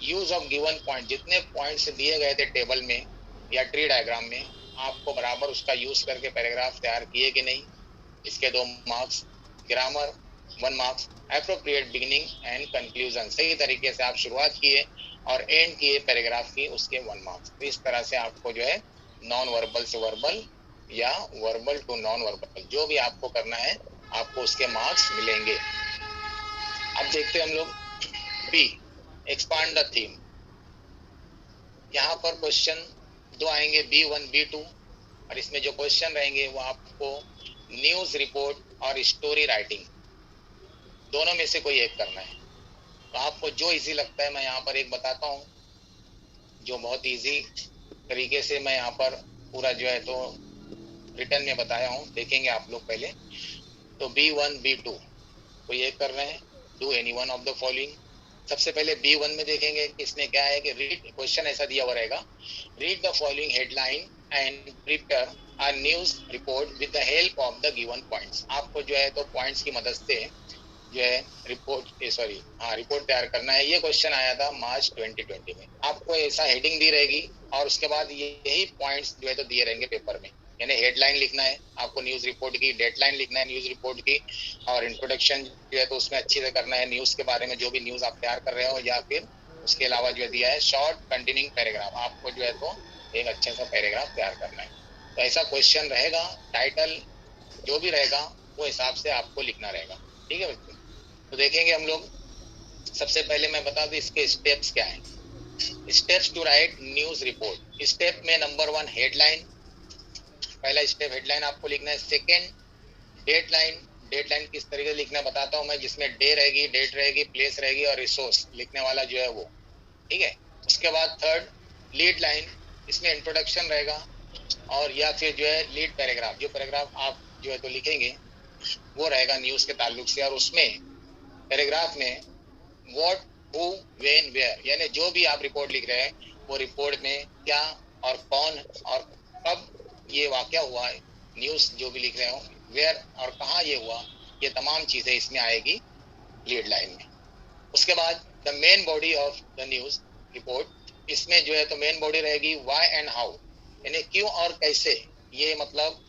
यूज ऑफ गिवन पॉइंट, जितने पॉइंट्स दिए गए थे टेबल में या ट्री डायग्राम में, आपको बराबर उसका यूज करके पैराग्राफ तैयार किए कि नहीं, इसके 2 marks. Grammar 1 marks. Appropriate beginning and conclusion, सही तरीके से आप शुरुआत किए और एंड किए पैराग्राफ की, उसके 1 मार्क्स। तो इस तरह से आपको जो है नॉन वर्बल से वर्बल या वर्बल टू नॉन वर्बल जो भी आपको करना है, आपको उसके मार्क्स मिलेंगे। अब देखते हैं हम लोग बी, एक्सपांड द थीम। यहाँ पर क्वेश्चन 2 आएंगे, B1, B2, और इसमें जो क्वेश्चन रहेंगे वो आपको न्यूज रिपोर्ट और स्टोरी राइटिंग, दोनों में से कोई एक करना है। तो आपको जो इजी लगता है मैं यहाँ पर एक बताता हूँ, जो बहुत इजी तरीके से मैं यहाँ पर पूरा जो है तो रिटर्न में बताया हूँ। देखेंगे आप लोग पहले तो B1 B2 कोई एक कर रहे हैं, do any one of the following. सबसे पहले B1 में देखेंगे कि इसमें क्या है कि रीड, क्वेश्चन ऐसा दिया हुआ रहेगा, read the following headline and prepare a news report with the help of the given points. आपको जो है तो पॉइंट्स की मदद से जो है रिपोर्ट तैयार करना है। ये क्वेश्चन आया था मार्च 2020 में। आपको ऐसा हेडिंग दी रहेगी और उसके बाद यही पॉइंट्स जो है तो दिए रहेंगे पेपर में, यानी हेडलाइन लिखना है आपको न्यूज रिपोर्ट की, डेडलाइन लिखना है न्यूज रिपोर्ट की, और इंट्रोडक्शन जो है तो उसमें अच्छे से करना है न्यूज के बारे में, जो भी न्यूज आप तैयार कर रहे हो, या फिर उसके अलावा जो दिया है शॉर्ट कंटेनिंग पैराग्राफ, आपको जो है तो एक अच्छे सा पैराग्राफ तैयार करना है। तो ऐसा क्वेश्चन रहेगा, टाइटल जो भी रहेगा वो हिसाब से आपको लिखना रहेगा। ठीक है बच्चों, तो देखेंगे हम लोग। सबसे पहले मैं बता दूं इसके स्टेप्स क्या हैं। Steps to write news report. Step में नंबर 1 हेडलाइन, पहला स्टेप हेडलाइन आपको लिखना है। Second deadline. डेडलाइन किस तरीके से लिखना बताता हूँ मैं, जिसमें डे रहेगी, डेट रहेगी, प्लेस रहेगी और रिसोर्स लिखने वाला जो है वो। ठीक है, उसके बाद थर्ड लीड लाइन, इसमें इंट्रोडक्शन रहेगा, और या फिर जो है लीड पैराग्राफ, जो पैराग्राफ आप जो है तो लिखेंगे वो रहेगा न्यूज के ताल्लुक से, और उसमें पैराग्राफ में व्हाट, हु, व्हेन, वेयर, यानी जो भी आप रिपोर्ट लिख रहे हैं वो रिपोर्ट में क्या और कौन और कब ये वाकया हुआ है, न्यूज जो भी लिख रहे हो, वेयर और कहाँ ये हुआ, ये तमाम चीजें इसमें आएगी लीड लाइन में। उसके बाद the main body of the news report, इसमें जो है तो मेन बॉडी रहेगी व्हाई एंड हाउ, यानी क्यों और कैसे, ये मतलब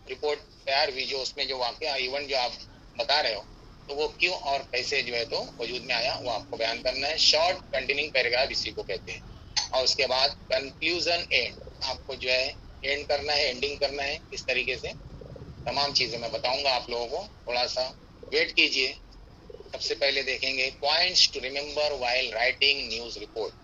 रिपोर्ट तैयार हुई जो उसमें जो वाकया इवेंट जो आप बता रहे हो तो वो क्यों और कैसे जो है तो वजूद में आया वो आपको बयान करना है। शॉर्ट कंटेनिंग पैराग्राफ इसी को कहते हैं। और उसके बाद कंक्लूजन एंड, आपको जो है एंड करना है, एंडिंग करना है। इस तरीके से तमाम चीजें मैं बताऊंगा आप लोगों को, थोड़ा सा वेट कीजिए। सबसे पहले देखेंगे points to remember while writing news report.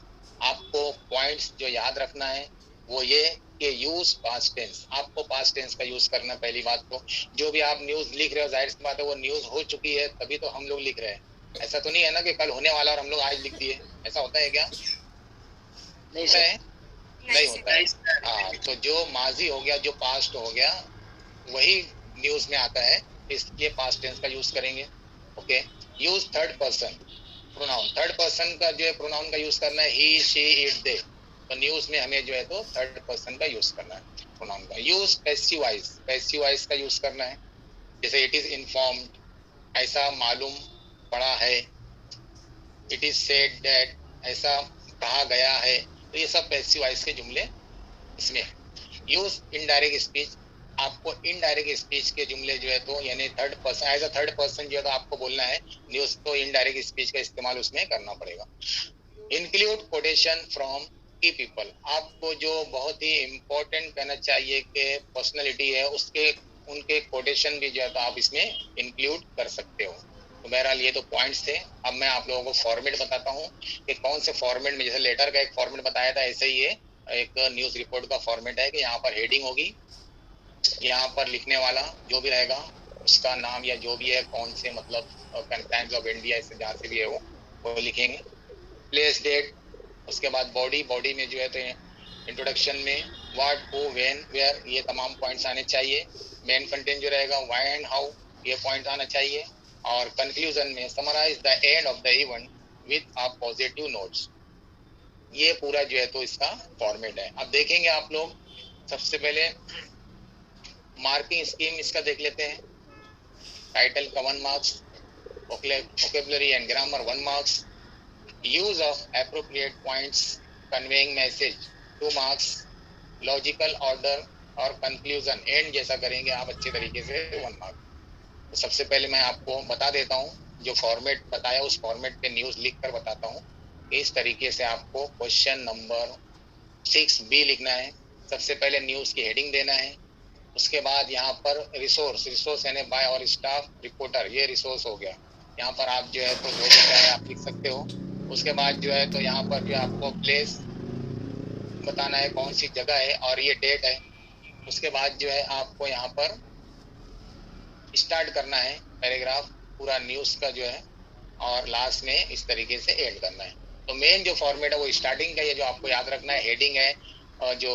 आपको पॉइंट्स जो याद रखना है वो ये कि यूज पास्ट टेंस, आपको पास्ट टेंस का यूज करना। पहली बात तो जो भी आप न्यूज लिख रहे हो जाहिर सी बात है वो न्यूज हो चुकी है तभी तो हम लोग लिख रहे हैं। ऐसा तो नहीं है ना कि कल होने वाला और हम लोग आज लिख दिए, ऐसा होता है क्या? नहीं है, नहीं होता है। हाँ, तो जो माजी हो गया, जो पास्ट हो गया वही न्यूज में आता है, इसलिए पास्ट टेंस का यूज करेंगे। Okay, use third person pronoun. Third person का जो है प्रोनाउन का यूज करना है ही, शी, इट, दे। तो न्यूज में हमें जो है तो थर्ड पर्सन का यूज करना है प्रोनाउन का। Use passive voice, passive voice का यूज करना है, जैसे इट इज इन्फॉर्म्ड, ऐसा मालूम पड़ा है, इट इज सेड दैट, ऐसा कहा गया है। तो ये सब पैसिव वॉइस के जुमले इसमें। यूज इनडायरेक्ट स्पीच, आपको इनडायरेक्ट स्पीच के जुमले जो है तो यानी third person, as a third person जो है तो आपको बोलना है न्यूज, तो इनडायरेक्ट स्पीच का इस्तेमाल उसमें करना पड़ेगा। इंक्लूड कोटेशन फ्रॉम की पीपल, आपको जो बहुत ही इम्पोर्टेंट कहना चाहिए कि पर्सनैलिटी है उसके उनके कोटेशन भी जो है तो आप इसमें इंक्लूड कर सकते हो। तो बहरहाल ये तो पॉइंट्स थे। अब मैं आप लोगों को फॉर्मेट बताता हूँ कि कौन से फॉर्मेट में, जैसे लेटर का एक फॉर्मेट बताया था ऐसे ही ये एक न्यूज रिपोर्ट का फॉर्मेट है कि यहाँ पर हेडिंग होगी, यहाँ पर लिखने वाला जो भी रहेगा उसका नाम या जो भी है, कौन से मतलब टाइम्स ऑफ इंडिया से जहाँ से भी है वो लिखेंगे। प्लेस, डेट, उसके बाद बॉडी, बॉडी में जो है तो इंट्रोडक्शन में व्हाट, हु, व्हेन, वेयर, ये तमाम पॉइंट्स आने चाहिए। मेन कंटेंट जो रहेगा व्हाई एंड हाउ, ये पॉइंट आना चाहिए। और कंक्लूजन में summarise the end of the event with a positive notes. ये पूरा जो है तो इसका फॉर्मेट है। अब देखेंगे आप लोग, सबसे पहले मार्किंग स्कीम इसका देख लेते हैं। टाइटल का 1 marks, vocabulary and grammar 1 marks, use of appropriate points conveying message 2 marks, logical order और कंक्लूजन एंड जैसा करेंगे आप अच्छे तरीके से 1 मार्क। तो सबसे पहले मैं आपको बता देता हूँ, जो फॉर्मेट बताया उस फॉर्मेट पे न्यूज लिख कर बताता हूँ। इस तरीके से आपको क्वेश्चन नंबर 6B लिखना है। सबसे पहले न्यूज की हेडिंग देना है, उसके बाद यहाँ पर रिसोर्स यानी बाय और स्टाफ रिपोर्टर, ये रिसोर्स हो गया। यहाँ पर आप जो है तो जो भी चाहे आप लिख सकते हो। उसके बाद जो है तो यहाँ पर जो आपको प्लेस बताना है, कौन सी जगह है, और ये डेट है। उसके बाद जो है आपको यहाँ पर स्टार्ट करना है पैराग्राफ पूरा न्यूज़ का जो है, और लास्ट में इस तरीके से एंड करना है। तो मेन जो फॉर्मेट है वो स्टार्टिंग का, ये जो आपको याद रखना है, हेडिंग है और जो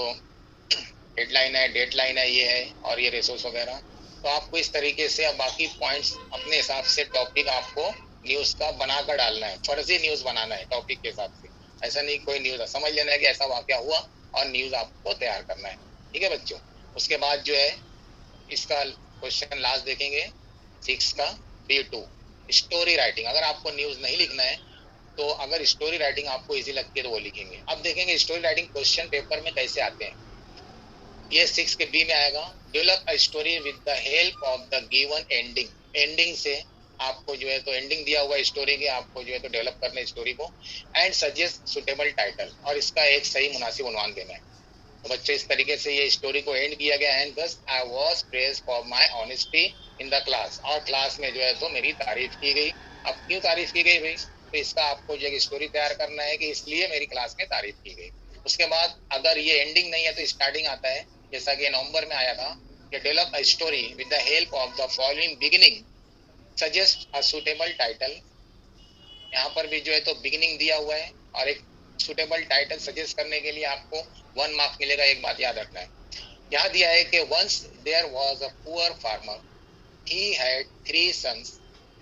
हेडलाइन है, डेडलाइन है, ये है, और ये रिसोर्स वगैरह। तो आपको इस तरीके से अब बाकी पॉइंट्स अपने हिसाब से टॉपिक आपको न्यूज़ का बनाकर डालना है, फर्जी न्यूज़ बनाना है टॉपिक के हिसाब से। ऐसा नहीं कोई न्यूज़ समझ लेना है कि ऐसा वाकया हुआ और न्यूज़ आपको तैयार करना है। ठीक है बच्चों। उसके बाद जो है इसका क्वेश्चन लास्ट देखेंगे 6 का D2, स्टोरी राइटिंग। अगर आपको न्यूज़ नहीं लिखना है तो अगर स्टोरी राइटिंग आपको इजी लगती है तो वो लिखेंगे। अब देखेंगे स्टोरी राइटिंग क्वेश्चन पेपर में कैसे आते हैं। ये 6 के बी में आएगा, develop a story with the help of the given ending. Ending से आपको जो है तो एंडिंग दिया हुआ स्टोरी के, आपको जो है तो डेवलप करना है स्टोरी को, एंड सजेस्ट सुटेबल टाइटल, और इसका एक सही मुनासिब उन्वान देना है। तो बच्चे इस तरीके से ये स्टोरी को एंड किया गया। एंड दस I was praise for my honesty in the class, और क्लास में जो है तो मेरी तारीफ की गई। अब क्यों तारीफ की गई भाई, तो इसका आपको जो है स्टोरी तैयार करना है कि इसलिए मेरी क्लास में तारीफ की गई। उसके बाद अगर ये एंडिंग नहीं है तो स्टार्टिंग आता है, जैसा कि नवंबर में आया था कि develop a story with the help of the following beginning, suggest a suitable title. यहाँ पर भी जो है तो बिगिनिंग दिया हुआ है और एक सुटेबल टाइटल सजेस्ट करने के लिए आपको 1 मार्क मिलेगा। एक बात याद रखना है, यहाँ दिया है कि once there was a poor farmer, he had 3 sons,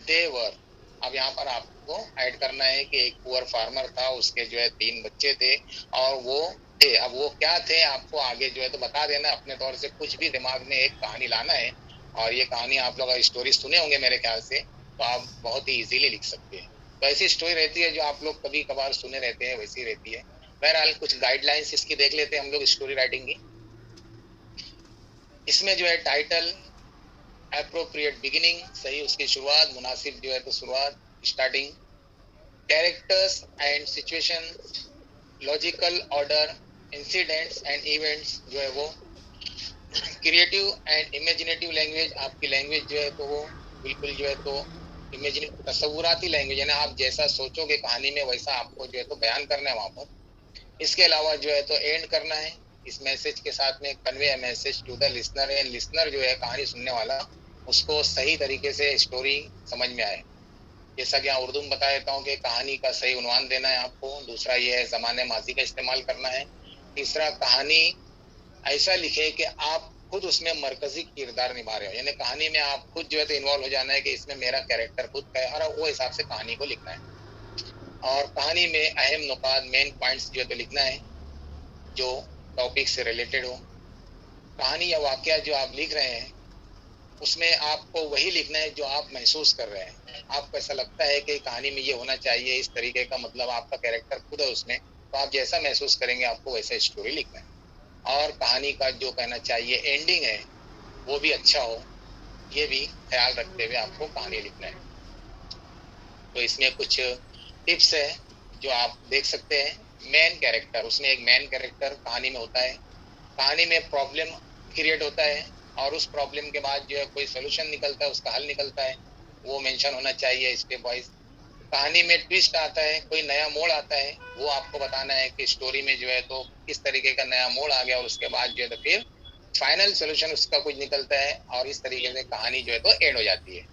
they were. अब यहाँ पर आपको ऐड करना है कि एक पुअर फार्मर था, उसके जो है 3 बच्चे थे और वो थे। अब वो क्या थे आपको आगे जो है तो बता देना अपने तौर से। कुछ भी दिमाग में एक कहानी लाना है, और ये कहानी आप लोग स्टोरी सुने होंगे मेरे ख्याल से, तो आप बहुत ही इजीली लिख सकते हैं। तो ऐसी स्टोरी रहती है जो आप लोग कभी कभार सुने रहते हैं, वैसी रहती है। बहरहाल कुछ गाइडलाइंस इसकी देख लेते हैं हम लोग स्टोरी राइटिंग की। इसमें जो है टाइटल, एप्रोप्रिएट बिगिनिंग, सही उसकी शुरुआत, मुनासिब जो है तो शुरुआत, starting, characters and situation, logical order, incidents and events जो है वो, क्रिएटिव एंड इमेजिनेटिव लैंग्वेज, आपकी लैंग्वेज जो है तो वो बिल्कुल जो है तो इमेजिनेटिव, तसव्वुराती लैंग्वेज, यानी आप जैसा सोचोगे कहानी में वैसा आपको जो है तो बयान करना है वहाँ पर। इसके अलावा जो है तो एंड करना है इस मैसेज के साथ में, convey a message to the listener, and listener जो है कहानी सुनने वाला, उसको सही तरीके से स्टोरी समझ में आए। जैसा कि यहाँ उर्दू में बता देता हूँ कि कहानी का सही उन्वान देना है आपको। दूसरा ये है ज़माने माजी का इस्तेमाल करना है। तीसरा, कहानी ऐसा लिखे कि आप खुद उसमें मरकजी किरदार निभा रहे हो, यानी कहानी में आप खुद जो है तो इन्वॉल्व हो जाना है कि इसमें मेरा कैरेक्टर खुद का है, और वो हिसाब से कहानी को लिखना है। और कहानी में अहम नुकात, मेन पॉइंट्स जो है तो लिखना है जो टॉपिक से रिलेटेड हो। कहानी या वाकया जो आप लिख रहे हैं उसमें आपको वही लिखना है जो आप महसूस कर रहे हैं। आपको ऐसा लगता है कि कहानी में ये होना चाहिए, इस तरीके का, मतलब आपका कैरेक्टर खुद है उसमें, तो आप जैसा महसूस करेंगे आपको वैसा स्टोरी लिखना है। और कहानी का जो कहना चाहिए एंडिंग है वो भी अच्छा हो, ये भी ख्याल रखते हुए आपको कहानी लिखना है। तो इसमें कुछ टिप्स है जो आप देख सकते हैं। मेन कैरेक्टर, उसमें एक मेन कैरेक्टर कहानी में होता है। कहानी में प्रॉब्लम क्रिएट होता है और उस प्रॉब्लम के बाद जो है कोई सोल्यूशन निकलता है, उसका हल निकलता है, वो मेंशन होना चाहिए स्टेप वाइज। कहानी में ट्विस्ट आता है, कोई नया मोड़ आता है, वो आपको बताना है कि स्टोरी में जो है तो किस तरीके का नया मोड़ आ गया, और उसके बाद जो है तो फिर फाइनल सोल्यूशन उसका कुछ निकलता है, और इस तरीके से कहानी जो है तो एंड हो जाती है।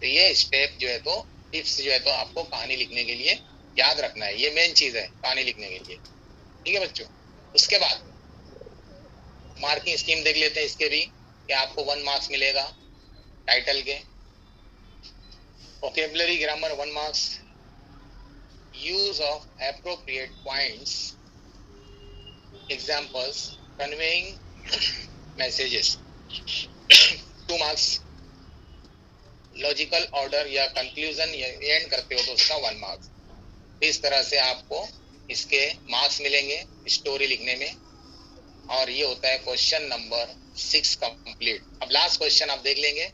तो ये स्टेप जो है तो टिप्स जो है तो आपको कहानी लिखने के लिए याद रखना है। ये मेन चीज़ है कहानी लिखने के लिए। ठीक है बच्चों। उसके बाद मार्किंग स्कीम देख लेते हैं इसके भी, कि आपको 1 मार्क्स मिलेगा टाइटल के। Vocabulary grammar 1 marks, use of appropriate points, examples, conveying messages 2 marks, logical order या कंक्लूजन या एंड करते हो तो उसका 1 मार्क्स। इस तरह से आपको इसके मार्क्स मिलेंगे स्टोरी लिखने में। और ये होता है क्वेश्चन नंबर 6 कंप्लीट। अब लास्ट क्वेश्चन आप देख लेंगे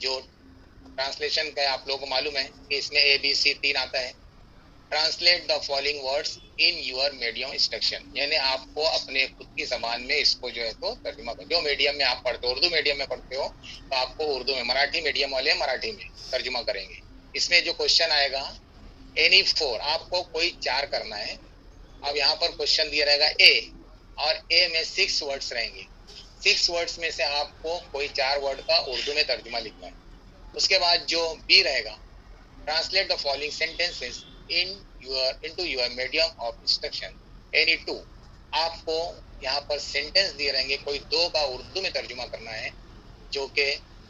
जो ट्रांसलेशन का है। आप लोगों को मालूम है कि इसमें ABC 3 आता है। Translate the following words in your medium instruction, यानी आपको अपने खुद की जबान में इसको जो है तो तर्जुमा कर, जो मीडियम में आप पढ़ते हो, उर्दू मीडियम में पढ़ते हो तो आपको उर्दू में, मराठी मीडियम वाले मराठी में तर्जुमा करेंगे। इसमें जो क्वेश्चन आएगा एनी 4, आपको कोई 4 करना है। अब यहाँ पर क्वेश्चन दिया रहेगा ए, और ए में 6 वर्ड्स रहेंगे। 6 वर्ड्स में से आपको कोई 4 वर्ड का उर्दू में तर्जुमा लिखना है। उसके बाद जो बी रहेगा, translate the following sentences into your medium of instruction any two. आपको यहाँ पर सेंटेंस दिए रहेंगे, कोई दो का उर्दू में तर्जुमा करना है, जो कि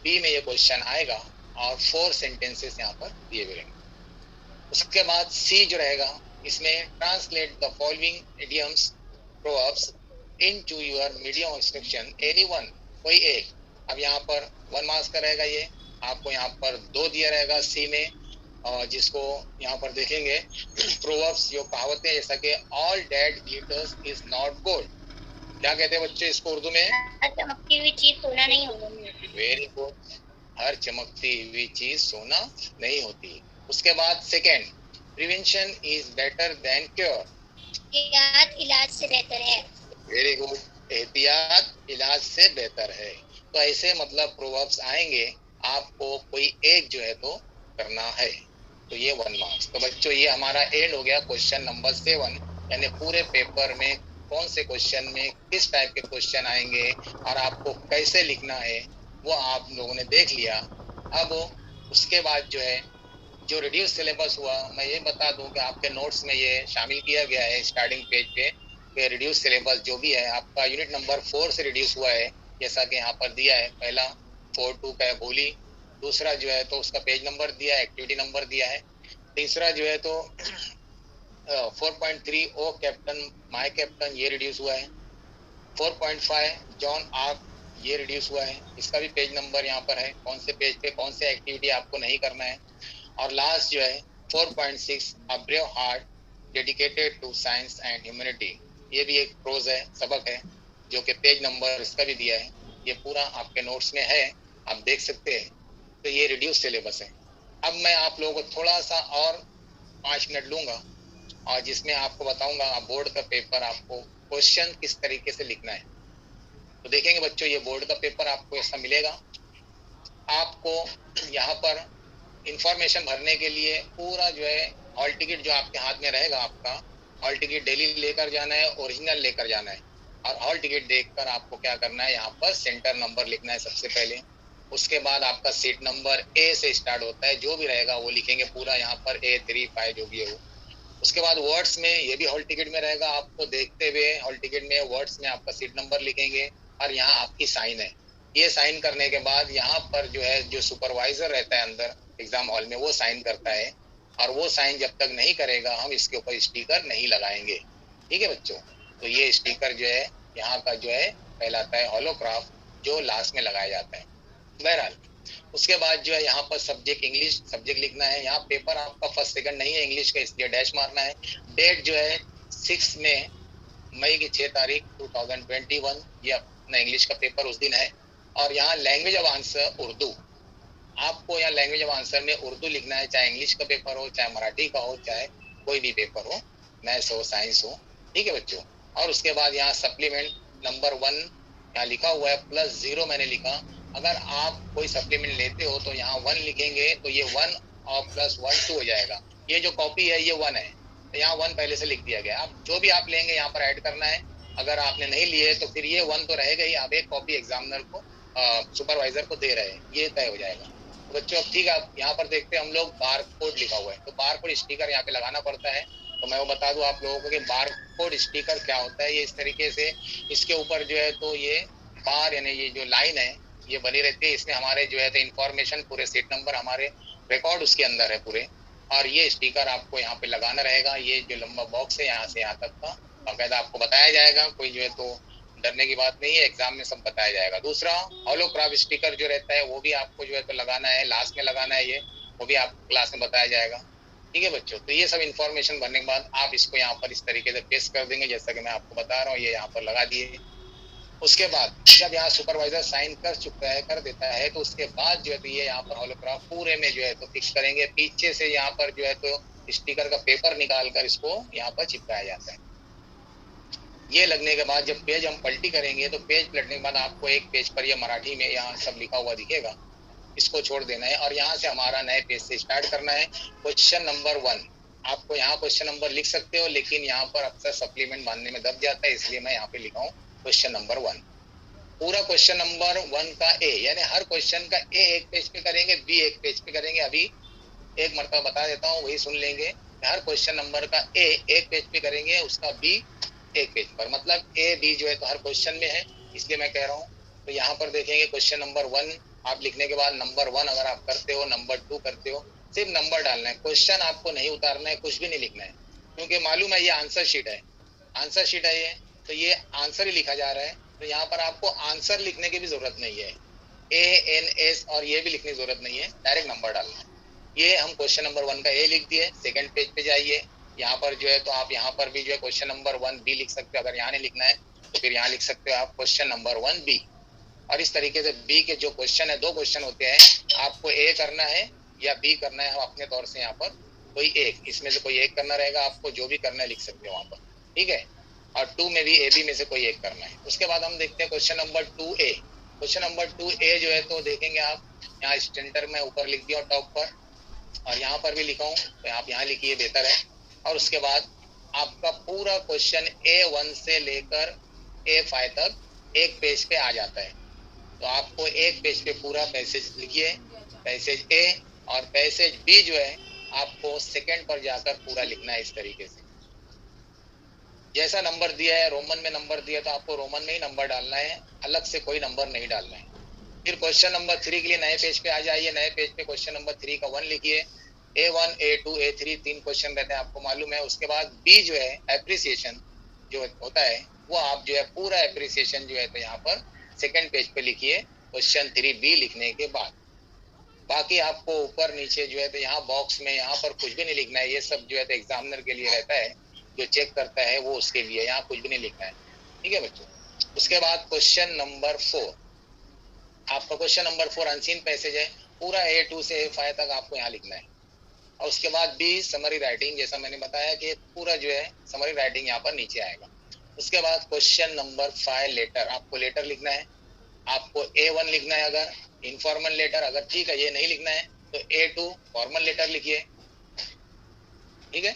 बी में ये क्वेश्चन आएगा, और 4 सेंटेंसेस यहाँ पर दिए हुए रहेंगे। उसके बाद सी जो रहेगा, इसमें translate the following idioms proverbs into your medium of instruction any one, कोई एक। अब यहाँ पर 1 मार्क्स का रहेगा, ये आपको यहाँ पर 2 दिया रहेगा सी में, और जिसको यहाँ पर देखेंगे प्रोवर्ब्स जो कहावतें, जैसा कि all dead glitters is not gold. क्या कहते हैं बच्चे इसको उर्दू में? चमकती हुई चीज सोना नहीं होती। वेरी गुड, हर चमकती हुई चीज सोना नहीं होती। उसके बाद second, prevention is better than cure, एहतियात इलाज से बेहतर है। वेरी गुड, एहतियात इलाज से बेहतर है। तो ऐसे मतलब प्रोवर्ब्स आएंगे, आपको कोई एक जो है तो करना है। तो ये 1 मार्क्स। तो बच्चों ये हमारा एंड हो गया क्वेश्चन नंबर 7, यानी पूरे पेपर में कौन से क्वेश्चन में किस टाइप के क्वेश्चन आएंगे और आपको कैसे लिखना है वो आप लोगों ने देख लिया। अब उसके बाद जो है जो रिड्यूस सिलेबस हुआ, मैं ये बता दूं कि आपके नोट्स में ये शामिल किया गया है स्टार्टिंग पेज पे कि रिड्यूस सिलेबस जो भी है आपका यूनिट नंबर 4 से रिड्यूस हुआ है, जैसा कि यहाँ पर दिया है। पहला 4.2 का है भोली, दूसरा जो है तो उसका पेज नंबर दिया है, एक्टिविटी नंबर दिया है। तीसरा जो है तो 4.3 ओ कैप्टन माय कैप्टन, ये रिड्यूस हुआ है। 4.5 जॉन आर्क, ये रिड्यूस हुआ है, इसका भी पेज नंबर यहाँ पर है, कौन से पेज पे कौन से एक्टिविटी आपको नहीं करना है। और लास्ट जो है 4.6 a brave heart dedicated to science and humanity, ये भी एक प्रोज है, सबक है, जो कि पेज नंबर इसका भी दिया है। ये पूरा आपके नोट्स में है, आप देख सकते हैं। तो ये रिड्यूस सिलेबस है। अब मैं आप लोगों को थोड़ा सा और 5 मिनट लूंगा, और जिसमें आपको बताऊंगा बोर्ड का पेपर आपको क्वेश्चन किस तरीके से लिखना है। तो देखेंगे बच्चों, ये बोर्ड का पेपर आपको ऐसा मिलेगा। आपको यहाँ पर इंफॉर्मेशन भरने के लिए पूरा जो है हॉल टिकट जो आपके हाथ में रहेगा, आपका हॉल टिकट डेली लेकर जाना है, ओरिजिनल लेकर जाना है। और हॉल टिकट देखकर आपको क्या करना है, यहाँ पर सेंटर नंबर लिखना है सबसे पहले। उसके बाद आपका सीट नंबर ए से स्टार्ट होता है, जो भी रहेगा वो लिखेंगे पूरा यहाँ पर, A3-5 जो भी है वो। उसके बाद वर्ड्स में, ये भी हॉल टिकट में रहेगा, आपको देखते हुए हॉल टिकट में वर्ड्स में आपका सीट नंबर लिखेंगे, और यहाँ आपकी साइन है। ये साइन करने के बाद यहाँ पर जो है जो सुपरवाइजर रहता है अंदर एग्जाम हॉल में, वो साइन करता है, और वो साइन जब तक नहीं करेगा हम इसके ऊपर स्टिकर नहीं लगाएंगे। ठीक है बच्चों, तो ये स्टिकर जो है यहाँ का जो है कहलाता है होलोग्राफ, जो लास्ट में लगाया जाता है। बहरहाल उसके बाद जो है यहाँ पर सब्जेक्ट इंग्लिश सब्जेक्ट लिखना है। यहाँ पेपर आपका फर्स्ट सेकंड नहीं है इंग्लिश का, इसलिए डैश मारना है। डेट जो है 6 मई की 6 तारीख 2021, ये अपना इंग्लिश का पेपर उस दिन है। और यहाँ लैंग्वेज ऑफ आंसर उर्दू, आपको यहाँ लैंग्वेज ऑफ आंसर में उर्दू लिखना है, चाहे इंग्लिश का पेपर हो, चाहे मराठी का हो, चाहे कोई भी पेपर हो, मैथ्स हो, साइंस हो। ठीक है बच्चों। और उसके बाद यहाँ सप्लीमेंट नंबर 1 यहाँ लिखा हुआ है, +0 मैंने लिखा। अगर आप कोई सप्लीमेंट लेते हो तो यहाँ 1 लिखेंगे, तो ये 1 और +1 2 हो जाएगा। ये जो कॉपी है ये 1 है, तो यहाँ 1 पहले से लिख दिया गया। आप जो भी आप लेंगे यहाँ पर ऐड करना है। अगर आपने नहीं लिए तो फिर ये 1 तो रहेगा ही, आप एक कॉपी एग्जामिनर को सुपरवाइजर को दे रहे हैं, ये तय हो जाएगा। तो बच्चों अब ठीक है, आप यहाँ पर देखते हैं हम लोग बार कोड लिखा हुआ है, तो बार कोड स्टिकर यहाँ पे लगाना पड़ता है। तो मैं वो बता दूं आप लोगों को कि बार कोड स्टिकर क्या होता है। ये इस तरीके से इसके ऊपर जो है तो ये बार यानी ये जो लाइन है ये बनी रहती है, इसमें हमारे जो है तो इन्फॉर्मेशन पूरे सीट नंबर हमारे रिकॉर्ड उसके अंदर है पूरे। और ये स्टिकर आपको यहाँ पे लगाना रहेगा। ये जो लंबा बॉक्स है यहाँ से यहाँ तक का बाकायदा आपको बताया जाएगा, कोई जो है तो डरने की बात नहीं है, एग्जाम में सब बताया जाएगा। दूसरा होलोग्राफ स्टिकर जो रहता है वो भी आपको जो है तो लगाना है, लास्ट में लगाना है, ये वो भी आपको क्लास में बताया जाएगा। ठीक है बच्चों, तो ये सब इन्फॉर्मेशन भरने के बाद आप इसको यहाँ पर इस तरीके से पेस्ट कर देंगे, जैसा कि मैं आपको बता रहा हूँ, ये यहाँ पर लगा दिए। उसके बाद जब यहाँ सुपरवाइजर साइन कर चुका है, कर देता है, तो उसके बाद जो है तो ये यहाँ पर होलोग्राफ पूरे में जो है तो फिक्स करेंगे। पीछे से यहाँ पर जो है तो स्टिकर का पेपर निकाल कर इसको यहाँ पर चिपकाया जाता है। ये लगने के बाद जब पेज हम पलटी करेंगे तो पेज पलटने के बाद आपको एक पेज पर ये मराठी में यहाँ सब लिखा हुआ दिखेगा, इसको छोड़ देना है और यहाँ से हमारा नए पेज से स्टार्ट करना है। क्वेश्चन नंबर 1 आपको यहाँ क्वेश्चन नंबर लिख सकते हो, लेकिन यहाँ पर अक्सर सप्लीमेंट मानने में दब जाता है, इसलिए मैं यहाँ पे लिखा हूँ क्वेश्चन नंबर 1। पूरा क्वेश्चन नंबर 1 का ए, यानी हर क्वेश्चन का ए एक पेज पे करेंगे, बी एक पेज पे करेंगे। अभी एक मरतबा बता देता हूँ, वही सुन लेंगे। हर क्वेश्चन नंबर का ए एक पेज पे करेंगे, उसका बी एक पेज पर, मतलब ए बी जो है तो हर क्वेश्चन में है, इसलिए मैं कह रहा हूँ। तो यहाँ पर देखेंगे क्वेश्चन नंबर 1 आप लिखने के बाद नंबर 1 अगर आप करते हो, नंबर 2 करते हो, सिर्फ नंबर डालना है, क्वेश्चन आपको नहीं उतारना है, कुछ भी नहीं लिखना है, क्योंकि मालूम है ये आंसर शीट है, आंसर शीट है ये, तो ये आंसर ही लिखा जा रहा है। तो यहाँ पर आपको आंसर लिखने की भी जरूरत नहीं है, ANS और ये भी लिखने की जरूरत नहीं है, डायरेक्ट नंबर डालना है। ये हम क्वेश्चन नंबर 1 का ए लिख दिए। सेकंड पेज पे जाइए, यहाँ पर जो है तो आप यहाँ पर भी जो है क्वेश्चन नंबर 1 बी लिख सकते हो। अगर यहाँ नहीं लिखना है तो फिर यहाँ लिख सकते हो आप क्वेश्चन नंबर 1 बी। और इस तरीके से बी के जो क्वेश्चन है, 2 क्वेश्चन होते हैं, आपको ए करना है या बी करना है, हम अपने तौर से यहाँ पर कोई एक, इसमें से कोई एक करना रहेगा, आपको जो भी करना है लिख सकते हो वहाँ पर, ठीक है। और 2 में भी ए बी में से कोई एक करना है। उसके बाद हम देखते हैं question number 2A। Question number 2A जो है तो देखेंगे आप, यहाँ स्टैंडर्ड में ऊपर लिख दिया टॉप पर, और यहाँ पर भी लिखा हूँ, तो आप यहाँ लिखिए, बेहतर है। और उसके बाद आपका पूरा क्वेश्चन A1 से लेकर A5 तक एक पेज पे आ जाता है। तो आपको एक पेज पे पूरा पैसेज लिखिए, पैसेज ए, और पैसेज बी जो है आपको सेकंड पर जाकर पूरा लिखना है। इस तरीके से जैसा नंबर दिया है, रोमन में नंबर दिया तो आपको रोमन में ही नंबर डालना है, अलग से कोई नंबर नहीं डालना है। फिर क्वेश्चन नंबर 3 के लिए नए पेज पे आ जाइए, नए पेज पे क्वेश्चन नंबर 3 का 1 लिखिए। A1 A2 A3 3 क्वेश्चन रहते हैं, आपको मालूम है। उसके बाद बी जो है एप्रिसिएशन जो होता है, वो आप जो है पूरा एप्रिसिएशन जो है तो यहाँ पर सेकंड पेज पे लिखिए क्वेश्चन 3B लिखने के बाद। बाकी आपको ऊपर नीचे जो है तो यहाँ बॉक्स में यहाँ पर कुछ भी नहीं लिखना है, ये सब जो है तो एग्जामिनर के लिए रहता है, जो चेक करता है वो उसके लिए, यहाँ कुछ भी नहीं लिखना है, ठीक है बच्चों। उसके बाद क्वेश्चन नंबर 4, आपका क्वेश्चन नंबर 4 अनसीन पैसेज है, पूरा A2 से A5 तक आपको यहाँ लिखना है। और उसके बाद बी समरी राइटिंग, जैसा मैंने बताया कि पूरा जो है समरी राइटिंग यहाँ पर नीचे आएगा। उसके बाद क्वेश्चन नंबर 5 लेटर, आपको लेटर लिखना है। आपको A1 लिखना है अगर इनफॉर्मल लेटर, अगर ठीक है ये नहीं लिखना है तो A2 फॉर्मल लेटर लिखिए, ठीक है।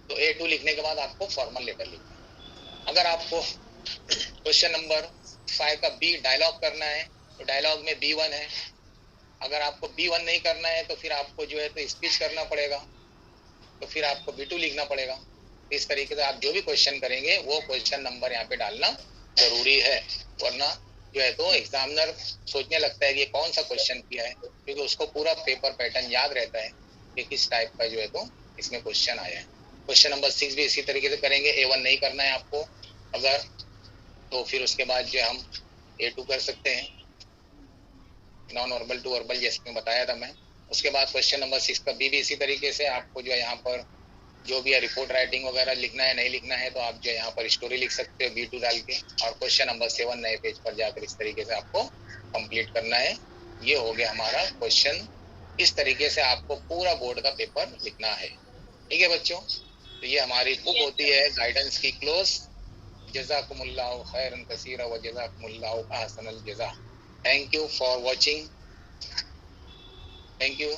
तो A2 लिखने के बाद आपको फॉर्मल लेटर लिखना है। अगर आपको क्वेश्चन नंबर 5 का बी डायलॉग करना है तो डायलॉग में B1 है। अगर आपको B1 नहीं करना है तो फिर आपको जो है तो स्पीच करना पड़ेगा, तो फिर आपको B2 लिखना पड़ेगा। इस तरीके से आप जो भी क्वेश्चन करेंगे वो क्वेश्चन नंबर यहाँ पे डालना जरूरी है, वरना जो है तो एग्जामिनर सोचने लगता है कि कौन सा क्वेश्चन किया है, क्योंकि उसको पूरा पेपर पैटर्न याद रहता है कि किस टाइप का जो है तो इसमें क्वेश्चन आया है। क्वेश्चन नंबर 6 भी इसी तरीके से करेंगे। A1 नहीं करना है आपको अगर, तो फिर उसके बाद जो हम A2 कर सकते हैं, नॉन वर्बल टू वर्बल जैसे में बताया था मैं। उसके बाद क्वेश्चन नंबर 6 का बी भी इसी तरीके से आपको जो है यहाँ पर जो भी है रिपोर्ट राइटिंग वगैरह लिखना है, नहीं लिखना है तो आप जो है यहाँ पर स्टोरी लिख सकते हो B2 डाल के। और क्वेश्चन नंबर 7 नए पेज पर जाकर इस तरीके से आपको कंप्लीट करना है। ये हो गया हमारा क्वेश्चन। इस तरीके से आपको पूरा बोर्ड का पेपर लिखना है, ठीक है बच्चों। तो ये हमारी बुक होती है गाइडेंस की क्लोज। जज़ाकुमुल्लाहु खैरन कसीरा व जज़ाकुमुल्लाहु अहसनल जज़ा। Thank you for watching, thank you.